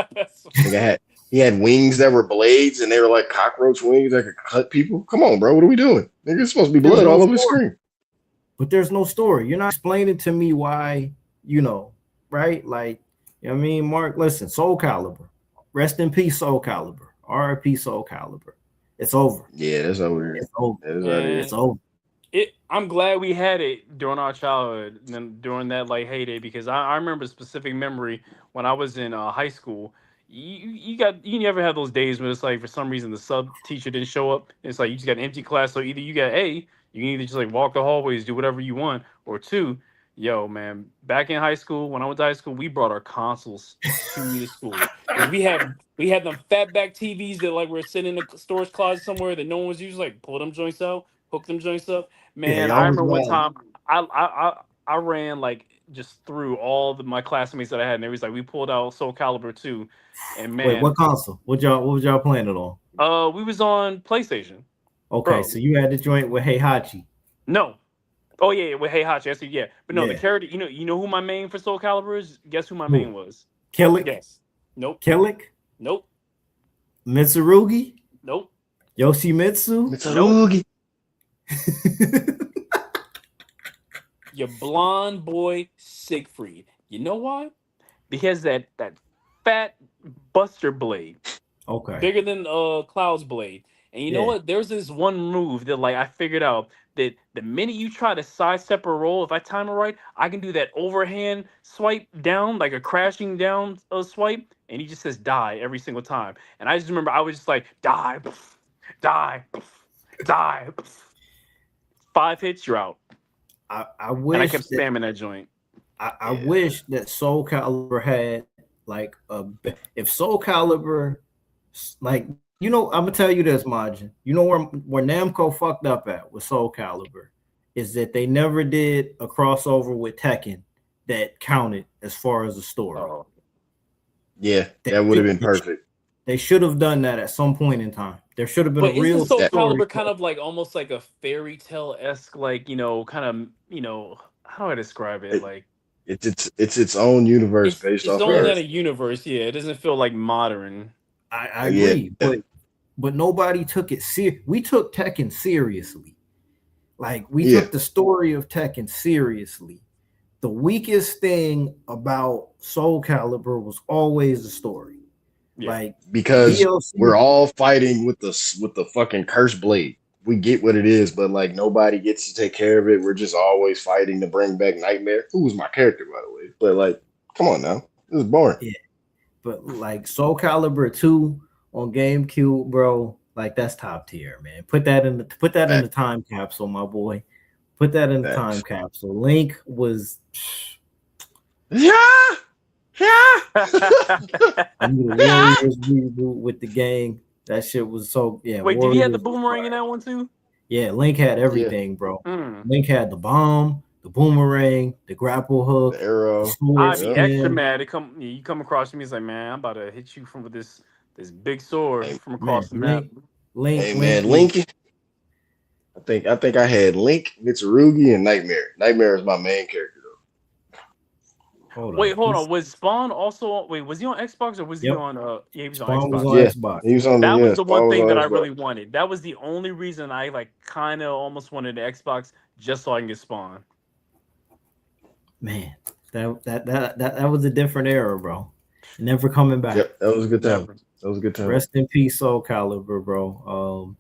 He had wings that were blades, and they were like cockroach wings that could cut people. Come on, bro, what are we doing? Nigga, it's supposed to be There's blood no all over the story. screen. But there's no story. You're not explaining to me why, right? Like, you know what I mean? Mark, listen, Soul Calibur. Rest in peace, Soul Calibur. RIP Soul Calibur. It's over. Yeah, that's over here. It's over. That is out here. It's over. I'm glad we had it during our childhood and then during that like heyday because I remember a specific memory when I was in high school. You never have those days when it's like for some reason the sub teacher didn't show up. It's like you just got an empty class, so either you got you can either just like walk the hallways, do whatever you want, or two, yo man, back in high school when I went to high school, we brought our consoles to the school because we had them fatback TVs that like were sitting in a storage closet somewhere that no one was using. Like pull them joints out, hook them joints up. Yeah, Man, I y'all was remember one wild. time I ran like just through all my classmates that I had, and it was like we pulled out Soul Calibur 2, and Wait, man, what console? What was y'all playing it on? we was on PlayStation. Okay, Bro. so you had the joint with Heihachi. No, oh yeah, with Heihachi, I see, yeah, but no, the Yeah. character, you know who my main for Soul Calibur is? Guess who my main was? Killick? Yes. Nope. Killick? Nope. Mitsurugi? Nope. Yoshimitsu? Mitsurugi. Your blonde boy Siegfried. You know why? Because that fat Buster blade. Okay. Bigger than Cloud's blade. And you know what? There's this one move that like I figured out that the minute you try to sidestep a roll, if I time it right, I can do that overhand swipe down, like a crashing down swipe, and he just says die every single time. And I just remember I was just like die, poof, die, poof, die. Poof. 5 hits, you're out. I wish and I kept spamming that joint. I wish that Soul Calibur had like if Soul Calibur, like I'm gonna tell you this, Majin. You know where Namco fucked up at with Soul Calibur is that they never did a crossover with Tekken that counted as far as the story. Oh. Yeah, that would have been perfect. They should have done that at some point in time. There should have been a real Soul story. Calibur kind of like almost like a fairy tale esque, like kind of how do I describe it? Like it's its own universe based off. It's only not a universe. Yeah, it doesn't feel like modern. I agree, but nobody took it serious. We took Tekken seriously. Like we took the story of Tekken seriously. The weakest thing about Soul Calibur was always the story. Yeah. Like because DLC, we're all fighting with the fucking curse blade. We get what it is, but like nobody gets to take care of it. We're just always fighting to bring back Nightmare, who was my character, by the way. But like, come on now, this is boring. Yeah, but like Soul Calibur 2 on GameCube, bro, like that's top tier, man. Put that in the time capsule, my boy. Put that in the time capsule. Link was I mean, the Warriors reboot with the gang. That shit was so Wait, Warriors, did he have the boomerang in that one too? Yeah, Link had everything, bro. Link had the bomb, the boomerang, the grapple hook, the arrow. I'd be extra mad. You come across me, it's like, man, I'm about to hit you with this big sword from across the map. Link. I think I had Link, Mitsurugi, and Nightmare. Nightmare is my main character though. Hold on. Was Spawn also? Was he on Xbox or was he on? Yeah, he was Spawn on Xbox. Was on Xbox. He was on. That was the Spawn one thing that I Xbox. really wanted. That was the only reason I like kind of almost wanted the Xbox just so I can get Spawn. Man, that was a different era, bro. Never coming back. Yep, that was a good time. That was a good time. Rest in peace, Soul Calibur, bro.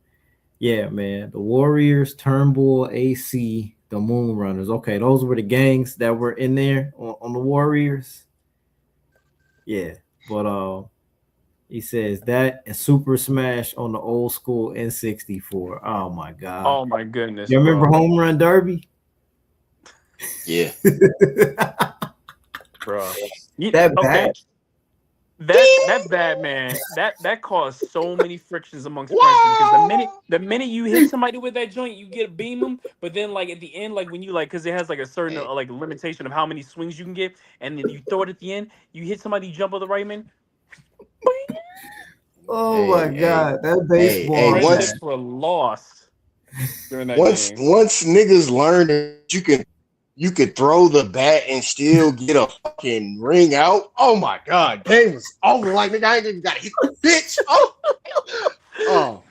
Yeah, man. The Warriors, Turnbull, AC, the Moonrunners. Okay, those were the gangs that were in there on the Warriors. Yeah, but he says that and Super Smash on the old school N64. Oh my god. Oh my goodness. You remember Home Run Derby? Yeah. Bro. That bat. that Batman that caused so many frictions amongst friends because the minute you hit somebody with that joint, you get a beam them. But then like at the end, like when you like because it has like a certain like limitation of how many swings you can get, and then you throw it at the end, you hit somebody, you jump on the right man. Oh my Hey, hey, God, that hey, baseball bat. Friendships were lost during that once game. once niggas learn that you could throw the bat and still get a fucking ring out. Oh my god, game was over. Like nigga, I ain't even gotta hit the bitch. Oh, oh,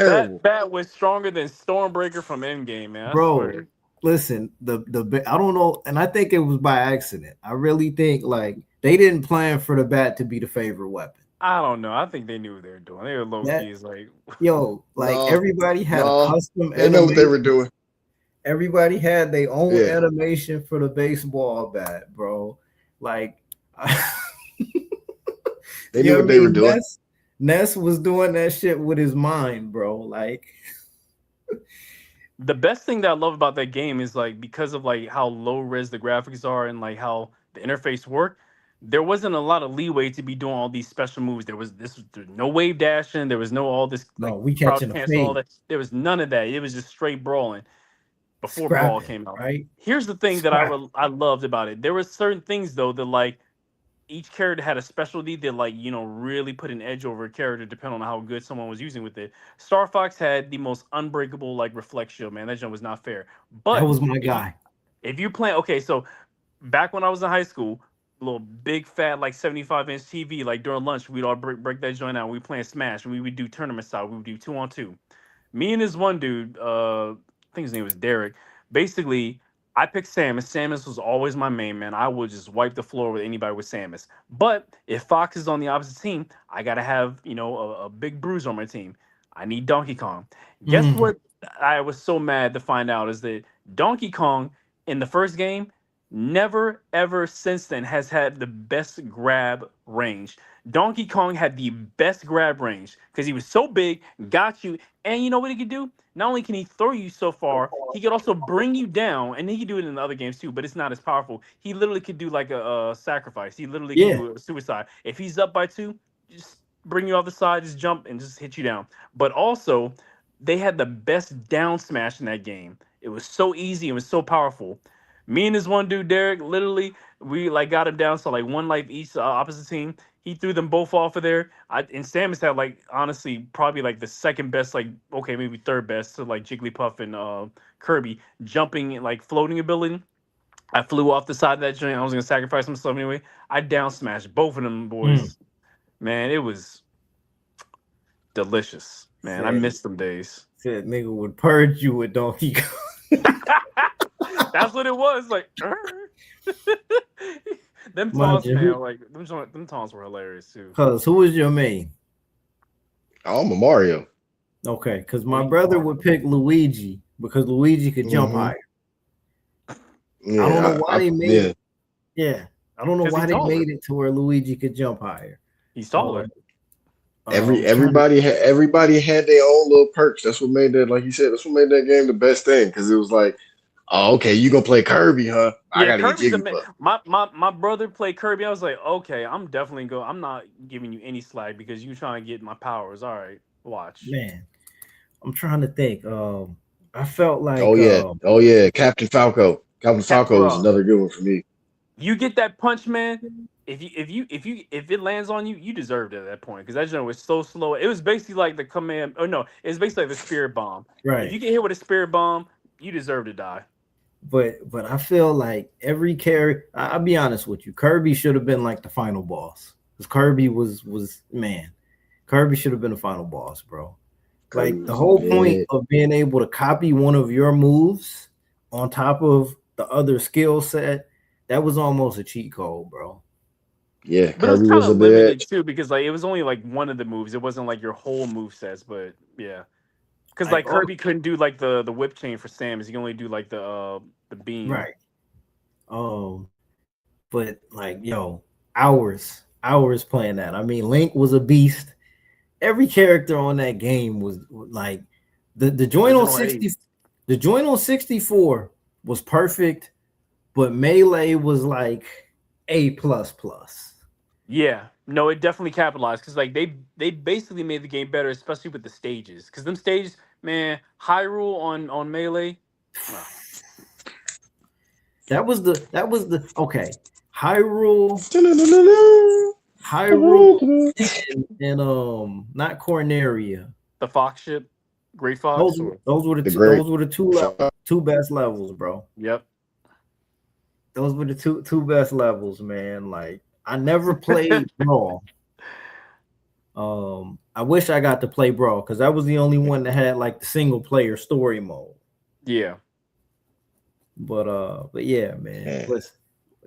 That terrible. bat was stronger than Stormbreaker from Endgame, man. I Bro, swear. listen, the I don't know, and I think it was by accident. I really think like they didn't plan for the bat to be the favorite weapon. I don't know. I think they knew what they were doing. They were low That keys like like No, everybody had a no, custom they know what they were animation. doing. Everybody had their own Yeah, animation for the baseball bat, bro. Like, they you knew know what what I they were mean? doing. Ness was doing that shit with his mind, bro. Like, the best thing that I love about that game is like because of like how low res the graphics are and like how the interface worked, there wasn't a lot of leeway to be doing all these special moves. There was no wave dashing, there was no all this no, like we crouch catching a cancel, all fade, that. There was none of that. It was just straight brawling before Brawl scrapping, came out. right? Here's the thing that Scrapping. I loved about it. There were certain things though that like each character had a specialty that like really put an edge over a character depending on how good someone was using with it. Star Fox had the most unbreakable like reflect shield, man. That jump was not fair. That But was my if you guy. if you play, okay, so back when I was in high school, little big fat like 75-inch TV, like during lunch, we'd all break that joint out. We playing Smash and we would do tournament style. We would do 2-on-2. Me and this one dude, I think his name was Derek. Basically, I picked Samus. Samus was always my main man. I would just wipe the floor with anybody with Samus. But if Fox is on the opposite team, I gotta have a big bruise on my team. I need Donkey Kong. Guess Mm. what? I was so mad to find out is that Donkey Kong in the first game never ever since then has had the best grab range. Donkey Kong had the best grab range because he was so big, got you, and you know what he could do? Not only can he throw you so far, he could also bring you down, and he could do it in the other games too. But it's not as powerful. He literally could do like a sacrifice. He literally could Yeah, do a suicide. If he's up by two, just bring you off the side, just jump and just hit you down. But also, they had the best down smash in that game. It was so easy. It was so powerful. Me and this one dude, Derek, literally, we like got him down so like one life each opposite team. He threw them both off of there. And Samus had like honestly probably like the second best, like okay maybe third best to like Jigglypuff and Kirby jumping like floating ability. I flew off the side of that joint. I was gonna sacrifice myself anyway. I down smashed both of them mm. boys. Man, it was delicious. Man, I said missed them days. said nigga would purge you with Donkey Kong. That's what it was. Like, them Mind taunts, you, man. Like them taunts were hilarious too. cause who was your main? Oh, I'm a Mario. Okay, because my Sweet brother Mario. would pick Luigi because Luigi could jump Hmm. higher. Yeah, I don't know why they made yeah. it. Yeah, I don't know Because why he's they taller. made it to where Luigi could jump higher. He's Um, taller. Everybody had their own little perks. That's what made that, like you said, that's what made that game the best thing. Because it was like, oh, okay, you gonna play Kirby, huh? I Yeah, gotta get Kirby's the man. Jigglypuff. My brother played Kirby. I was like, okay, I'm definitely go. I'm not giving you any slack because you trying to get my powers. All right, watch. man, I'm trying to think. I felt Oh like yeah, oh yeah, Captain Falco. Captain Falco was Bro, another good one for me. you get that punch, man. If it lands on you, you deserved it at that point because that joint was so slow. It was basically like the command. Oh no, it's basically like the spirit bomb. If right, you get hit with a spirit bomb, you deserve to die. but I feel like every character. I'll be honest with you, Kirby should have been like the final boss because Kirby was man. Kirby should have been the final boss, bro. Kirby Like the was whole point lit. of being able to copy one of your moves on top of the other skill set, that was almost a cheat code, bro. Yeah, But it was Kirby kind was a of limited bitch. too because like it was only like one of the moves. It wasn't like your whole move sets. But yeah, because Like like oh Kirby couldn't do like the whip chain for Samus. He can only do like the beam. right. Um, but like hours playing that. I mean, Link was a beast. Every character on that game was like the joint on Original 60, Ace. the joint on 64 was perfect, but Melee was like A plus plus. Yeah, no, it definitely capitalized because like they basically made the game better, especially with the stages. Because them stages, man, Hyrule on Melee. Oh, That was the okay. Hyrule, Hyrule, and not Corneria. the Fox ship, Great Those Fox, or those were the The two, great. those were the two best levels, bro. yep. Those were the two best levels, man. Like I never played Brawl. I wish I got to play Brawl because that was the only one that had like the single player story mode. Yeah. But yeah, man. Man, Listen,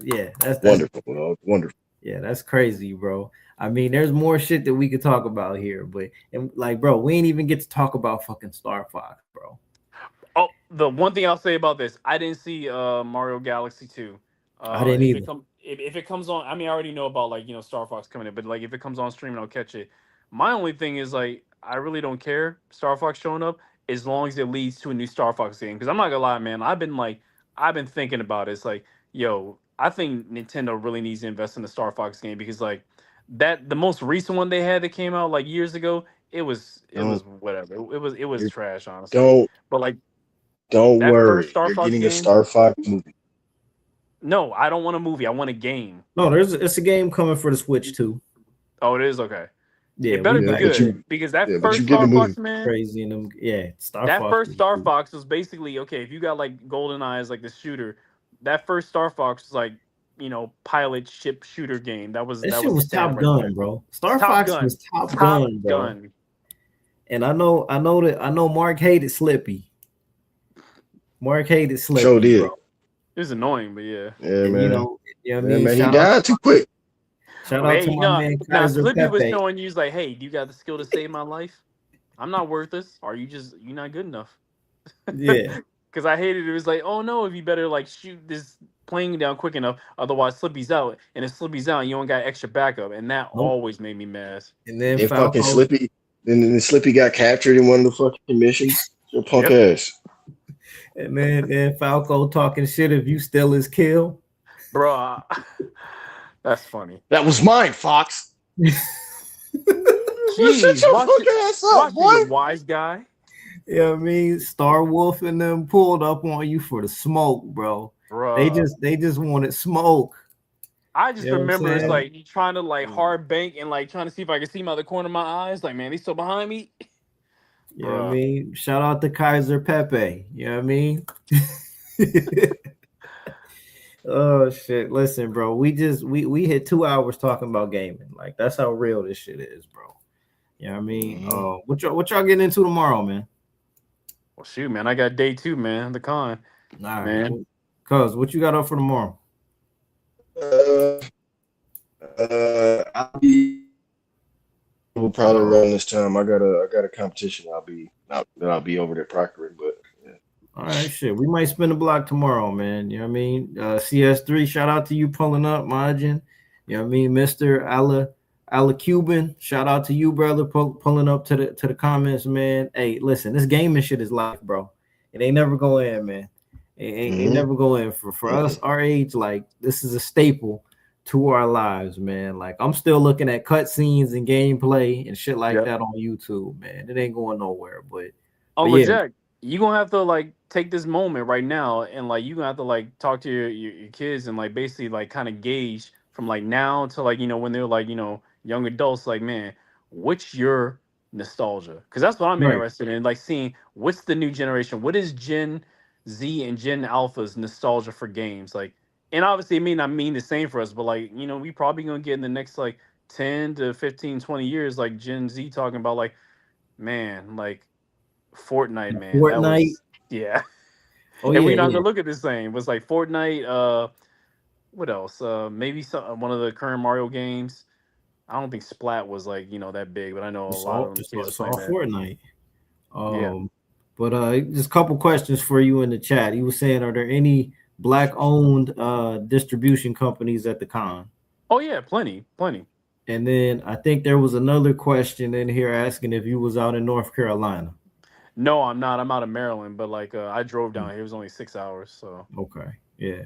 yeah, that's wonderful, dog. Wonderful. yeah, that's crazy, bro. I mean, there's more shit that we could talk about here, but and like, bro, we ain't even get to talk about fucking Star Fox, bro. Oh, the one thing I'll say about this, I didn't see Mario Galaxy 2. I didn't either. If it comes on, I mean I already know about like, Star Fox coming in, but like if it comes on stream, I'll catch it. My only thing is like I really don't care Star Fox showing up as long as it leads to a new Star Fox game. Because I'm not gonna lie, man, I've been thinking about it. It's like, yo, I think Nintendo really needs to invest in the Star Fox game because like that the most recent one they had that came out like years ago, it was Don't whatever. It was you're, trash, honestly. don't But like don't that first worry. Star You're Fox getting a game, Star Fox movie. no, I don't want a movie. I want a game. No, it's a game coming for the Switch too. Oh, it is okay. Yeah, It we better be Yeah, back but good you because that yeah, but you first getting Star a movie. Fox, man, crazy in them. Yeah, Star that Fox first was Star cool. Fox was basically okay. If you got like Golden Eye as like the shooter, that first Star Fox was like pilot ship shooter game. That was That that shit was was stamp Top right Gun, there. bro. It's Star Top Fox was Gun, Top Top Gun, bro. Gun. And I know Mark hated Slippy. Mark hated Show Slippy, bro. did. It was annoying, but yeah. Yeah, And man. you know what I Yeah, mean? man. He died too quick. Shout out Okay, to my man now Kaiser Slippy was Pepe. showing you, he's like, hey, do you got the skill to save my life? I'm not worth this. Or you not good enough? Yeah. Because I hated it. It was like, oh no, if you better like shoot this plane down quick enough, otherwise Slippy's out. And if Slippy's out, you don't got extra backup, and that Nope. always made me mad. And then Then fucking Falco. Slippy. Then Slippy got captured in one of the fucking missions. Your punk Yep, ass. And then Falco talking shit if you steal his kill. bro. That's funny. That was mine, Fox. Shut Jeez, your fucking ass up, watch it, you boy. wise guy, You know what I mean? Star Wolf and them pulled up on you for the smoke, bro. They bro. just wanted smoke. I just You know what I'm remember it's saying? like he trying to like hard bank and like trying to see if I can see him out the corner of my eyes. Like, man, they still behind me, You know what I bro. mean? Shout out to Kaiser Pepe. You know what I mean? Oh shit. Listen, bro. We hit 2 hours talking about gaming. Like that's how real this shit is, bro. You know what I mean? What y'all getting into tomorrow, man? Well, shoot, man, I got day 2, man. The con, All right. man. Cuz what you got up for tomorrow? I'll be. We'll probably run this time. I got a competition. I'll be over there proctoring, but yeah. All right, shit. We might spin the block tomorrow, man. You know what I mean? CS3, shout out to you pulling up, Majin. You know what I mean? Mr. Ala Cuban, shout out to you, brother, pulling up to the comments, man. Hey, listen, this gaming shit is life, bro. It ain't never go in, man. It never go in. For us, our age, like this is a staple to our lives, man. Like I'm still looking at cutscenes and gameplay and shit like Yep. that on YouTube, man. It ain't going nowhere, but Uncle yeah. Jack, you gonna have to like take this moment right now and like you gonna have to like talk to your kids and like basically like kind of gauge from like now to like when they're like young adults, like, man, what's your nostalgia? Because that's what I'm Right. interested in, like seeing what's the new generation, what is Gen Z and Gen Alpha's nostalgia for games, like. And obviously it may not mean the same for us, but like we probably gonna get in the next like 10 to 15 20 years like Gen Z talking about like, man, like Fortnite, man, that Fortnite. was, yeah. Oh And yeah, we're not yeah. gonna look at the same. It was like Fortnite. What else? Maybe one of the current Mario games. I don't think Splat was like that big, but I know a lot of them kids are It's playing all that. Fortnite. Yeah. But just a couple questions for you in the chat. He was saying, are there any black-owned distribution companies at the con? Oh yeah, plenty. And then I think there was another question in here asking if you was out in North Carolina. No, I'm not. I'm out of Maryland, but like I drove down here. It was only 6 hours, so. Okay. Yeah.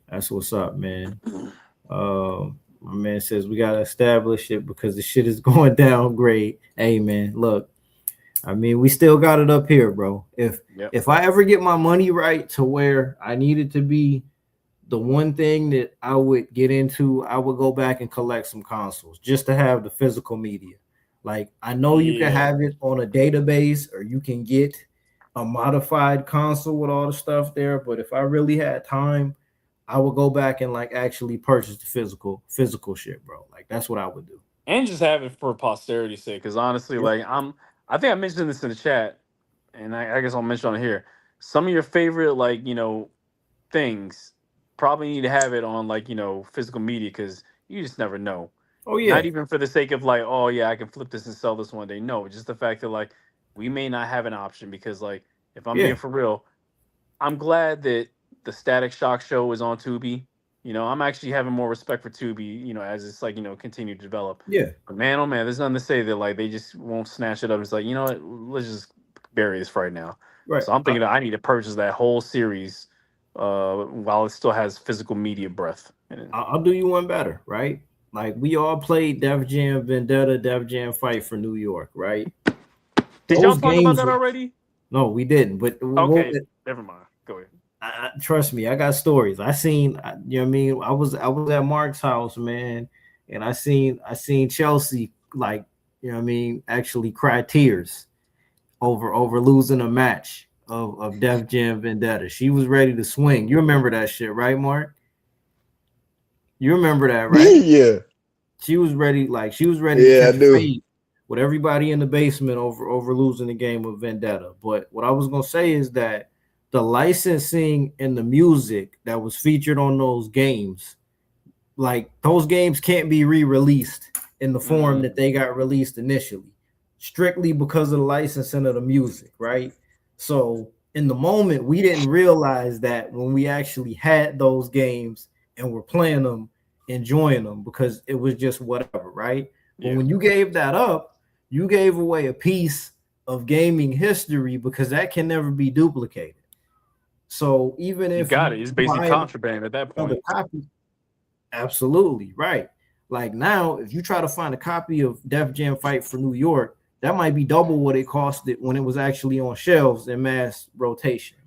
That's what's up, man. My My man says we gotta establish it because the shit is going down great. Hey man, look, I mean, we still got it up here, bro. If I ever get my money right to where I need it to be, the one thing that I would get into, I would go back and collect some consoles just to have the physical media. Like, I know you can have it on a database or you can get a modified console with all the stuff there, but if I really had time, I would go back and like actually purchase the physical shit, bro. Like, that's what I would do. And just have it for posterity's sake. Because honestly, like I think I mentioned this in the chat, and I guess I'll mention on here. Some of your favorite, like, things probably need to have it on, like, physical media, because you just never know. Oh yeah. Not even for the sake of like, oh yeah, I can flip this and sell this one day. No, just the fact that like we may not have an option, because like, if I'm being for real, I'm glad that the Static Shock show is on Tubi. I'm actually having more respect for Tubi, as it's like, continue to develop. Yeah. But man, oh man, there's nothing to say that like they just won't snatch it up. It's like, you know what, let's just bury this right now. Right. So I'm thinking that I need to purchase that whole series while it still has physical media breath in it. I'll do you one better, right? Like, we all played Def Jam Vendetta, Def Jam Fight for New York, right? Did y'all talk about that already? No, we didn't. But okay, never mind. Go ahead. Trust me, I got stories. I seen, you know what I mean? I was at Mark's house, man, and I seen Chelsea, like, you know what I mean, actually cry tears over losing a match of Def Jam Vendetta. She was ready to swing. You remember that shit, right, Mark? You remember that, right? Yeah. She was ready to catch a fade with everybody in the basement over losing the game of Vendetta. But what I was gonna say is that the licensing and the music that was featured on those games, like, those games can't be re-released in the form that they got released initially, strictly because of the licensing of the music, right? So in the moment, we didn't realize that when we actually had those games and were playing them, enjoying them, because it was just whatever, right? But when you gave that up, you gave away a piece of gaming history, because that can never be duplicated. So even if it's basically contraband at that point. Absolutely right. Like, now, if you try to find a copy of Def Jam Fight for New York, that might be double what it costed when it was actually on shelves in mass rotation.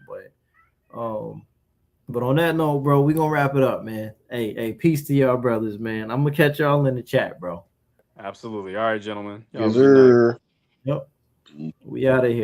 But on that note, bro, we're gonna wrap it up, man. Hey, peace to y'all brothers, man. I'm gonna catch y'all in the chat, bro. Absolutely. All right, gentlemen. Yes, sir. Yep. We out of here.